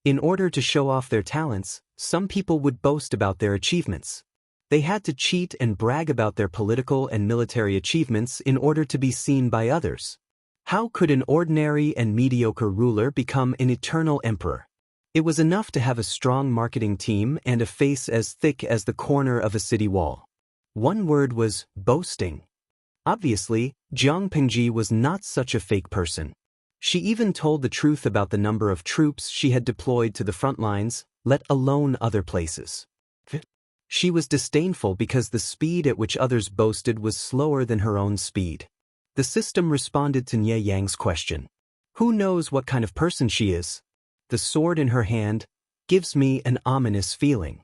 In order to show off their talents, some people would boast about their achievements. They had to cheat and brag about their political and military achievements in order to be seen by others. How could an ordinary and mediocre ruler become an eternal emperor? It was enough to have a strong marketing team and a face as thick as the corner of a city wall. One word was boasting. Obviously, Jiang Pingji was not such a fake person. She even told the truth about the number of troops she had deployed to the front lines, let alone other places. She was disdainful because the speed at which others boasted was slower than her own speed. The system responded to Nie Yang's question. Who knows what kind of person she is? The sword in her hand gives me an ominous feeling.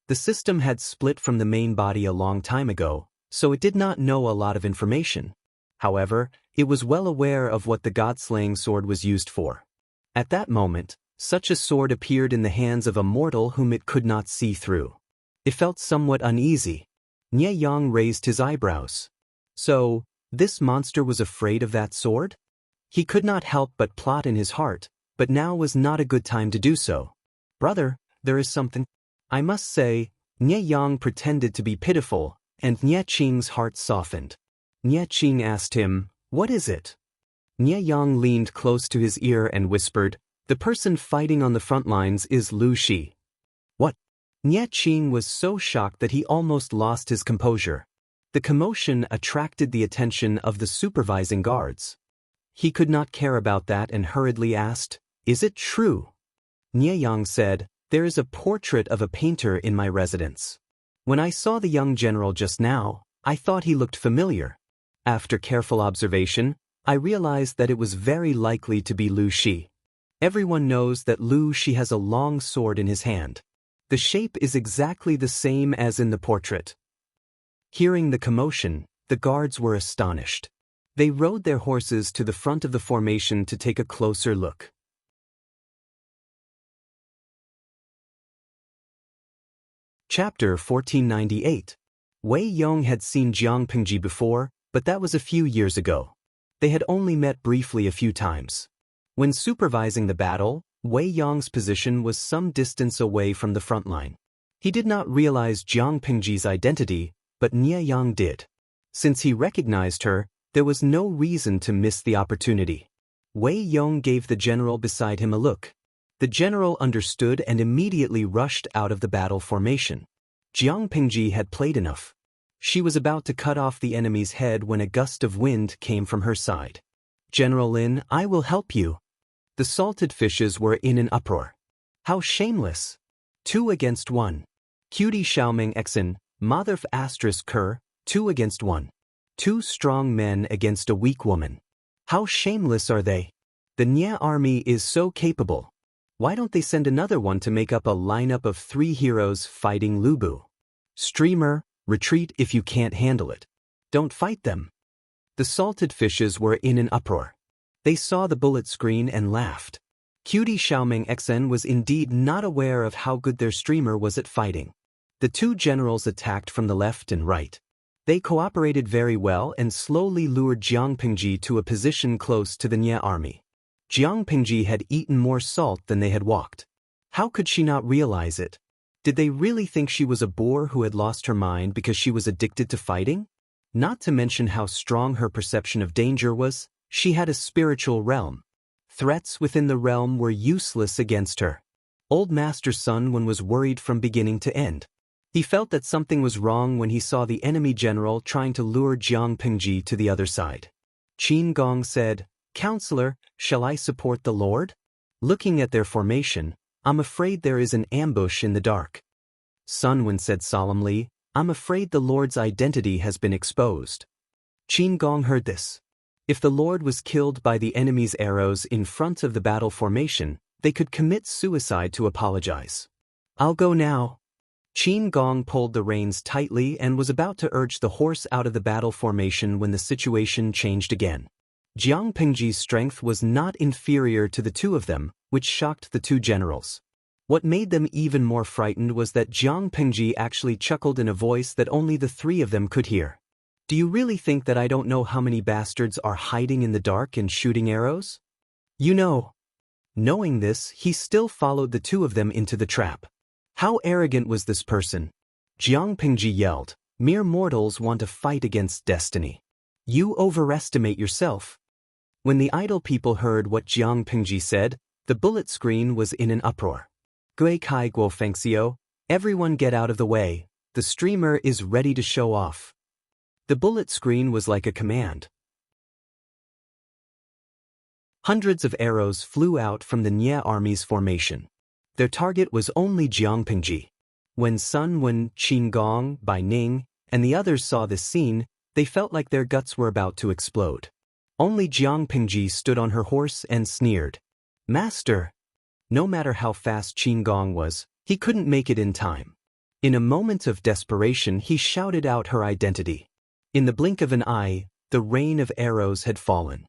The system had split from the main body a long time ago, so it did not know a lot of information. However, it was well aware of what the god-slaying sword was used for. At that moment, such a sword appeared in the hands of a mortal whom it could not see through. It felt somewhat uneasy. Nie Yang raised his eyebrows. So, this monster was afraid of that sword? He could not help but plot in his heart, but now was not a good time to do so. Brother, there is something. I must say, Nie Yang pretended to be pitiful, and Nie Qing's heart softened. Nie Qing asked him, what is it? Nie Yang leaned close to his ear and whispered, the person fighting on the front lines is Lu Shi. What? Nie Qing was so shocked that he almost lost his composure. The commotion attracted the attention of the supervising guards. He could not care about that and hurriedly asked, is it true? Nie Yang said, there is a portrait of a painter in my residence. When I saw the young general just now, I thought he looked familiar. After careful observation, I realized that it was very likely to be Lu Shi. Everyone knows that Lu Shi has a long sword in his hand. The shape is exactly the same as in the portrait. Hearing the commotion, the guards were astonished. They rode their horses to the front of the formation to take a closer look. Chapter 1498. Wei Yong had seen Jiang Pingji before, but that was a few years ago. They had only met briefly a few times. When supervising the battle, Wei Yong's position was some distance away from the front line. He did not realize Jiang Pingji's identity, but Nie Yang did. Since he recognized her, there was no reason to miss the opportunity. Wei Yong gave the general beside him a look. The general understood and immediately rushed out of the battle formation. Jiang Pingji had played enough. She was about to cut off the enemy's head when a gust of wind came from her side. General Lin, I will help you. The salted fishes were in an uproar. How shameless! 2 against 1. Cutie Xiaoming Exin, Mother Asterisk Kerr, 2 against 1. 2 strong men against a weak woman. How shameless are they? The Nie army is so capable. Why don't they send another one to make up a lineup of 3 heroes fighting Lubu? Streamer, retreat if you can't handle it. Don't fight them. The salted fishes were in an uproar. They saw the bullet screen and laughed. Cutie Xiaoming XN was indeed not aware of how good their streamer was at fighting. The two generals attacked from the left and right. They cooperated very well and slowly lured Jiang Pingji to a position close to the Nie army. Jiang Pingji had eaten more salt than they had walked. How could she not realize it? Did they really think she was a boor who had lost her mind because she was addicted to fighting? Not to mention how strong her perception of danger was, she had a spiritual realm. Threats within the realm were useless against her. Old Master Sun Wen was worried from beginning to end. He felt that something was wrong when he saw the enemy general trying to lure Jiang Pingji to the other side. Qin Gong said, "Counselor, shall I support the Lord?" Looking at their formation, "I'm afraid there is an ambush in the dark." Sun Wen said solemnly, "I'm afraid the Lord's identity has been exposed." Qin Gong heard this. If the Lord was killed by the enemy's arrows in front of the battle formation, they could commit suicide to apologize. "I'll go now." Qin Gong pulled the reins tightly and was about to urge the horse out of the battle formation when the situation changed again. Jiang Pingji's strength was not inferior to the two of them, which shocked the two generals. What made them even more frightened was that Jiang Pingji actually chuckled in a voice that only the three of them could hear. "Do you really think that I don't know how many bastards are hiding in the dark and shooting arrows? You know." Knowing this, he still followed the two of them into the trap. How arrogant was this person? Jiang Pingji yelled, "Mere mortals want to fight against destiny. You overestimate yourself." When the idle people heard what Jiang Pingji said, the bullet screen was in an uproar. "Gui kai guo fengxiu, everyone get out of the way, the streamer is ready to show off." The bullet screen was like a command. Hundreds of arrows flew out from the Nie army's formation. Their target was only Jiang Pingji. When Sun Wen, Qin Gong, Bai Ning, and the others saw this scene, they felt like their guts were about to explode. Only Jiang Pingji stood on her horse and sneered. "Master!" No matter how fast Qin Gong was, he couldn't make it in time. In a moment of desperation, he shouted out her identity. In the blink of an eye, the rain of arrows had fallen.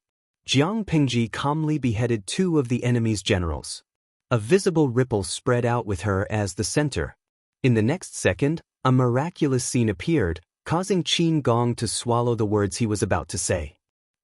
Jiang Pingji calmly beheaded two of the enemy's generals. A visible ripple spread out with her as the center. In the next second, a miraculous scene appeared, causing Qin Gong to swallow the words he was about to say.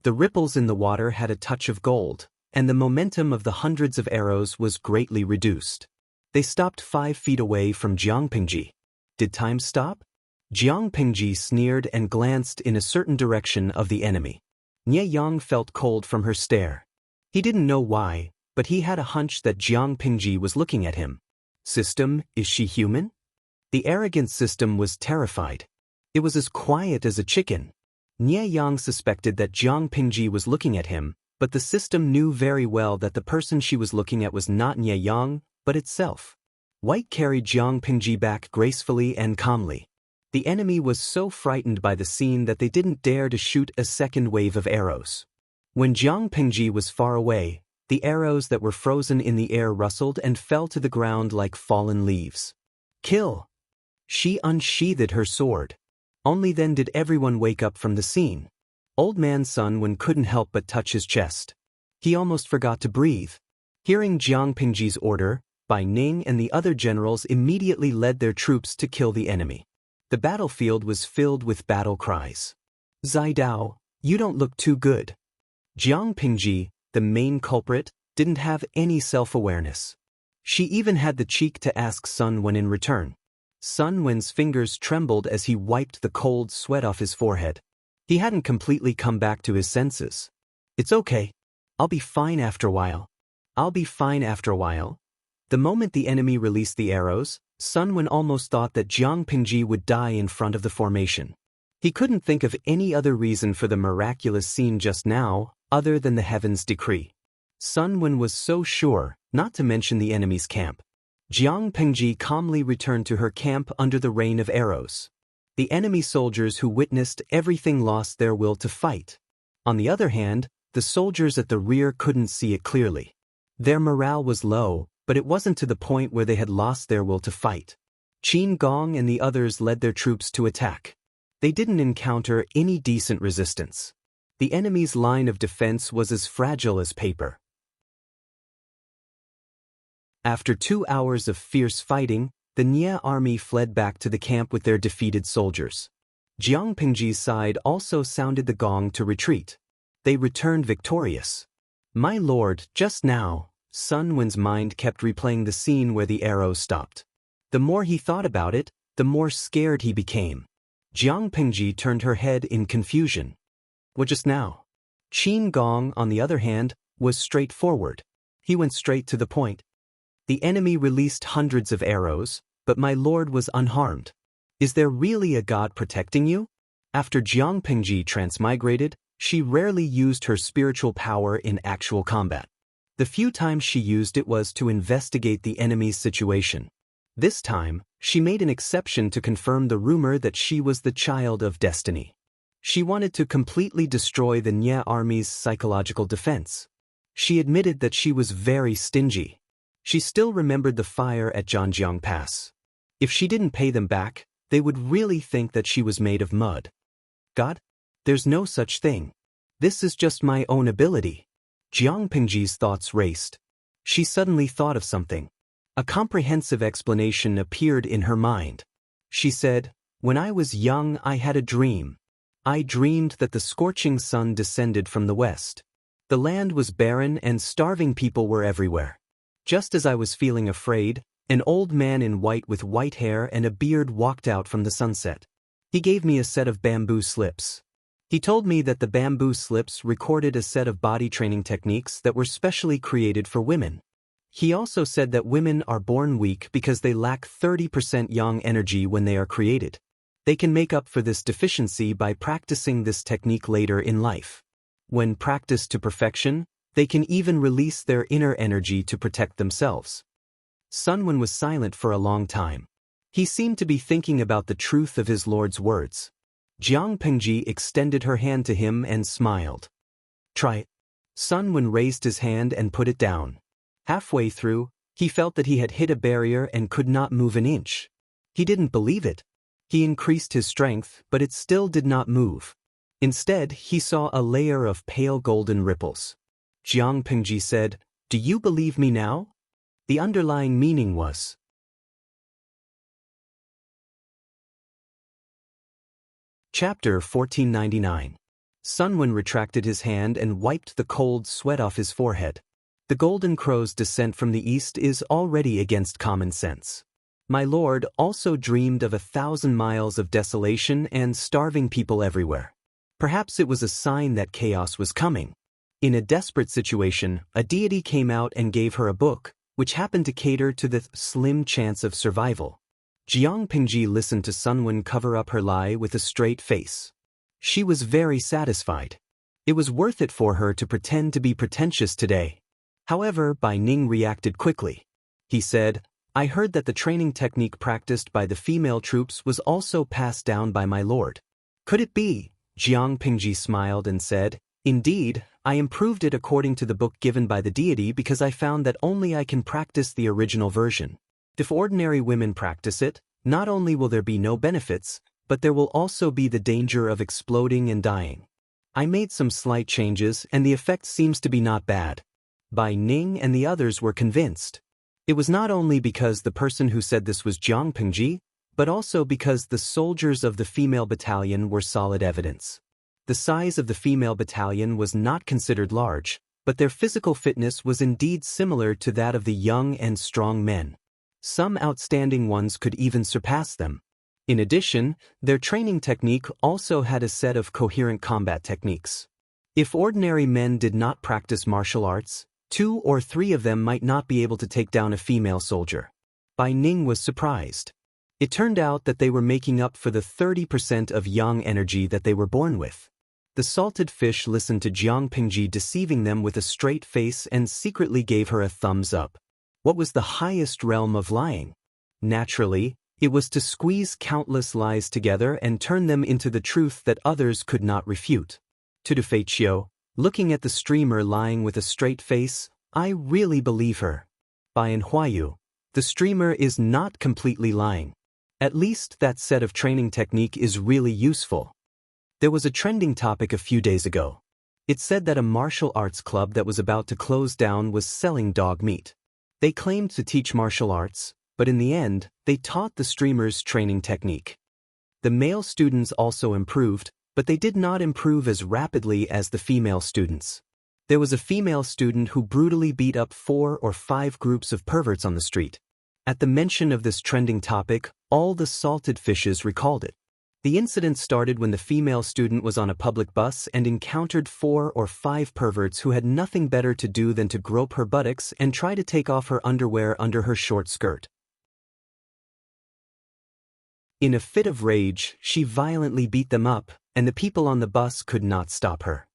The ripples in the water had a touch of gold, and the momentum of the hundreds of arrows was greatly reduced. They stopped 5 feet away from Jiang Pingji. Did time stop? Jiang Pingji sneered and glanced in a certain direction of the enemy. Nie Yang felt cold from her stare. He didn't know why, but he had a hunch that Jiang Pingji was looking at him. System, is she human? The arrogant system was terrified. It was as quiet as a chicken. Nie Yang suspected that Jiang Pingji was looking at him, but the system knew very well that the person she was looking at was not Nie Yang, but itself. White carried Jiang Pingji back gracefully and calmly. The enemy was so frightened by the scene that they didn't dare to shoot a second wave of arrows. When Jiang Pingji was far away, the arrows that were frozen in the air rustled and fell to the ground like fallen leaves. "Kill!" She unsheathed her sword. Only then did everyone wake up from the scene. Old Man Sun Wen couldn't help but touch his chest. He almost forgot to breathe. Hearing Jiang Pingji's order, Bai Ning and the other generals immediately led their troops to kill the enemy. The battlefield was filled with battle cries. "Zai Dao, you don't look too good." Jiang Pingji, the main culprit, didn't have any self-awareness. She even had the cheek to ask Sun Wen in return. Sun Wen's fingers trembled as he wiped the cold sweat off his forehead. He hadn't completely come back to his senses. "It's okay. I'll be fine after a while. I'll be fine after a while." The moment the enemy released the arrows, Sun Wen almost thought that Jiang Pingji would die in front of the formation. He couldn't think of any other reason for the miraculous scene just now, other than the heaven's decree. Sun Wen was so sure, not to mention the enemy's camp. Jiang Pingji calmly returned to her camp under the rain of arrows. The enemy soldiers who witnessed everything lost their will to fight. On the other hand, the soldiers at the rear couldn't see it clearly. Their morale was low, but it wasn't to the point where they had lost their will to fight. Qin Gong and the others led their troops to attack. They didn't encounter any decent resistance. The enemy's line of defense was as fragile as paper. After 2 hours of fierce fighting, the Nie army fled back to the camp with their defeated soldiers. Jiang Pingji's side also sounded the gong to retreat. They returned victorious. My lord, just now, Sun Wen's mind kept replaying the scene where the arrows stopped. The more he thought about it, the more scared he became. Jiang Pingji turned her head in confusion. What just now? Qin Gong, on the other hand, was straightforward. He went straight to the point. The enemy released hundreds of arrows, but my lord was unharmed. Is there really a god protecting you? After Jiang Pingji transmigrated, she rarely used her spiritual power in actual combat. The few times she used it was to investigate the enemy's situation. This time, she made an exception to confirm the rumor that she was the child of destiny. She wanted to completely destroy the Nie army's psychological defense. She admitted that she was very stingy. She still remembered the fire at Zhanjiang Pass. If she didn't pay them back, they would really think that she was made of mud. God? There's no such thing. This is just my own ability. Jiang Pingji's thoughts raced. She suddenly thought of something. A comprehensive explanation appeared in her mind. She said, "When I was young, I had a dream. I dreamed that the scorching sun descended from the west. The land was barren and starving people were everywhere. Just as I was feeling afraid, an old man in white with white hair and a beard walked out from the sunset. He gave me a set of bamboo slips. He told me that the bamboo slips recorded a set of body training techniques that were specially created for women. He also said that women are born weak because they lack 30% yang energy when they are created. They can make up for this deficiency by practicing this technique later in life. When practiced to perfection, they can even release their inner energy to protect themselves." Sun Wen was silent for a long time. He seemed to be thinking about the truth of his lord's words. Jiang Pingji extended her hand to him and smiled. "Try it." Sun Wen raised his hand and put it down. Halfway through, he felt that he had hit a barrier and could not move an inch. He didn't believe it. He increased his strength, but it still did not move. Instead, he saw a layer of pale golden ripples. Jiang Pingji said, "Do you believe me now?" The underlying meaning was, Chapter 1499. Sun Wen retracted his hand and wiped the cold sweat off his forehead. The golden crow's descent from the east is already against common sense. My lord also dreamed of 1,000 miles of desolation and starving people everywhere. Perhaps it was a sign that chaos was coming. In a desperate situation, a deity came out and gave her a book, which happened to cater to the slim chance of survival. Jiang Pingji listened to Sun Wen cover up her lie with a straight face. She was very satisfied. It was worth it for her to pretend to be pretentious today. However, Bai Ning reacted quickly. He said, "I heard that the training technique practiced by the female troops was also passed down by my lord. Could it be?" Jiang Pingji smiled and said, "Indeed, I improved it according to the book given by the deity because I found that only I can practice the original version. If ordinary women practice it, not only will there be no benefits, but there will also be the danger of exploding and dying. I made some slight changes and the effect seems to be not bad." Bai Ning and the others were convinced. It was not only because the person who said this was Jiang Pingji, but also because the soldiers of the female battalion were solid evidence. The size of the female battalion was not considered large, but their physical fitness was indeed similar to that of the young and strong men. Some outstanding ones could even surpass them. In addition, their training technique also had a set of coherent combat techniques. If ordinary men did not practice martial arts, 2 or 3 of them might not be able to take down a female soldier. Bai Ning was surprised. It turned out that they were making up for the 30% of yang energy that they were born with. The salted fish listened to Jiang Pingji deceiving them with a straight face and secretly gave her a thumbs up. What was the highest realm of lying? Naturally, it was to squeeze countless lies together and turn them into the truth that others could not refute. To Feiqiu, looking at the streamer lying with a straight face, "I really believe her." Bai and Huayu, the streamer is not completely lying. At least that set of training technique is really useful. There was a trending topic a few days ago. It said that a martial arts club that was about to close down was selling dog meat. They claimed to teach martial arts, but in the end, they taught the streamers training technique. The male students also improved, but they did not improve as rapidly as the female students. There was a female student who brutally beat up 4 or 5 groups of perverts on the street. At the mention of this trending topic, all the salted fishes recalled it. The incident started when the female student was on a public bus and encountered 4 or 5 perverts who had nothing better to do than to grope her buttocks and try to take off her underwear under her short skirt. In a fit of rage, she violently beat them up, and the people on the bus could not stop her.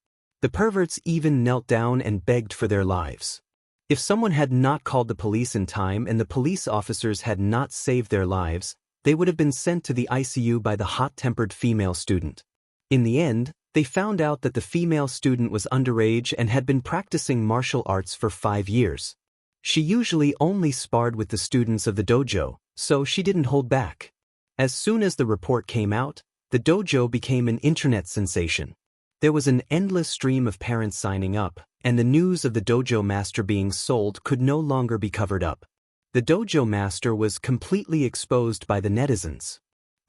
The perverts even knelt down and begged for their lives. If someone had not called the police in time and the police officers had not saved their lives, they would have been sent to the ICU by the hot-tempered female student. In the end, they found out that the female student was underage and had been practicing martial arts for 5 years. She usually only sparred with the students of the dojo, so she didn't hold back. As soon as the report came out, the dojo became an internet sensation. There was an endless stream of parents signing up, and the news of the dojo master being sold could no longer be covered up. The dojo master was completely exposed by the netizens.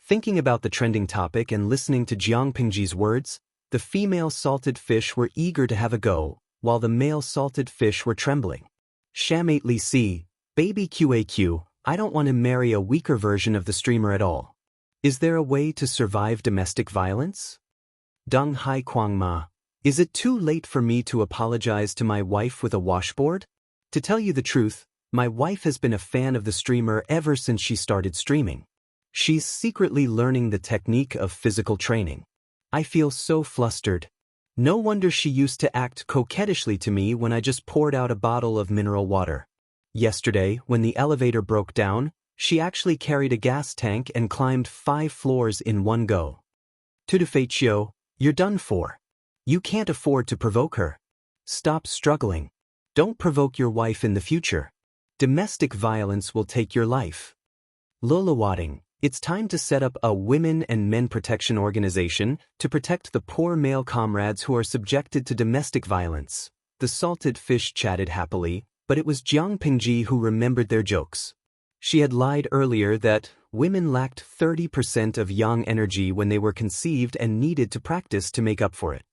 Thinking about the trending topic and listening to Jiang Pingji's words, the female salted fish were eager to have a go, while the male salted fish were trembling. Shamate Li Si, baby QAQ, I don't want to marry a weaker version of the streamer at all. Is there a way to survive domestic violence? Deng Hai Quang Ma, is it too late for me to apologize to my wife with a washboard? To tell you the truth, my wife has been a fan of the streamer ever since she started streaming. She's secretly learning the technique of physical training. I feel so flustered. No wonder she used to act coquettishly to me when I just poured out a bottle of mineral water. Yesterday, when the elevator broke down, she actually carried a gas tank and climbed 5 floors in one go. Cultivation, you're done for. You can't afford to provoke her. Stop struggling. Don't provoke your wife in the future. Domestic violence will take your life. Lolawading, it's time to set up a women and men protection organization to protect the poor male comrades who are subjected to domestic violence. The salted fish chatted happily, but it was Jiang Pingji who remembered their jokes. She had lied earlier that women lacked 30% of yang energy when they were conceived and needed to practice to make up for it.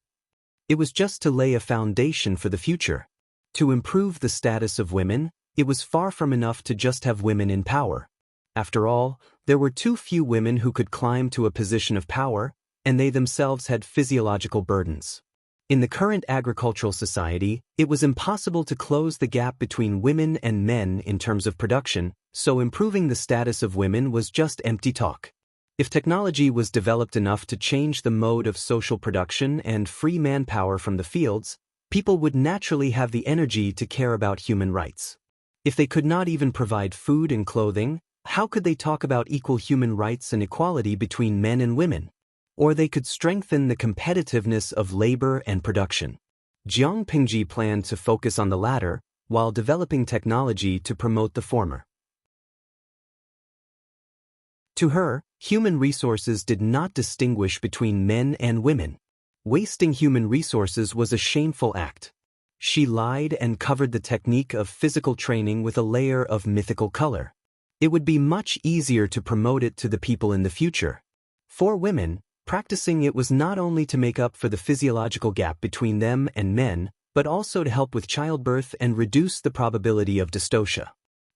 It was just to lay a foundation for the future. To improve the status of women, it was far from enough to just have women in power. After all, there were too few women who could climb to a position of power, and they themselves had physiological burdens. In the current agricultural society, it was impossible to close the gap between women and men in terms of production, so improving the status of women was just empty talk. If technology was developed enough to change the mode of social production and free manpower from the fields, people would naturally have the energy to care about human rights. If they could not even provide food and clothing, how could they talk about equal human rights and equality between men and women? Or they could strengthen the competitiveness of labor and production. Jiang Pingji planned to focus on the latter, while developing technology to promote the former. To her, human resources did not distinguish between men and women. Wasting human resources was a shameful act. She lied and covered the technique of physical training with a layer of mythical color. It would be much easier to promote it to the people in the future. For women, practicing it was not only to make up for the physiological gap between them and men, but also to help with childbirth and reduce the probability of dystocia.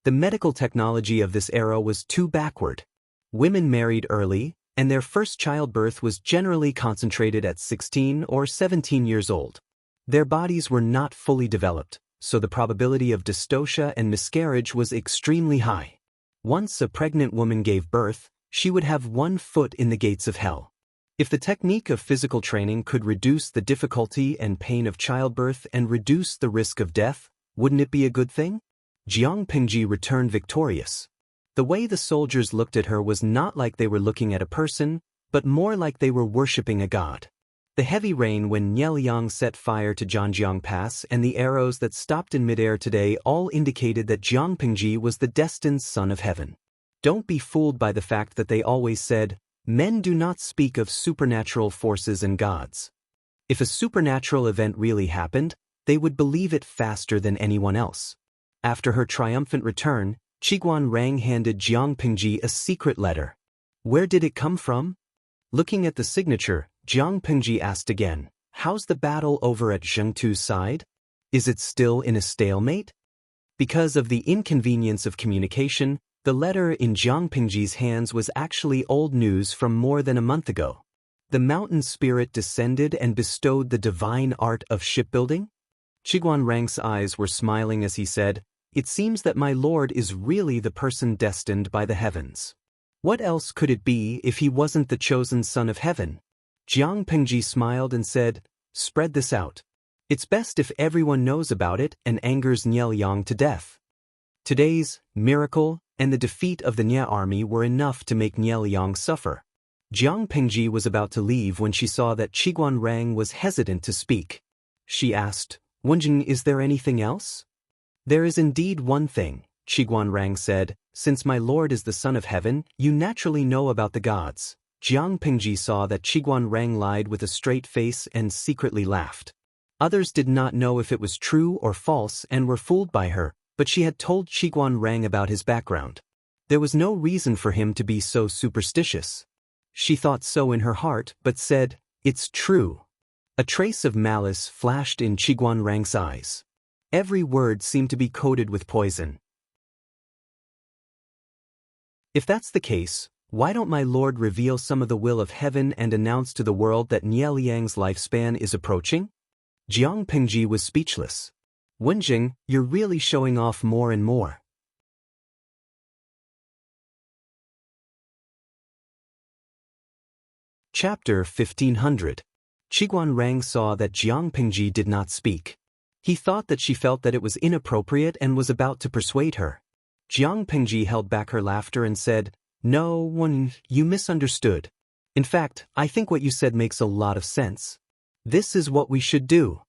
The medical technology of this era was too backward. Women married early, and their first childbirth was generally concentrated at 16 or 17 years old. Their bodies were not fully developed, so the probability of dystocia and miscarriage was extremely high. Once a pregnant woman gave birth, she would have 1 foot in the gates of hell. If the technique of physical training could reduce the difficulty and pain of childbirth and reduce the risk of death, wouldn't it be a good thing? Jiang Pingji returned victorious. The way the soldiers looked at her was not like they were looking at a person, but more like they were worshipping a god. The heavy rain when Liang set fire to Zhanjiang Pass and the arrows that stopped in midair today all indicated that Jiang Pingji was the destined son of heaven. Don't be fooled by the fact that they always said, "Men do not speak of supernatural forces and gods." If a supernatural event really happened, they would believe it faster than anyone else. After her triumphant return, Qiguan Rang handed Jiang Pingji a secret letter. Where did it come from? Looking at the signature, Jiang Pingji asked again, how's the battle over at Zhengtu's side? Is it still in a stalemate? Because of the inconvenience of communication, the letter in Jiang Pingji's hands was actually old news from more than a month ago. The mountain spirit descended and bestowed the divine art of shipbuilding? Qiguan Rang's eyes were smiling as he said, it seems that my lord is really the person destined by the heavens. What else could it be if he wasn't the chosen son of heaven? Jiang Pingji smiled and said, spread this out. It's best if everyone knows about it and angers Niel Yang to death. Today's miracle and the defeat of the Nye army were enough to make Niel Yang suffer. Jiang Pingji was about to leave when she saw that Qiguan Rang was hesitant to speak. She asked, Wenjing, is there anything else? There is indeed one thing, Qiguan Rang said, since my lord is the son of heaven, you naturally know about the gods. Jiang Pingji saw that Qiguan Rang lied with a straight face and secretly laughed. Others did not know if it was true or false and were fooled by her, but she had told Qiguan Rang about his background. There was no reason for him to be so superstitious. She thought so in her heart, but said, it's true. A trace of malice flashed in Qiguan Rang's eyes. Every word seemed to be coated with poison. If that's the case, why don't my lord reveal some of the will of heaven and announce to the world that Niel Yang's lifespan is approaching? Jiang Pingji was speechless. Wenjing, you're really showing off more and more. Chapter 1500. Qiguan Rang saw that Jiang Pingji did not speak. He thought that she felt that it was inappropriate and was about to persuade her. Jiang Pingji held back her laughter and said, no, Wen, you misunderstood. In fact, I think what you said makes a lot of sense. This is what we should do.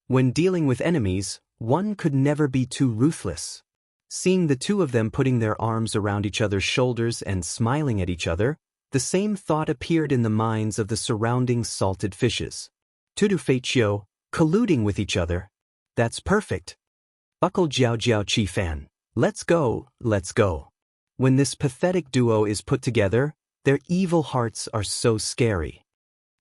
When dealing with enemies, one could never be too ruthless. Seeing the two of them putting their arms around each other's shoulders and smiling at each other, the same thought appeared in the minds of the surrounding salted fishes. Tudufeichio, colluding with each other. That's perfect. Buckle Jiao Jiao Qi Fan. Let's go, let's go. When this pathetic duo is put together, their evil hearts are so scary.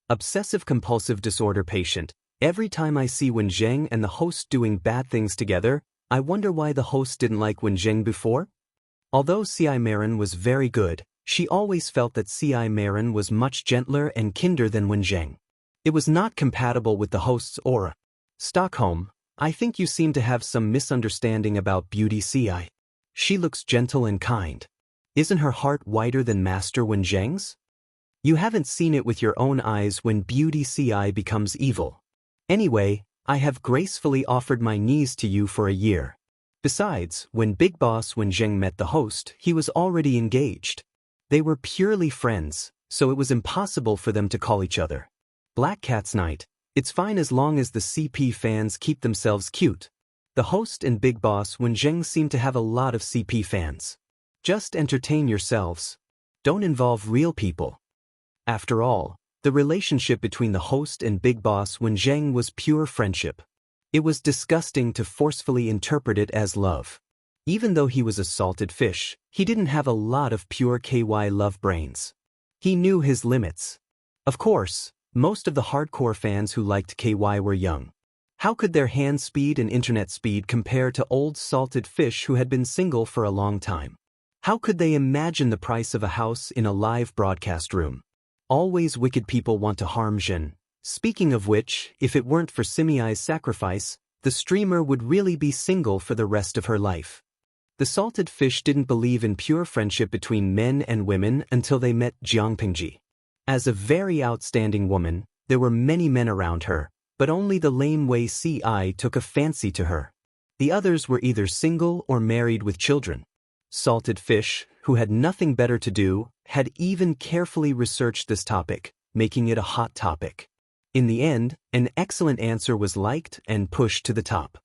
Obsessive-compulsive disorder patient. Every time I see Wenjing and the host doing bad things together, I wonder why the host didn't like Wenjing before? Although C.I. Marin was very good, she always felt that C.I. Marin was much gentler and kinder than Wenjing. It was not compatible with the host's aura. Stockholm, I think you seem to have some misunderstanding about Beauty C.I. She looks gentle and kind. Isn't her heart whiter than Master Wenjing's? You haven't seen it with your own eyes when Beauty C.I. becomes evil. Anyway, I have gracefully offered my knees to you for a year. Besides, when Big Boss Wenjing met the host, he was already engaged. They were purely friends, so it was impossible for them to call each other Black Cat's Night. It's fine as long as the CP fans keep themselves cute. The host and Big Boss Wenjing seem to have a lot of CP fans. Just entertain yourselves. Don't involve real people. After all, the relationship between the host and Big Boss Wenjing was pure friendship. It was disgusting to forcefully interpret it as love. Even though he was a salted fish, he didn't have a lot of pure KY love brains. He knew his limits. Of course, most of the hardcore fans who liked KY were young. How could their hand speed and internet speed compare to old salted fish who had been single for a long time? How could they imagine the price of a house in a live broadcast room? Always wicked people want to harm Jin. Speaking of which, if it weren't for Simiai's sacrifice, the streamer would really be single for the rest of her life. The salted fish didn't believe in pure friendship between men and women until they met Jiang Pingji. As a very outstanding woman, there were many men around her, but only the lame Wei Ci took a fancy to her. The others were either single or married with children. Salted fish, who had nothing better to do, had even carefully researched this topic, making it a hot topic. In the end, an excellent answer was liked and pushed to the top.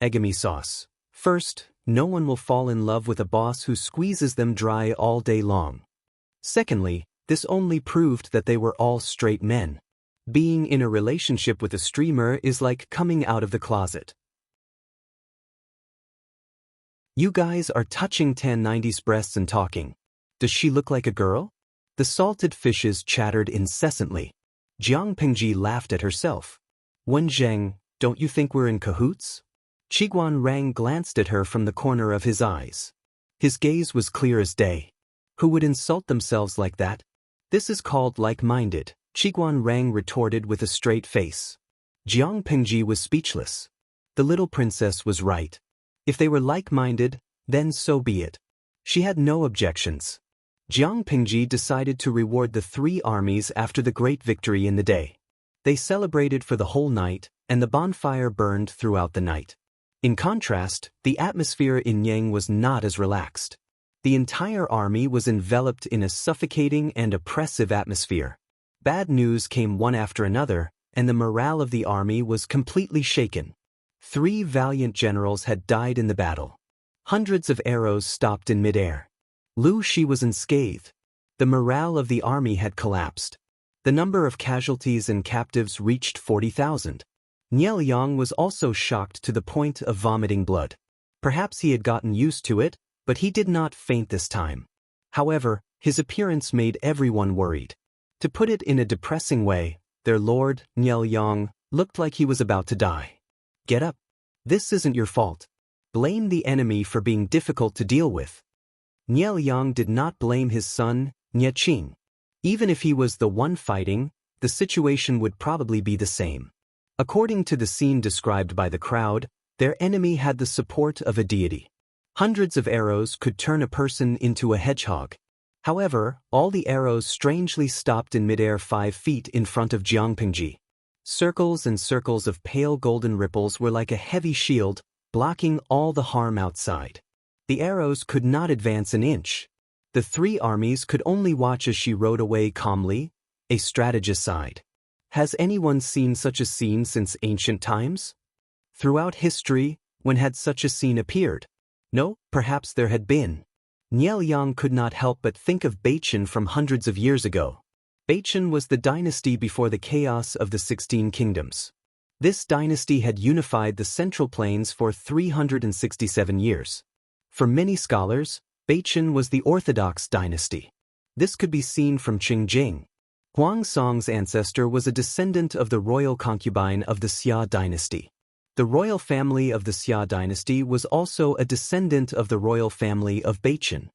Egami sauce. First, no one will fall in love with a boss who squeezes them dry all day long. Secondly, this only proved that they were all straight men. Being in a relationship with a streamer is like coming out of the closet. You guys are touching 1090's breasts and talking. Does she look like a girl? The salted fishes chattered incessantly. Jiang Pingji laughed at herself. Wen Zheng, don't you think we're in cahoots? Qiguan Rang glanced at her from the corner of his eyes. His gaze was clear as day. Who would insult themselves like that? This is called like-minded, Qiguan Rang retorted with a straight face. Jiang Pingji was speechless. The little princess was right. If they were like-minded, then so be it. She had no objections. Jiang Pingji decided to reward the three armies after the great victory in the day. They celebrated for the whole night, and the bonfire burned throughout the night. In contrast, the atmosphere in Yang was not as relaxed. The entire army was enveloped in a suffocating and oppressive atmosphere. Bad news came one after another, and the morale of the army was completely shaken. 3 valiant generals had died in the battle. Hundreds of arrows stopped in midair. Lu Shi was unscathed. The morale of the army had collapsed. The number of casualties and captives reached 40,000. Niel Yang was also shocked to the point of vomiting blood. Perhaps he had gotten used to it, but he did not faint this time. However, his appearance made everyone worried. To put it in a depressing way, their lord, Niel Yang, looked like he was about to die. Get up. This isn't your fault. Blame the enemy for being difficult to deal with. Niel Yang did not blame his son, Nie Qing. Even if he was the one fighting, the situation would probably be the same. According to the scene described by the crowd, their enemy had the support of a deity. Hundreds of arrows could turn a person into a hedgehog. However, all the arrows strangely stopped in midair 5 feet in front of Jiang Pingji. Circles and circles of pale golden ripples were like a heavy shield, blocking all the harm outside. The arrows could not advance an inch. The 3 armies could only watch as she rode away calmly. A strategist sighed. Has anyone seen such a scene since ancient times? Throughout history, when had such a scene appeared? No, perhaps there had been. Niel Yang could not help but think of Beichen from hundreds of years ago. Beichen was the dynasty before the chaos of the 16 kingdoms. This dynasty had unified the Central Plains for 367 years. For many scholars, Beichen was the Orthodox dynasty. This could be seen from Qingjing. Huang Song's ancestor was a descendant of the royal concubine of the Xia dynasty. The royal family of the Xia dynasty was also a descendant of the royal family of Beichen.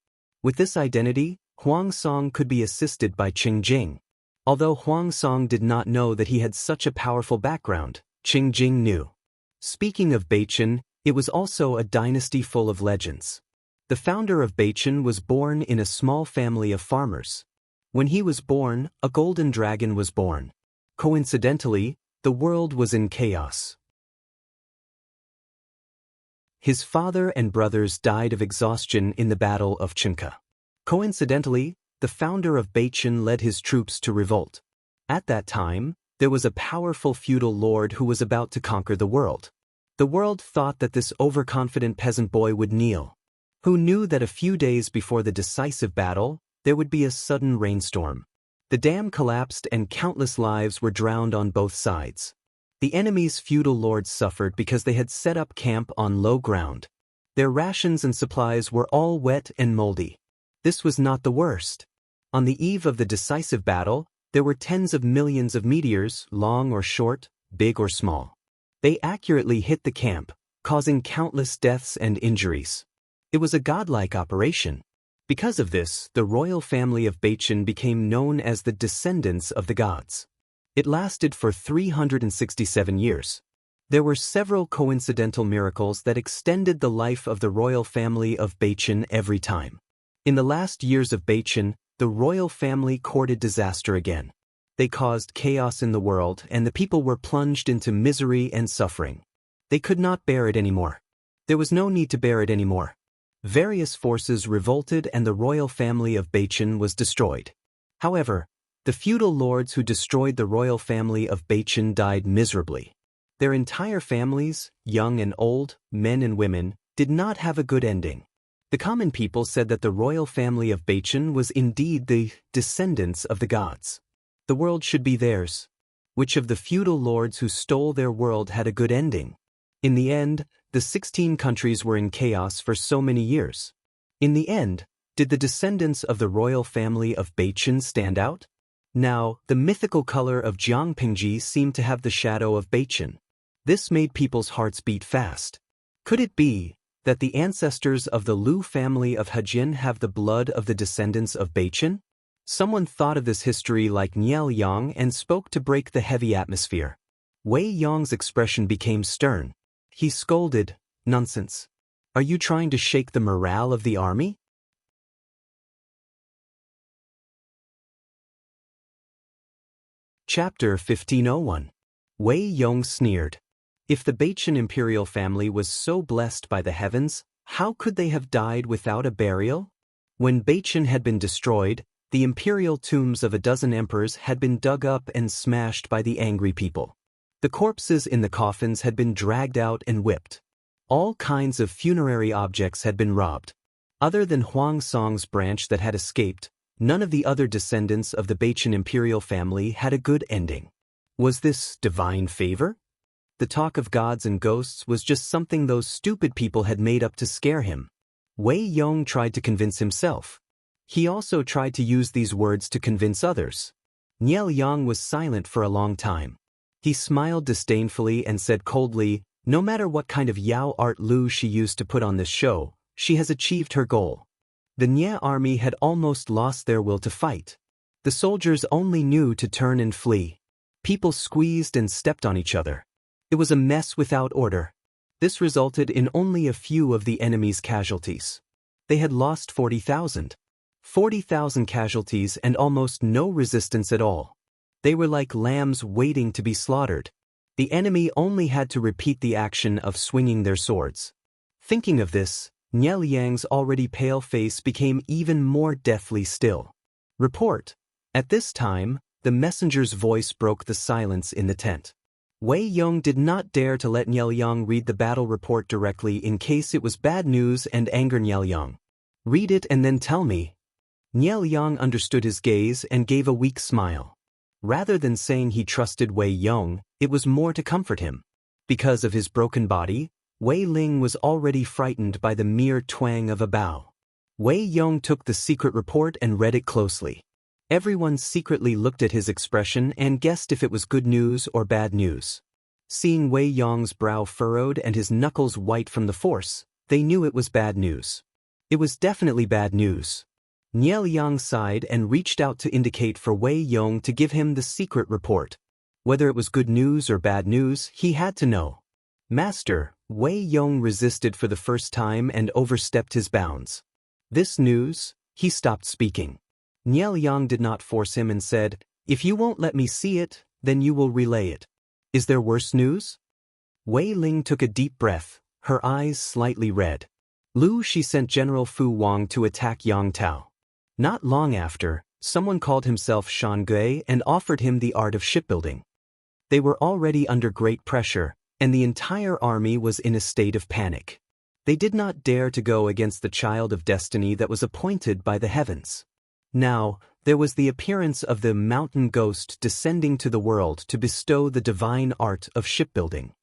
With this identity, Huang Song could be assisted by Qingjing. Although Huang Song did not know that he had such a powerful background, Qingjing knew. Speaking of Beichen, it was also a dynasty full of legends. The founder of Beichen was born in a small family of farmers. When he was born, a golden dragon was born. Coincidentally, the world was in chaos. His father and brothers died of exhaustion in the Battle of Chinka. Coincidentally, the founder of Beichen led his troops to revolt. At that time, there was a powerful feudal lord who was about to conquer the world. The world thought that this overconfident peasant boy would kneel. Who knew that a few days before the decisive battle, there would be a sudden rainstorm. The dam collapsed and countless lives were drowned on both sides. The enemy's feudal lords suffered because they had set up camp on low ground. Their rations and supplies were all wet and moldy. This was not the worst. On the eve of the decisive battle, there were tens of millions of meteors, long or short, big or small. They accurately hit the camp, causing countless deaths and injuries. It was a godlike operation. Because of this, the royal family of Beichen became known as the descendants of the gods. It lasted for 367 years. There were several coincidental miracles that extended the life of the royal family of Beichen every time. In the last years of Beichen, the royal family courted disaster again. They caused chaos in the world, and the people were plunged into misery and suffering. They could not bear it anymore. There was no need to bear it anymore. Various forces revolted and the royal family of Beichen was destroyed. However, the feudal lords who destroyed the royal family of Beichen died miserably. Their entire families, young and old, men and women, did not have a good ending. The common people said that the royal family of Beichen was indeed the descendants of the gods. The world should be theirs. Which of the feudal lords who stole their world had a good ending? In the end, the 16 countries were in chaos for so many years. In the end, did the descendants of the royal family of Beichen stand out? Now, the mythical color of Jiangpingji seemed to have the shadow of Beichen. This made people's hearts beat fast. Could it be that the ancestors of the Lu family of Hejin have the blood of the descendants of Beichen? Someone thought of this history like Niel Yang and spoke to break the heavy atmosphere. Wei Yong's expression became stern. He scolded, "Nonsense. Are you trying to shake the morale of the army?" Chapter 1501. Wei Yong sneered. If the Beichen imperial family was so blessed by the heavens, how could they have died without a burial? When Beichen had been destroyed, the imperial tombs of a dozen emperors had been dug up and smashed by the angry people. The corpses in the coffins had been dragged out and whipped. All kinds of funerary objects had been robbed. Other than Huang Song's branch that had escaped, none of the other descendants of the Beichen imperial family had a good ending. Was this divine favor? The talk of gods and ghosts was just something those stupid people had made up to scare him. Wei Yong tried to convince himself. He also tried to use these words to convince others. Niel Yang was silent for a long time. He smiled disdainfully and said coldly, "No matter what kind of Yao art Lu she used to put on this show, she has achieved her goal." The Nye army had almost lost their will to fight. The soldiers only knew to turn and flee. People squeezed and stepped on each other. It was a mess without order. This resulted in only a few of the enemy's casualties. They had lost 40,000. 40,000 casualties and almost no resistance at all. They were like lambs waiting to be slaughtered. The enemy only had to repeat the action of swinging their swords. Thinking of this, Niel Yang's already pale face became even more deathly still. "Report." At this time, the messenger's voice broke the silence in the tent. Wei Yong did not dare to let Niel Yang read the battle report directly in case it was bad news and anger Niel Yang. "Read it and then tell me." Niel Yang understood his gaze and gave a weak smile. Rather than saying he trusted Wei Yong, it was more to comfort him. Because of his broken body, Wei Ling was already frightened by the mere twang of a bow. Wei Yong took the secret report and read it closely. Everyone secretly looked at his expression and guessed if it was good news or bad news. Seeing Wei Yong's brow furrowed and his knuckles white from the force, they knew it was bad news. It was definitely bad news. Niel Yang sighed and reached out to indicate for Wei Yong to give him the secret report. Whether it was good news or bad news, he had to know. "Master," Wei Yong resisted for the first time and overstepped his bounds. "This news?" He stopped speaking. Niel Yang did not force him and said, "If you won't let me see it, then you will relay it. Is there worse news?" Wei Ling took a deep breath, her eyes slightly red. Lu Shi sent General Fu Wang to attack Yang Tao. Not long after, someone called himself Shan Gui and offered him the art of shipbuilding. They were already under great pressure, and the entire army was in a state of panic. They did not dare to go against the child of destiny that was appointed by the heavens. Now, there was the appearance of the mountain ghost descending to the world to bestow the divine art of shipbuilding.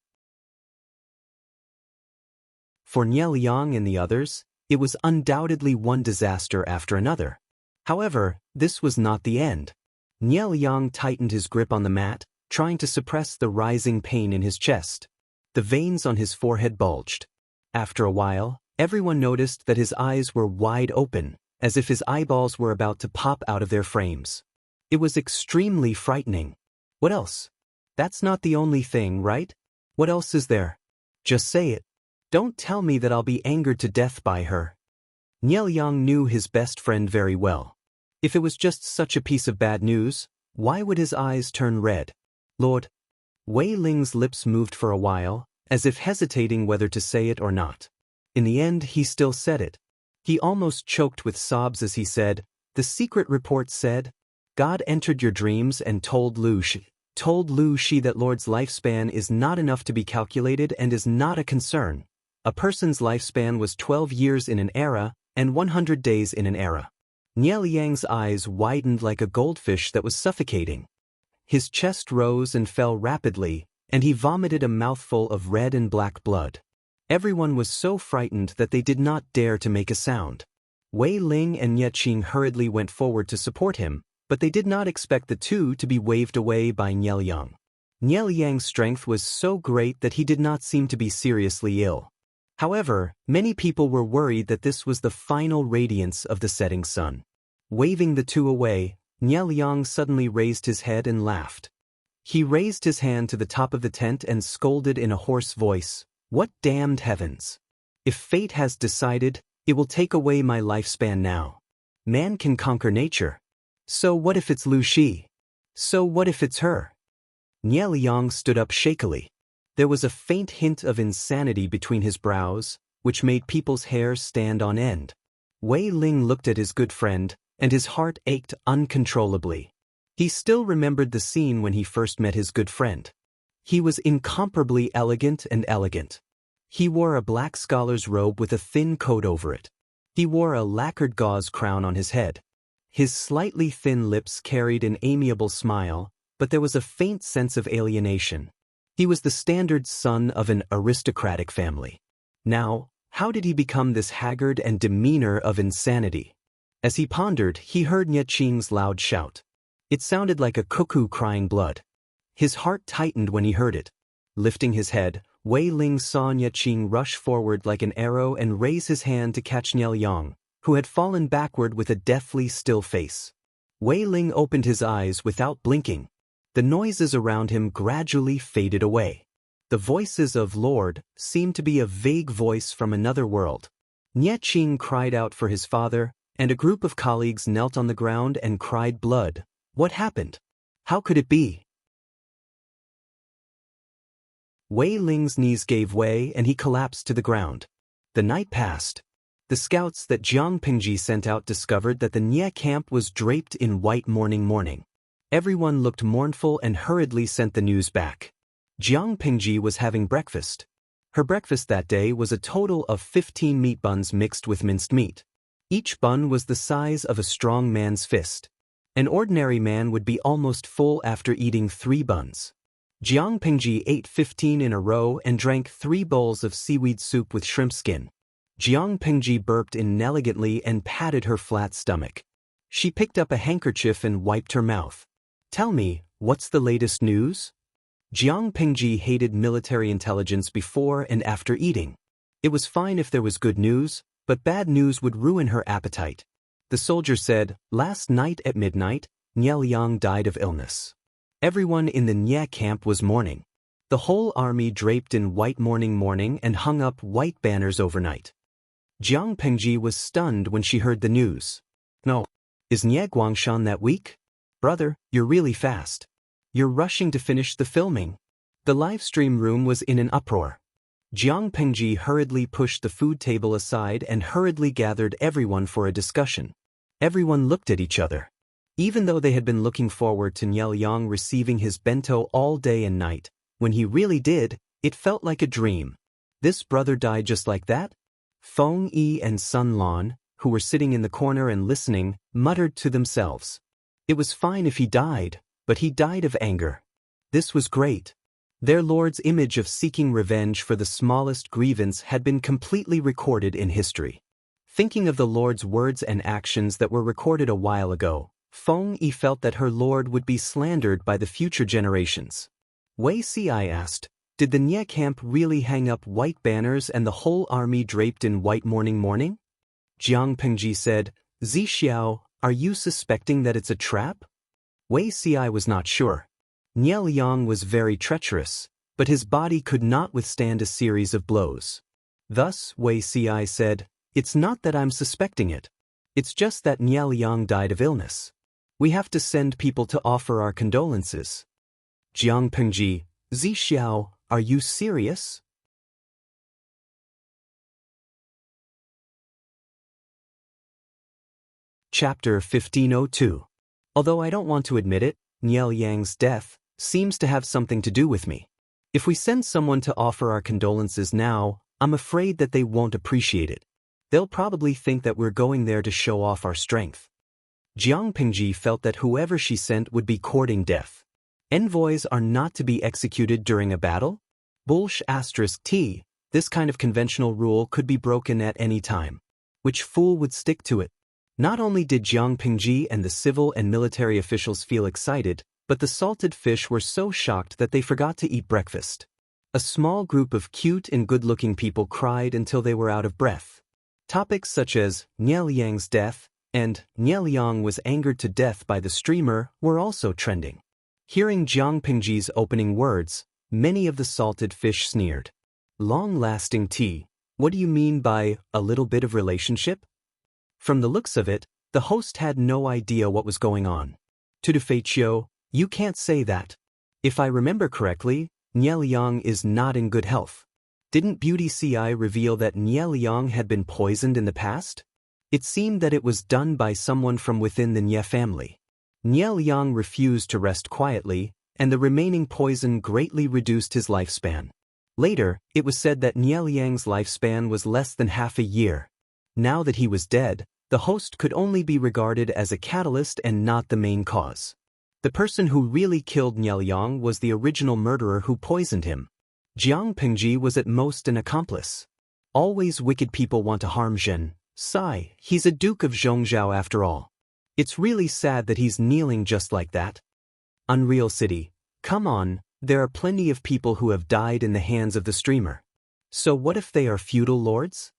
For Niel Yang and the others, it was undoubtedly one disaster after another. However, this was not the end. Niel Yang tightened his grip on the mat, trying to suppress the rising pain in his chest. The veins on his forehead bulged. After a while, everyone noticed that his eyes were wide open, as if his eyeballs were about to pop out of their frames. It was extremely frightening. What else? That's not the only thing, right? What else is there? Just say it. Don't tell me that I'll be angered to death by her. Niel Yang knew his best friend very well. If it was just such a piece of bad news, why would his eyes turn red? "Lord." Wei Ling's lips moved for a while, as if hesitating whether to say it or not. In the end, he still said it. He almost choked with sobs as he said, "The secret report said, God entered your dreams and told Lu Shi that Lord's lifespan is not enough to be calculated and is not a concern. A person's lifespan was 12 years in an era and 100 days in an era." Niel Yang's eyes widened like a goldfish that was suffocating. His chest rose and fell rapidly, and he vomited a mouthful of red and black blood. Everyone was so frightened that they did not dare to make a sound. Wei Ling and Xianxia hurriedly went forward to support him, but they did not expect the two to be waved away by Nielyang. Nielyang's strength was so great that he did not seem to be seriously ill. However, many people were worried that this was the final radiance of the setting sun. Waving the two away, Nielyang suddenly raised his head and laughed. He raised his hand to the top of the tent and scolded in a hoarse voice, "What damned heavens! If fate has decided, it will take away my lifespan now. Man can conquer nature. So what if it's Lu Shi? So what if it's her?" Nielyang stood up shakily. There was a faint hint of insanity between his brows, which made people's hair stand on end. Wei Ling looked at his good friend, and his heart ached uncontrollably. He still remembered the scene when he first met his good friend. He was incomparably elegant and elegant. He wore a black scholar's robe with a thin coat over it. He wore a lacquered gauze crown on his head. His slightly thin lips carried an amiable smile, but there was a faint sense of alienation. He was the standard son of an aristocratic family. Now, how did he become this haggard and demeanor of insanity? As he pondered, he heard Xianxia's loud shout. It sounded like a cuckoo crying blood. His heart tightened when he heard it. Lifting his head, Wei Ling saw Xianxia rush forward like an arrow and raise his hand to catch Nielyang, who had fallen backward with a deathly still face. Wei Ling opened his eyes without blinking. The noises around him gradually faded away. The voices of Lord seemed to be a vague voice from another world. Xianxia cried out for his father, and a group of colleagues knelt on the ground and cried blood. What happened? How could it be? Wei Ling's knees gave way and he collapsed to the ground. The night passed. The scouts that Jiang Pingji sent out discovered that the Nie camp was draped in white mourning. Everyone looked mournful and hurriedly sent the news back. Jiang Pingji was having breakfast. Her breakfast that day was a total of 15 meat buns mixed with minced meat. Each bun was the size of a strong man's fist. An ordinary man would be almost full after eating 3 buns. Jiang Pingji ate 15 in a row and drank 3 bowls of seaweed soup with shrimp skin. Jiang Pingji burped inelegantly and patted her flat stomach. She picked up a handkerchief and wiped her mouth. "Tell me, what's the latest news?" Jiang Pingji hated military intelligence before and after eating. It was fine if there was good news, but bad news would ruin her appetite. The soldier said, "Last night at midnight, Nielyang died of illness." Everyone in the Nie camp was mourning. The whole army draped in white mourning and hung up white banners overnight. Jiang Pingji was stunned when she heard the news. "No. Is Nie Guangshan that weak? Brother, you're really fast. You're rushing to finish the filming." The live stream room was in an uproar. Jiang Pingji hurriedly pushed the food table aside and hurriedly gathered everyone for a discussion. Everyone looked at each other. Even though they had been looking forward to Nielyang receiving his bento all day and night, when he really did, it felt like a dream. This brother died just like that? Feng Yi and Sun Lan, who were sitting in the corner and listening, muttered to themselves. It was fine if he died, but he died of anger. This was great. Their lord's image of seeking revenge for the smallest grievance had been completely recorded in history. Thinking of the lord's words and actions that were recorded a while ago, Feng Yi felt that her lord would be slandered by the future generations. Wei Si asked, "Did the Nie camp really hang up white banners and the whole army draped in white mourning?" Jiang Pingji said, "Zixiao, are you suspecting that it's a trap?" Wei Si was not sure. Nielyang was very treacherous, but his body could not withstand a series of blows. Thus, Wei Si said, "It's not that I'm suspecting it. It's just that Nielyang died of illness. We have to send people to offer our condolences." Jiang Pingji, "Zixiao, are you serious?" Chapter 1502. Although I don't want to admit it, Nielyang's death seems to have something to do with me. If we send someone to offer our condolences now, I'm afraid that they won't appreciate it. They'll probably think that we're going there to show off our strength. Jiang Pingji felt that whoever she sent would be courting death. Envoys are not to be executed during a battle? T. This kind of conventional rule could be broken at any time. Which fool would stick to it? Not only did Jiang Pingji and the civil and military officials feel excited, but the salted fish were so shocked that they forgot to eat breakfast. A small group of cute and good-looking people cried until they were out of breath. Topics such as Nie Liang's death and Nie Liang was angered to death by the streamer were also trending. Hearing Jiang Pingji's opening words, many of the salted fish sneered. Long-lasting tea. What do you mean by a little bit of relationship? From the looks of it, the host had no idea what was going on. Cultivation, you can't say that. If I remember correctly, Nie Liang is not in good health. Didn't Beauty CI reveal that Nie Liang had been poisoned in the past? It seemed that it was done by someone from within the Nie family. Nie Liang refused to rest quietly, and the remaining poison greatly reduced his lifespan. Later, it was said that Nie Liang's lifespan was less than half a year. Now that he was dead, the host could only be regarded as a catalyst and not the main cause. The person who really killed Nie Liang was the original murderer who poisoned him. Jiang Pingji was at most an accomplice. Always wicked people want to harm Zhen. Sigh, he's a Duke of Zhongzhou after all. It's really sad that he's kneeling just like that. Unreal City. Come on, there are plenty of people who have died in the hands of the streamer. So what if they are feudal lords?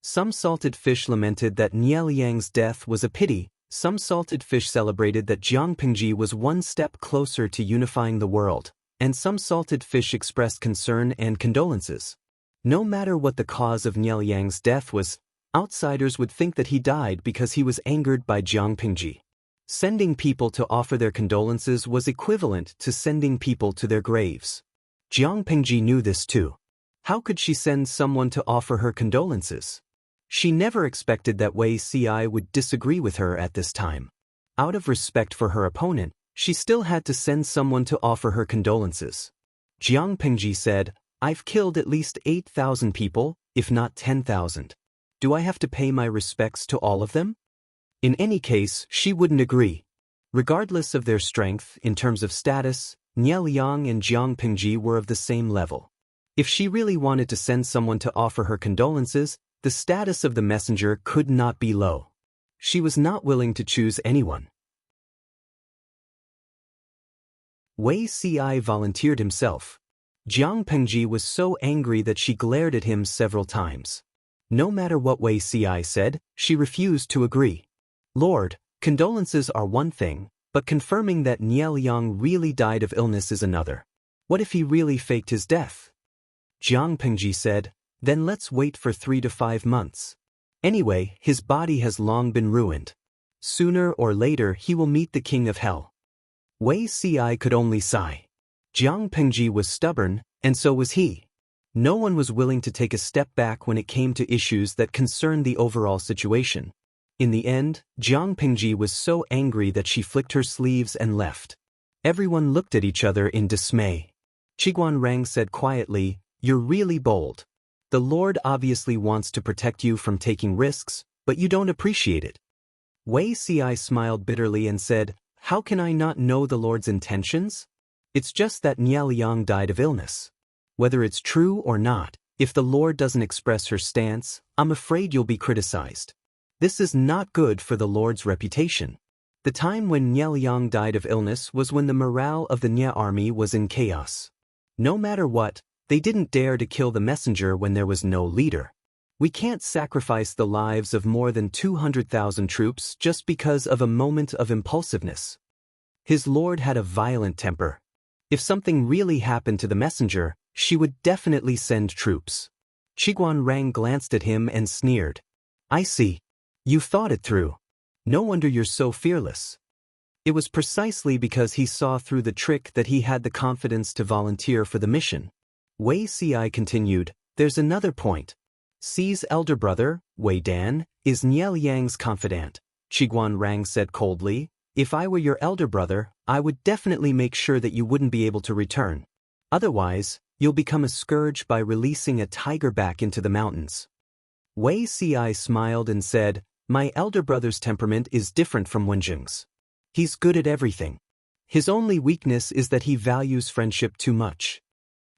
Some salted fish lamented that Nie Liang's death was a pity, some salted fish celebrated that Jiang Pingji was one step closer to unifying the world, and some salted fish expressed concern and condolences. No matter what the cause of Nie Liang's death was, outsiders would think that he died because he was angered by Jiang Pingji. Sending people to offer their condolences was equivalent to sending people to their graves. Jiang Pingji knew this too. How could she send someone to offer her condolences? She never expected that Wei Ci would disagree with her at this time. Out of respect for her opponent, she still had to send someone to offer her condolences. Jiang Pingji said, "I've killed at least 8,000 people, if not 10,000. Do I have to pay my respects to all of them?" In any case, she wouldn't agree. Regardless of their strength in terms of status, Nie Liang and Jiang Pingji were of the same level. If she really wanted to send someone to offer her condolences, the status of the messenger could not be low. She was not willing to choose anyone. Wei Ci volunteered himself. Jiang Pingji was so angry that she glared at him several times. No matter what Wei Ci said, she refused to agree. Lord, condolences are one thing, but confirming that Nie Liang really died of illness is another. What if he really faked his death? Jiang Pingji said, then let's wait for 3 to 5 months. Anyway, his body has long been ruined. Sooner or later he will meet the king of hell. Wei Ci could only sigh. Jiang Pingji was stubborn, and so was he. No one was willing to take a step back when it came to issues that concerned the overall situation. In the end, Jiang Pingji was so angry that she flicked her sleeves and left. Everyone looked at each other in dismay. Qiguan Rang said quietly, "You're really bold. The Lord obviously wants to protect you from taking risks, but you don't appreciate it." Wei Ci smiled bitterly and said, "How can I not know the Lord's intentions? It's just that Nie Liang died of illness. Whether it's true or not, if the Lord doesn't express her stance, I'm afraid you'll be criticized. This is not good for the Lord's reputation." The time when Nie Liang died of illness was when the morale of the Nie army was in chaos. No matter what, they didn't dare to kill the messenger when there was no leader. We can't sacrifice the lives of more than 200,000 troops just because of a moment of impulsiveness. His lord had a violent temper. If something really happened to the messenger, she would definitely send troops. Qiguan Rang glanced at him and sneered. "I see. You thought it through. No wonder you're so fearless." It was precisely because he saw through the trick that he had the confidence to volunteer for the mission. Wei Ci continued, "There's another point. Ci's elder brother, Wei Dan, is Nie Liang's confidant." Qiguan Rang said coldly, "If I were your elder brother, I would definitely make sure that you wouldn't be able to return. Otherwise, you'll become a scourge by releasing a tiger back into the mountains." Wei Ci smiled and said, "My elder brother's temperament is different from Wenjing's. He's good at everything. His only weakness is that he values friendship too much.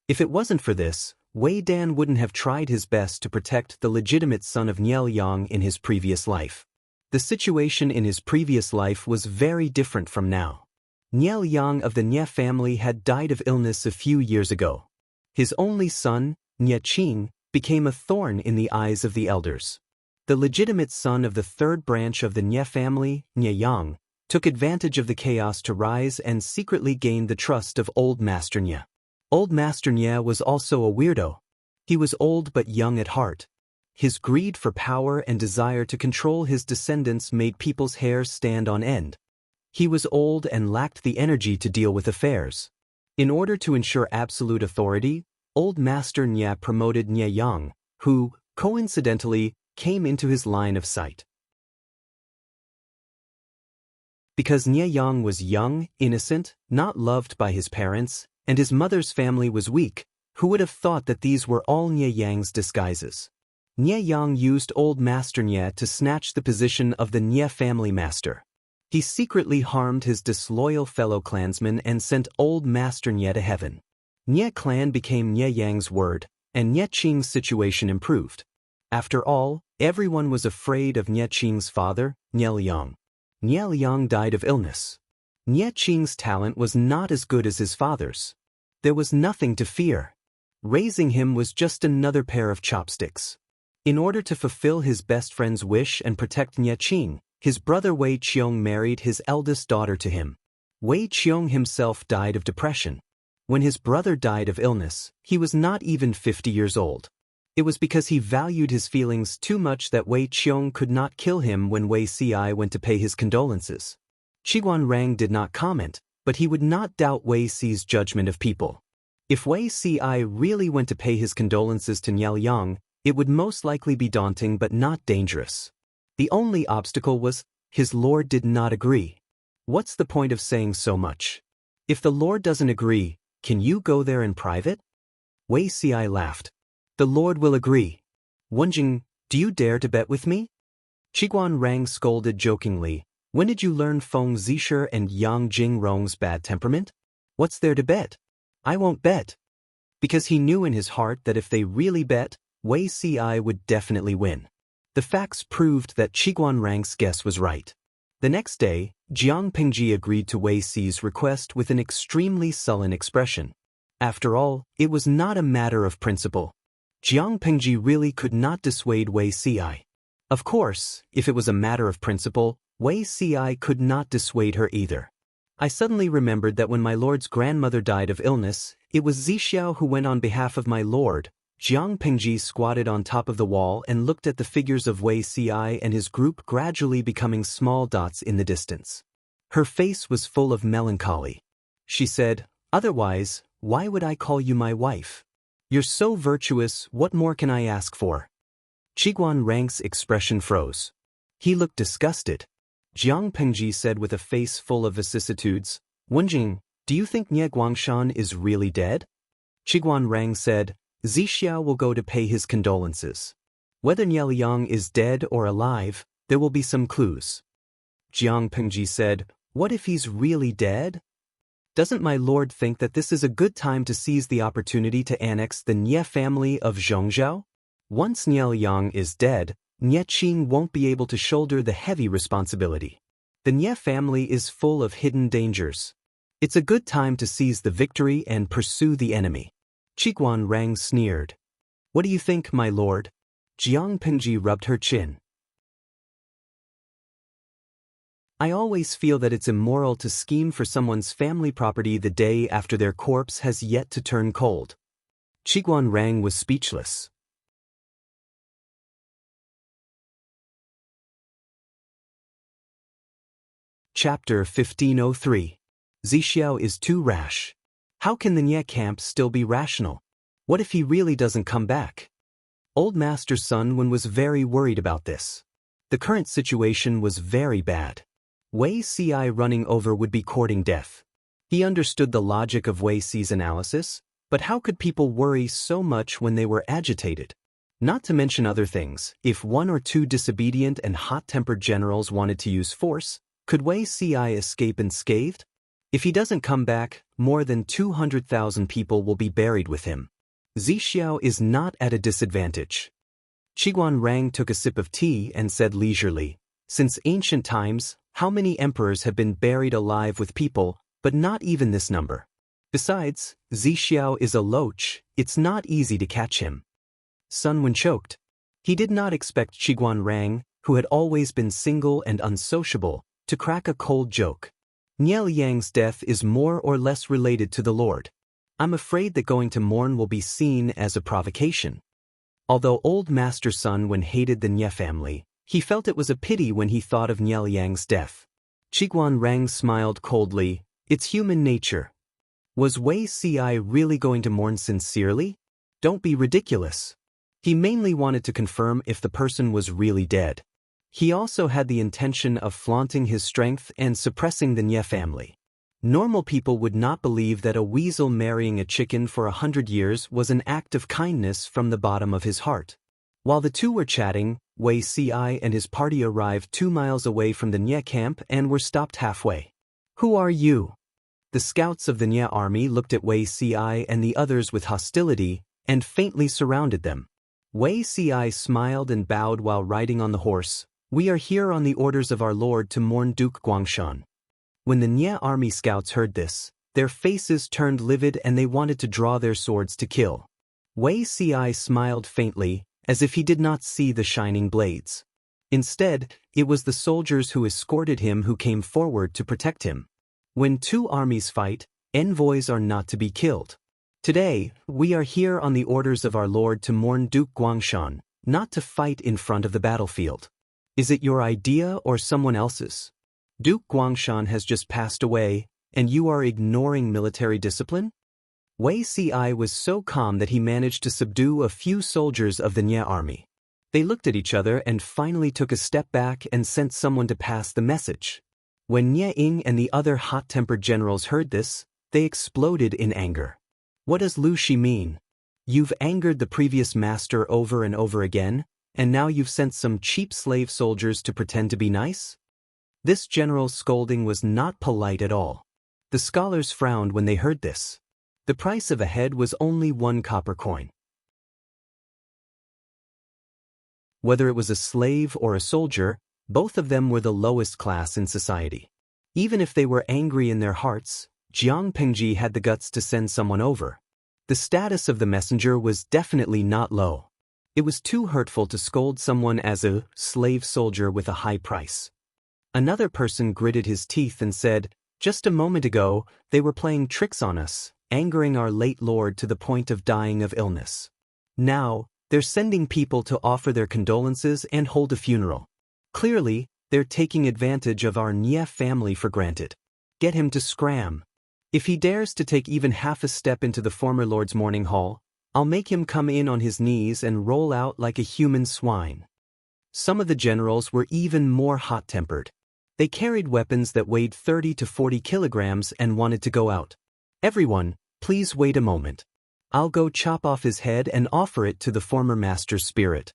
If it wasn't for this, Wei Dan wouldn't have tried his best to protect the legitimate son of Nie Yang in his previous life. The situation in his previous life was very different from now. Nie Yang of the Nie family had died of illness a few years ago. His only son, Nie Qing, became a thorn in the eyes of the elders. The legitimate son of the third branch of the Nie family, Nie Yang, took advantage of the chaos to rise and secretly gain the trust of Old Master Nie. Old Master Nie was also a weirdo. He was old but young at heart. His greed for power and desire to control his descendants made people's hair stand on end. He was old and lacked the energy to deal with affairs. In order to ensure absolute authority, Old Master Nie promoted Nie Yang, who, coincidentally, came into his line of sight. Because Nie Yang was young, innocent, not loved by his parents, and his mother's family was weak, who would have thought that these were all Nie Yang's disguises? Nie Yang used Old Master Nie to snatch the position of the Nie family master. He secretly harmed his disloyal fellow clansmen and sent Old Master Nie to heaven. Nie clan became Nie Yang's word, and Nie Qing's situation improved. After all, everyone was afraid of Nie Qing's father, Nie Liang. Nie Liang died of illness. Nie Qing's talent was not as good as his father's. There was nothing to fear. Raising him was just another pair of chopsticks. In order to fulfill his best friend's wish and protect Nie Qing, his brother Wei Qiong married his eldest daughter to him. Wei Qiong himself died of depression. When his brother died of illness, he was not even 50 years old. It was because he valued his feelings too much that Wei Qiong could not kill him when Wei Ci went to pay his condolences. Qiguan Rang did not comment, but he would not doubt Wei Ci's judgment of people. If Wei Ci really went to pay his condolences to Nie Liang, it would most likely be daunting but not dangerous. The only obstacle was, his lord did not agree. What's the point of saying so much? If the lord doesn't agree, can you go there in private? Wei Ci laughed. The lord will agree. Wenjing, do you dare to bet with me? Qiguan Rang scolded jokingly. When did you learn Feng Zisher and Yang Jingrong's bad temperament? What's there to bet? I won't bet. Because he knew in his heart that if they really bet, Wei Ci would definitely win. The facts proved that Qiguan Rang's guess was right. The next day, Jiang Pingji agreed to Wei Ci's request with an extremely sullen expression. After all, it was not a matter of principle. Jiang Pingji really could not dissuade Wei Ci. Of course, if it was a matter of principle, Wei Ci could not dissuade her either. I suddenly remembered that when my lord's grandmother died of illness, it was Zixiao who went on behalf of my lord. Jiang Pingji squatted on top of the wall and looked at the figures of Wei Ci and his group gradually becoming small dots in the distance. Her face was full of melancholy. She said, "Otherwise, why would I call you my wife? You're so virtuous, what more can I ask for?" Qiguan Rang's expression froze. He looked disgusted. Jiang Pingji said with a face full of vicissitudes, "Wenjing, do you think Nie Guangshan is really dead?" Qiguan Rang said, "Zixiao will go to pay his condolences. Whether Nie Liang is dead or alive, there will be some clues." Jiang Pingji said, "What if he's really dead? Doesn't my lord think that this is a good time to seize the opportunity to annex the Nie family of Zhongzhou? Once Nie Liang is dead, Nie Qing won't be able to shoulder the heavy responsibility. The Nie family is full of hidden dangers. It's a good time to seize the victory and pursue the enemy." Qiguan Rang sneered. "What do you think, my lord?" Jiang Pingji rubbed her chin. "I always feel that it's immoral to scheme for someone's family property the day after their corpse has yet to turn cold." Qiguan Rang was speechless. Chapter 1503. Zixiao is too rash. How can the Nie camp still be rational? What if he really doesn't come back? Old Master Sun Wen was very worried about this. The current situation was very bad. Wei Ci running over would be courting death. He understood the logic of Wei Ci's analysis, but how could people worry so much when they were agitated? Not to mention other things, if one or two disobedient and hot-tempered generals wanted to use force, could Wei Ci escape unscathed? If he doesn't come back, more than 200,000 people will be buried with him. Zixiao is not at a disadvantage. Qiguan Rang took a sip of tea and said leisurely, since ancient times, how many emperors have been buried alive with people, but not even this number. Besides, Zixiao is a loach, it's not easy to catch him. Sun Wen choked. He did not expect Qiguan Rang, who had always been single and unsociable, to crack a cold joke. Niel Yang's death is more or less related to the Lord. I'm afraid that going to mourn will be seen as a provocation. Although old Master Sun Wen hated the Nye family, he felt it was a pity when he thought of Niel Yang's death. Qiguan Rang smiled coldly. It's human nature. Was Wei Ci really going to mourn sincerely? Don't be ridiculous. He mainly wanted to confirm if the person was really dead. He also had the intention of flaunting his strength and suppressing the Nye family. Normal people would not believe that a weasel marrying a chicken for 100 years was an act of kindness from the bottom of his heart. While the two were chatting, Wei Ci and his party arrived 2 miles away from the Nye camp and were stopped halfway. Who are you? The scouts of the Nye army looked at Wei Ci and the others with hostility, and faintly surrounded them. Wei Ci smiled and bowed while riding on the horse. We are here on the orders of our lord to mourn Duke Guangshan. When the Nye army scouts heard this, their faces turned livid and they wanted to draw their swords to kill. Wei Ci smiled faintly, as if he did not see the shining blades. Instead, it was the soldiers who escorted him who came forward to protect him. When two armies fight, envoys are not to be killed. Today, we are here on the orders of our lord to mourn Duke Guangshan, not to fight in front of the battlefield. Is it your idea or someone else's? Duke Guangshan has just passed away, and you are ignoring military discipline? Wei Ci was so calm that he managed to subdue a few soldiers of the Nye army. They looked at each other and finally took a step back and sent someone to pass the message. When Nye Ying and the other hot-tempered generals heard this, they exploded in anger. What does Lu Shi mean? You've angered the previous master over and over again, and now you've sent some cheap slave soldiers to pretend to be nice? This general's scolding was not polite at all. The scholars frowned when they heard this. The price of a head was only 1 copper coin. Whether it was a slave or a soldier, both of them were the lowest class in society. Even if they were angry in their hearts, Jiang Pengji had the guts to send someone over. The status of the messenger was definitely not low. It was too hurtful to scold someone as a slave soldier with a high price. Another person gritted his teeth and said, just a moment ago, they were playing tricks on us, angering our late lord to the point of dying of illness. Now, they're sending people to offer their condolences and hold a funeral. Clearly, they're taking advantage of our Nye family for granted. Get him to scram. If he dares to take even half a step into the former lord's mourning hall, I'll make him come in on his knees and roll out like a human swine. Some of the generals were even more hot-tempered. They carried weapons that weighed 30 to 40 kilograms and wanted to go out. Everyone, please wait a moment. I'll go chop off his head and offer it to the former master's spirit.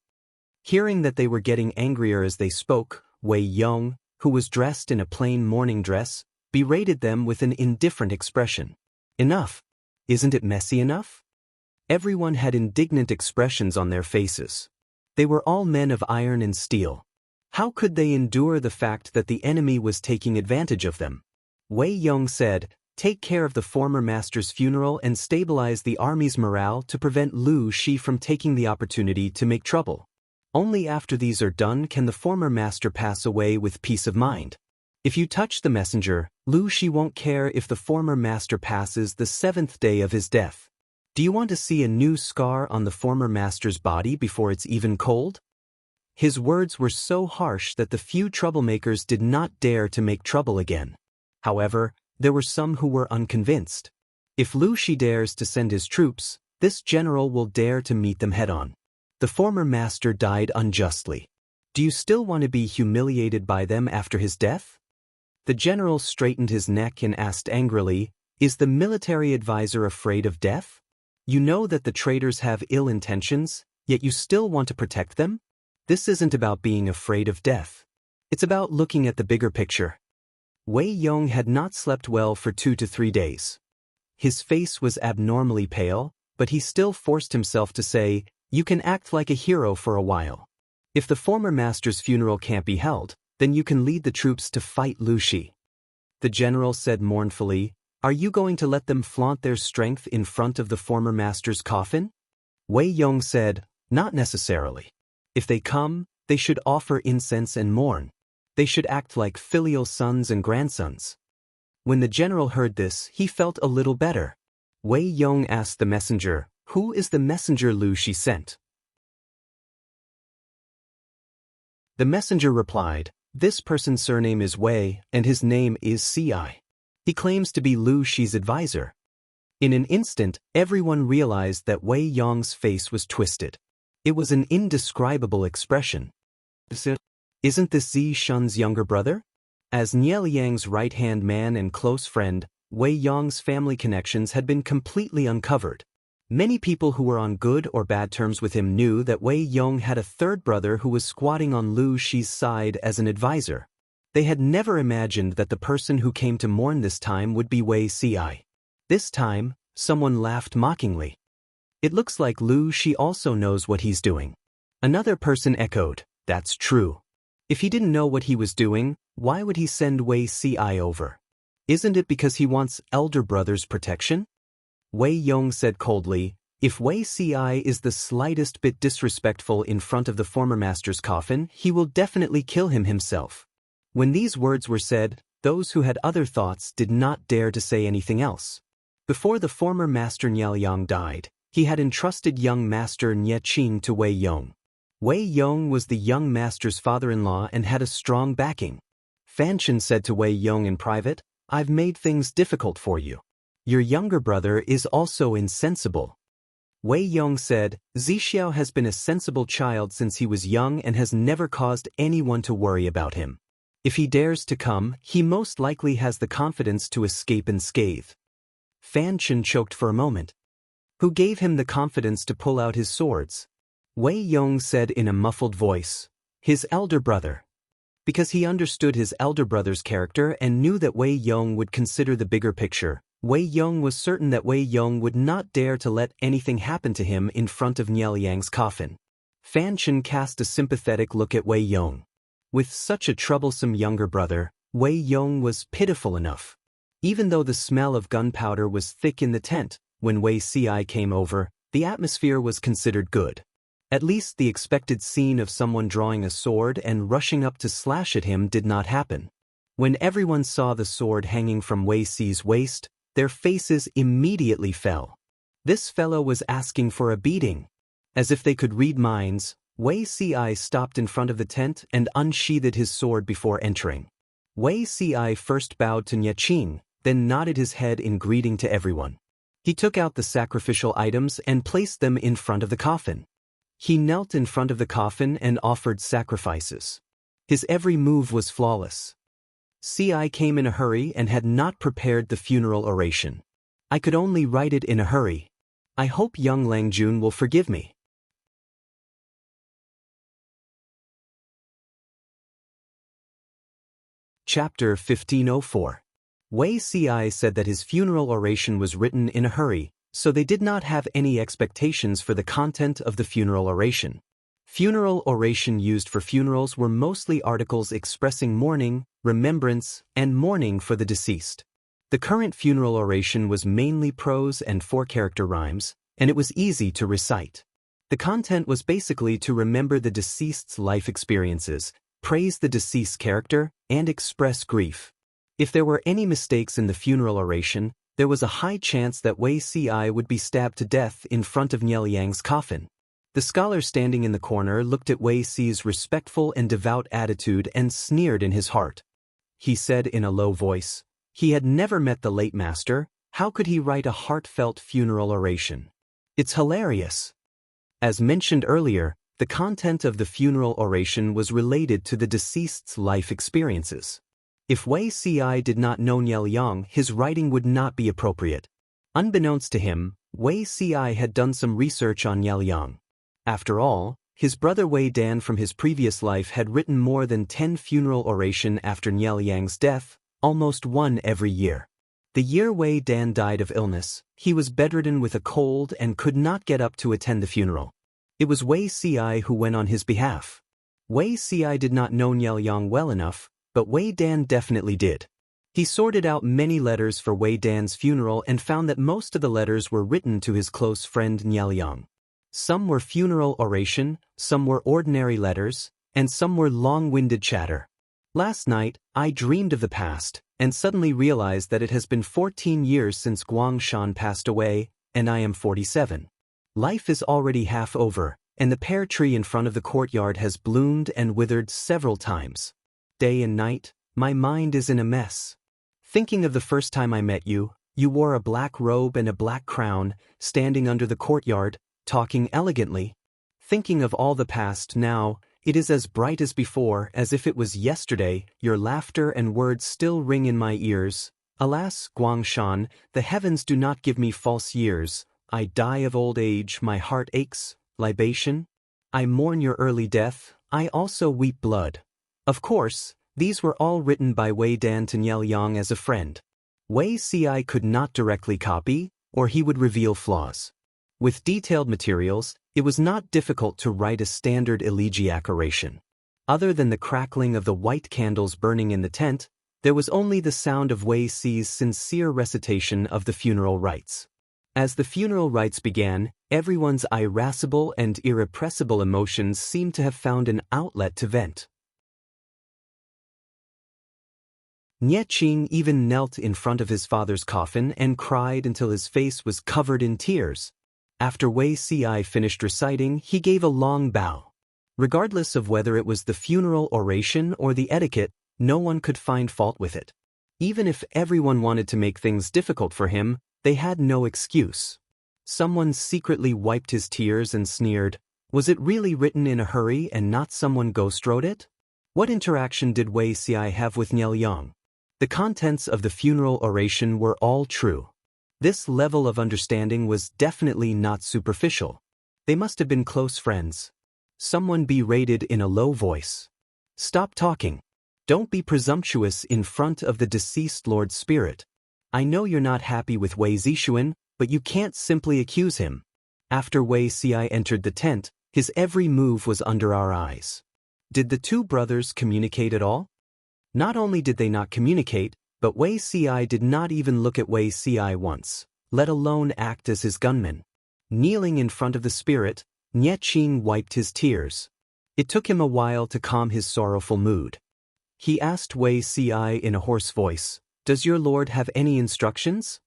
Hearing that they were getting angrier as they spoke, Wei Yong, who was dressed in a plain morning dress, berated them with an indifferent expression. Enough. Isn't it messy enough? Everyone had indignant expressions on their faces. They were all men of iron and steel. How could they endure the fact that the enemy was taking advantage of them? Wei Yong said, take care of the former master's funeral and stabilize the army's morale to prevent Lu Shi from taking the opportunity to make trouble. Only after these are done can the former master pass away with peace of mind. If you touch the messenger, Lu Shi won't care if the former master passes the 7th day of his death. Do you want to see a new scar on the former master's body before it's even cold? His words were so harsh that the few troublemakers did not dare to make trouble again. However, there were some who were unconvinced. If Lu Shi dares to send his troops, this general will dare to meet them head-on. The former master died unjustly. Do you still want to be humiliated by them after his death? The general straightened his neck and asked angrily, is the military advisor afraid of death? You know that the traitors have ill intentions, yet you still want to protect them? This isn't about being afraid of death. It's about looking at the bigger picture. Wei Yong had not slept well for 2 to 3 days. His face was abnormally pale, but he still forced himself to say, "You can act like a hero for a while. If the former master's funeral can't be held, then you can lead the troops to fight Lu Shi." The general said mournfully, "Are you going to let them flaunt their strength in front of the former master's coffin?" Wei Yong said, "Not necessarily. If they come, they should offer incense and mourn. They should act like filial sons and grandsons." When the general heard this, he felt a little better. Wei Yong asked the messenger, "Who is the messenger Lu Shi sent?" The messenger replied, "This person's surname is Wei, and his name is Ci. He claims to be Lu Shi's advisor." In an instant, everyone realized that Wei Yong's face was twisted. It was an indescribable expression. "Isn't this Zi Shun's younger brother?" As Niel Yang's right-hand man and close friend, Wei Yong's family connections had been completely uncovered. Many people who were on good or bad terms with him knew that Wei Yong had a third brother who was squatting on Lu Shi's side as an advisor. They had never imagined that the person who came to mourn this time would be Wei Ci. This time, someone laughed mockingly. "It looks like Lu Shi also knows what he's doing." Another person echoed, "That's true. If he didn't know what he was doing, why would he send Wei Ci over? Isn't it because he wants elder brother's protection?" Wei Yong said coldly, "If Wei Ci is the slightest bit disrespectful in front of the former master's coffin, he will definitely kill him himself." When these words were said, those who had other thoughts did not dare to say anything else. Before the former master Niel Yang died, he had entrusted young master Nye Qing to Wei Yong. Wei Yong was the young master's father-in-law and had a strong backing. Fan Chen said to Wei Yong in private, "I've made things difficult for you. Your younger brother is also insensible." Wei Yong said, "Zixiao has been a sensible child since he was young and has never caused anyone to worry about him. If he dares to come, he most likely has the confidence to escape unscathed." Fan Chen choked for a moment. "Who gave him the confidence to pull out his swords?" Wei Yong said in a muffled voice, "His elder brother." Because he understood his elder brother's character and knew that Wei Yong would consider the bigger picture, Wei Yong was certain that Wei Yong would not dare to let anything happen to him in front of Niel Yang's coffin. Fan Chen cast a sympathetic look at Wei Yong. With such a troublesome younger brother, Wei Yong was pitiful enough. Even though the smell of gunpowder was thick in the tent, when Wei Ci came over, the atmosphere was considered good. At least the expected scene of someone drawing a sword and rushing up to slash at him did not happen. When everyone saw the sword hanging from Wei Ci's waist, their faces immediately fell. This fellow was asking for a beating. As if they could read minds, Wei Ci stopped in front of the tent and unsheathed his sword before entering. Wei Ci first bowed to Nye Qing, then nodded his head in greeting to everyone. He took out the sacrificial items and placed them in front of the coffin. He knelt in front of the coffin and offered sacrifices. His every move was flawless. Ci came in a hurry and had not prepared the funeral oration. "I could only write it in a hurry. I hope young Lang Jun will forgive me." Chapter 1504. Wei Ci said that his funeral oration was written in a hurry, so they did not have any expectations for the content of the funeral oration. Funeral oration used for funerals were mostly articles expressing mourning, remembrance, and mourning for the deceased. The current funeral oration was mainly prose and four-character rhymes, and it was easy to recite. The content was basically to remember the deceased's life experiences, praise the deceased's character, and express grief. If there were any mistakes in the funeral oration, there was a high chance that Wei Ci would be stabbed to death in front of Niel Yang's coffin. The scholar standing in the corner looked at Wei Ci's respectful and devout attitude and sneered in his heart. He said in a low voice, he had never met the late master, how could he write a heartfelt funeral oration? It's hilarious. As mentioned earlier, the content of the funeral oration was related to the deceased's life experiences. If Wei Ci did not know Niel Yang, his writing would not be appropriate. Unbeknownst to him, Wei Ci had done some research on Niel Yang. After all, his brother Wei Dan from his previous life had written more than 10 funeral oration after Niel Yang's death, almost one every year. The year Wei Dan died of illness, he was bedridden with a cold and could not get up to attend the funeral. It was Wei Ci who went on his behalf. Wei Ci did not know Nielyang well enough, but Wei Dan definitely did. He sorted out many letters for Wei Dan's funeral and found that most of the letters were written to his close friend Nielyang. Some were funeral oration, some were ordinary letters, and some were long-winded chatter. Last night, I dreamed of the past, and suddenly realized that it has been 14 years since Guang Shan passed away, and I am 47. Life is already half over, and the pear tree in front of the courtyard has bloomed and withered several times. Day and night, my mind is in a mess. Thinking of the first time I met you, you wore a black robe and a black crown, standing under the courtyard, talking elegantly. Thinking of all the past now, it is as bright as before, as if it was yesterday. Your laughter and words still ring in my ears. Alas, Guangshan, the heavens do not give me false years. I die of old age, my heart aches. Libation? I mourn your early death, I also weep blood. Of course, these were all written by Wei Dan to Nielyang as a friend. Wei Ci could not directly copy, or he would reveal flaws. With detailed materials, it was not difficult to write a standard elegiac oration. Other than the crackling of the white candles burning in the tent, there was only the sound of Wei Ci's sincere recitation of the funeral rites. As the funeral rites began, everyone's irascible and irrepressible emotions seemed to have found an outlet to vent. Nie Qing even knelt in front of his father's coffin and cried until his face was covered in tears. After Wei Ci finished reciting, he gave a long bow. Regardless of whether it was the funeral oration or the etiquette, no one could find fault with it. Even if everyone wanted to make things difficult for him, they had no excuse. Someone secretly wiped his tears and sneered, "Was it really written in a hurry and not someone ghost wrote it?" What interaction did Wei Ci have with Nielyang? The contents of the funeral oration were all true. This level of understanding was definitely not superficial. They must have been close friends. Someone berated in a low voice. "Stop talking. Don't be presumptuous in front of the deceased Lord's spirit. I know you're not happy with Wei Zixuan, but you can't simply accuse him." After Wei Ci entered the tent, his every move was under our eyes. Did the two brothers communicate at all? Not only did they not communicate, but Wei Ci did not even look at Wei Ci once, let alone act as his gunman. Kneeling in front of the spirit, Nie Qing wiped his tears. It took him a while to calm his sorrowful mood. He asked Wei Ci in a hoarse voice, "Does your lord have any instructions?"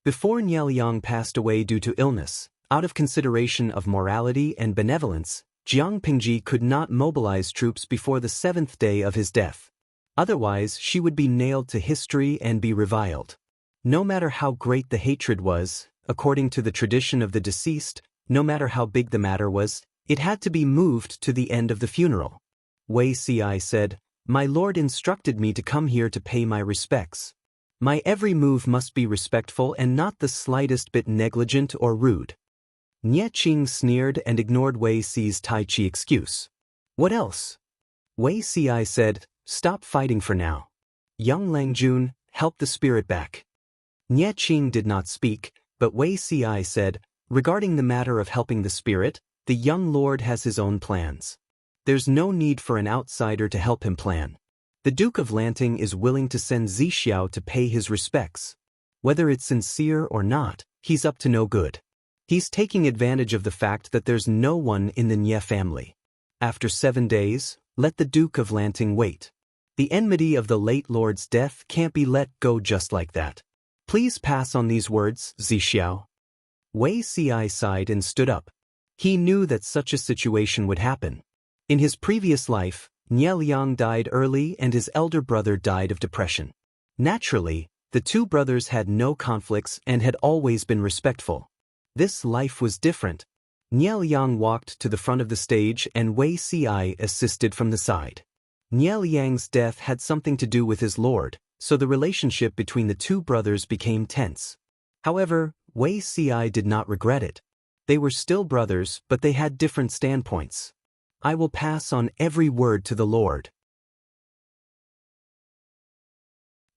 Before Nielyang passed away due to illness, out of consideration of morality and benevolence, Jiang Pingji could not mobilize troops before the 7th day of his death. Otherwise, she would be nailed to history and be reviled. No matter how great the hatred was, according to the tradition of the deceased, no matter how big the matter was, it had to be moved to the end of the funeral. Wei Ci said, "My lord instructed me to come here to pay my respects. My every move must be respectful and not the slightest bit negligent or rude." Nie Qing sneered and ignored Wei Ci's Tai Chi excuse. "What else?" Wei Ci said, "Stop fighting for now. Young Langjun, help the spirit back." Nie Qing did not speak, but Wei Ci said, "Regarding the matter of helping the spirit, the young lord has his own plans. There's no need for an outsider to help him plan. The Duke of Lanting is willing to send Zixiao to pay his respects. Whether it's sincere or not, he's up to no good. He's taking advantage of the fact that there's no one in the Nie family. After 7 days, let the Duke of Lanting wait. The enmity of the late lord's death can't be let go just like that. Please pass on these words, Zixiao." Wei Ci sighed and stood up. He knew that such a situation would happen. In his previous life, Nielyang died early and his elder brother died of depression. Naturally, the two brothers had no conflicts and had always been respectful. This life was different. Nielyang walked to the front of the stage and Wei Ci assisted from the side. Nielyang's death had something to do with his lord, so the relationship between the two brothers became tense. However, Wei Ci did not regret it. They were still brothers, but they had different standpoints. "I will pass on every word to the lord."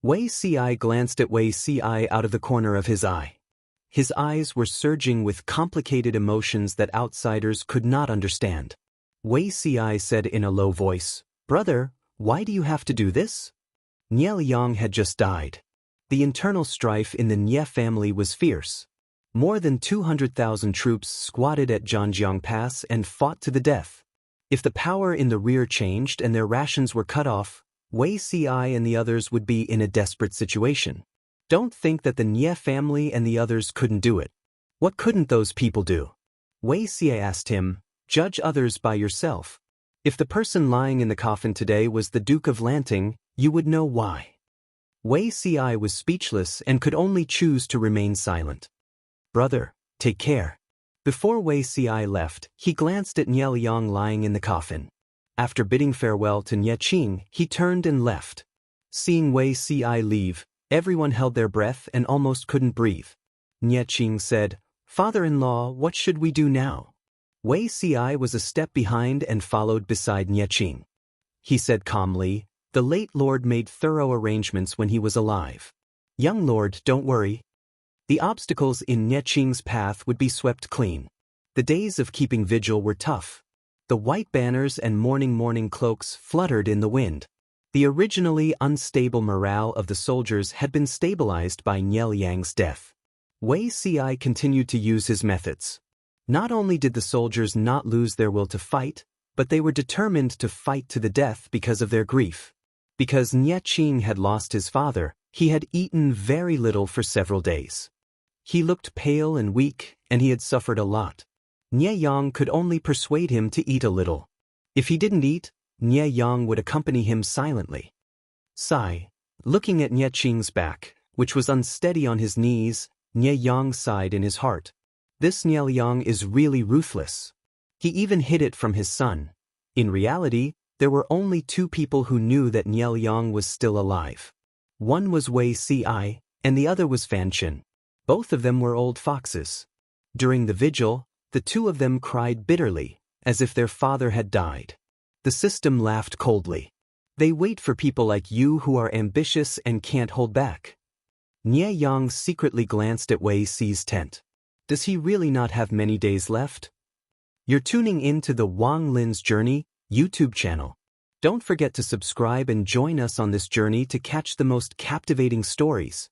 Wei Ci glanced at Wei Ci out of the corner of his eye. His eyes were surging with complicated emotions that outsiders could not understand. Wei Ci said in a low voice, "Brother, why do you have to do this?" Nie Liang had just died. The internal strife in the Nie family was fierce. More than 200,000 troops squatted at Zhanjiang Pass and fought to the death. If the power in the rear changed and their rations were cut off, Wei Ci and the others would be in a desperate situation. Don't think that the Nie family and the others couldn't do it. What couldn't those people do? Wei Ci asked him, "Judge others by yourself. If the person lying in the coffin today was the Duke of Lanting, you would know why." Wei Ci was speechless and could only choose to remain silent. "Brother, take care." Before Wei Ci left, he glanced at Nie Liang lying in the coffin. After bidding farewell to Nie Qing, he turned and left. Seeing Wei Ci leave, everyone held their breath and almost couldn't breathe. Nie Qing said, "Father-in-law, what should we do now?" Wei Ci was a step behind and followed beside Nie Qing. He said calmly, "The late lord made thorough arrangements when he was alive. Young lord, don't worry. The obstacles in Nie Qing's path would be swept clean." The days of keeping vigil were tough. The white banners and mourning cloaks fluttered in the wind. The originally unstable morale of the soldiers had been stabilized by Nie Liang's death. Wei Ci continued to use his methods. Not only did the soldiers not lose their will to fight, but they were determined to fight to the death because of their grief. Because Nie Qing had lost his father, he had eaten very little for several days. He looked pale and weak, and he had suffered a lot. Nie Yang could only persuade him to eat a little. If he didn't eat, Nie Yang would accompany him silently. Sigh. Looking at Nie Qing's back, which was unsteady on his knees, Nie Yang sighed in his heart. This Nie Liang is really ruthless. He even hid it from his son. In reality, there were only two people who knew that Nie Liang was still alive. One was Wei Ci, and the other was Fan Qin. Both of them were old foxes. During the vigil, the two of them cried bitterly, as if their father had died. The system laughed coldly. They wait for people like you who are ambitious and can't hold back. Nie Yang secretly glanced at Wei Ci's tent. Does he really not have many days left? You're tuning in to the Wang Lin's Journey YouTube channel. Don't forget to subscribe and join us on this journey to catch the most captivating stories.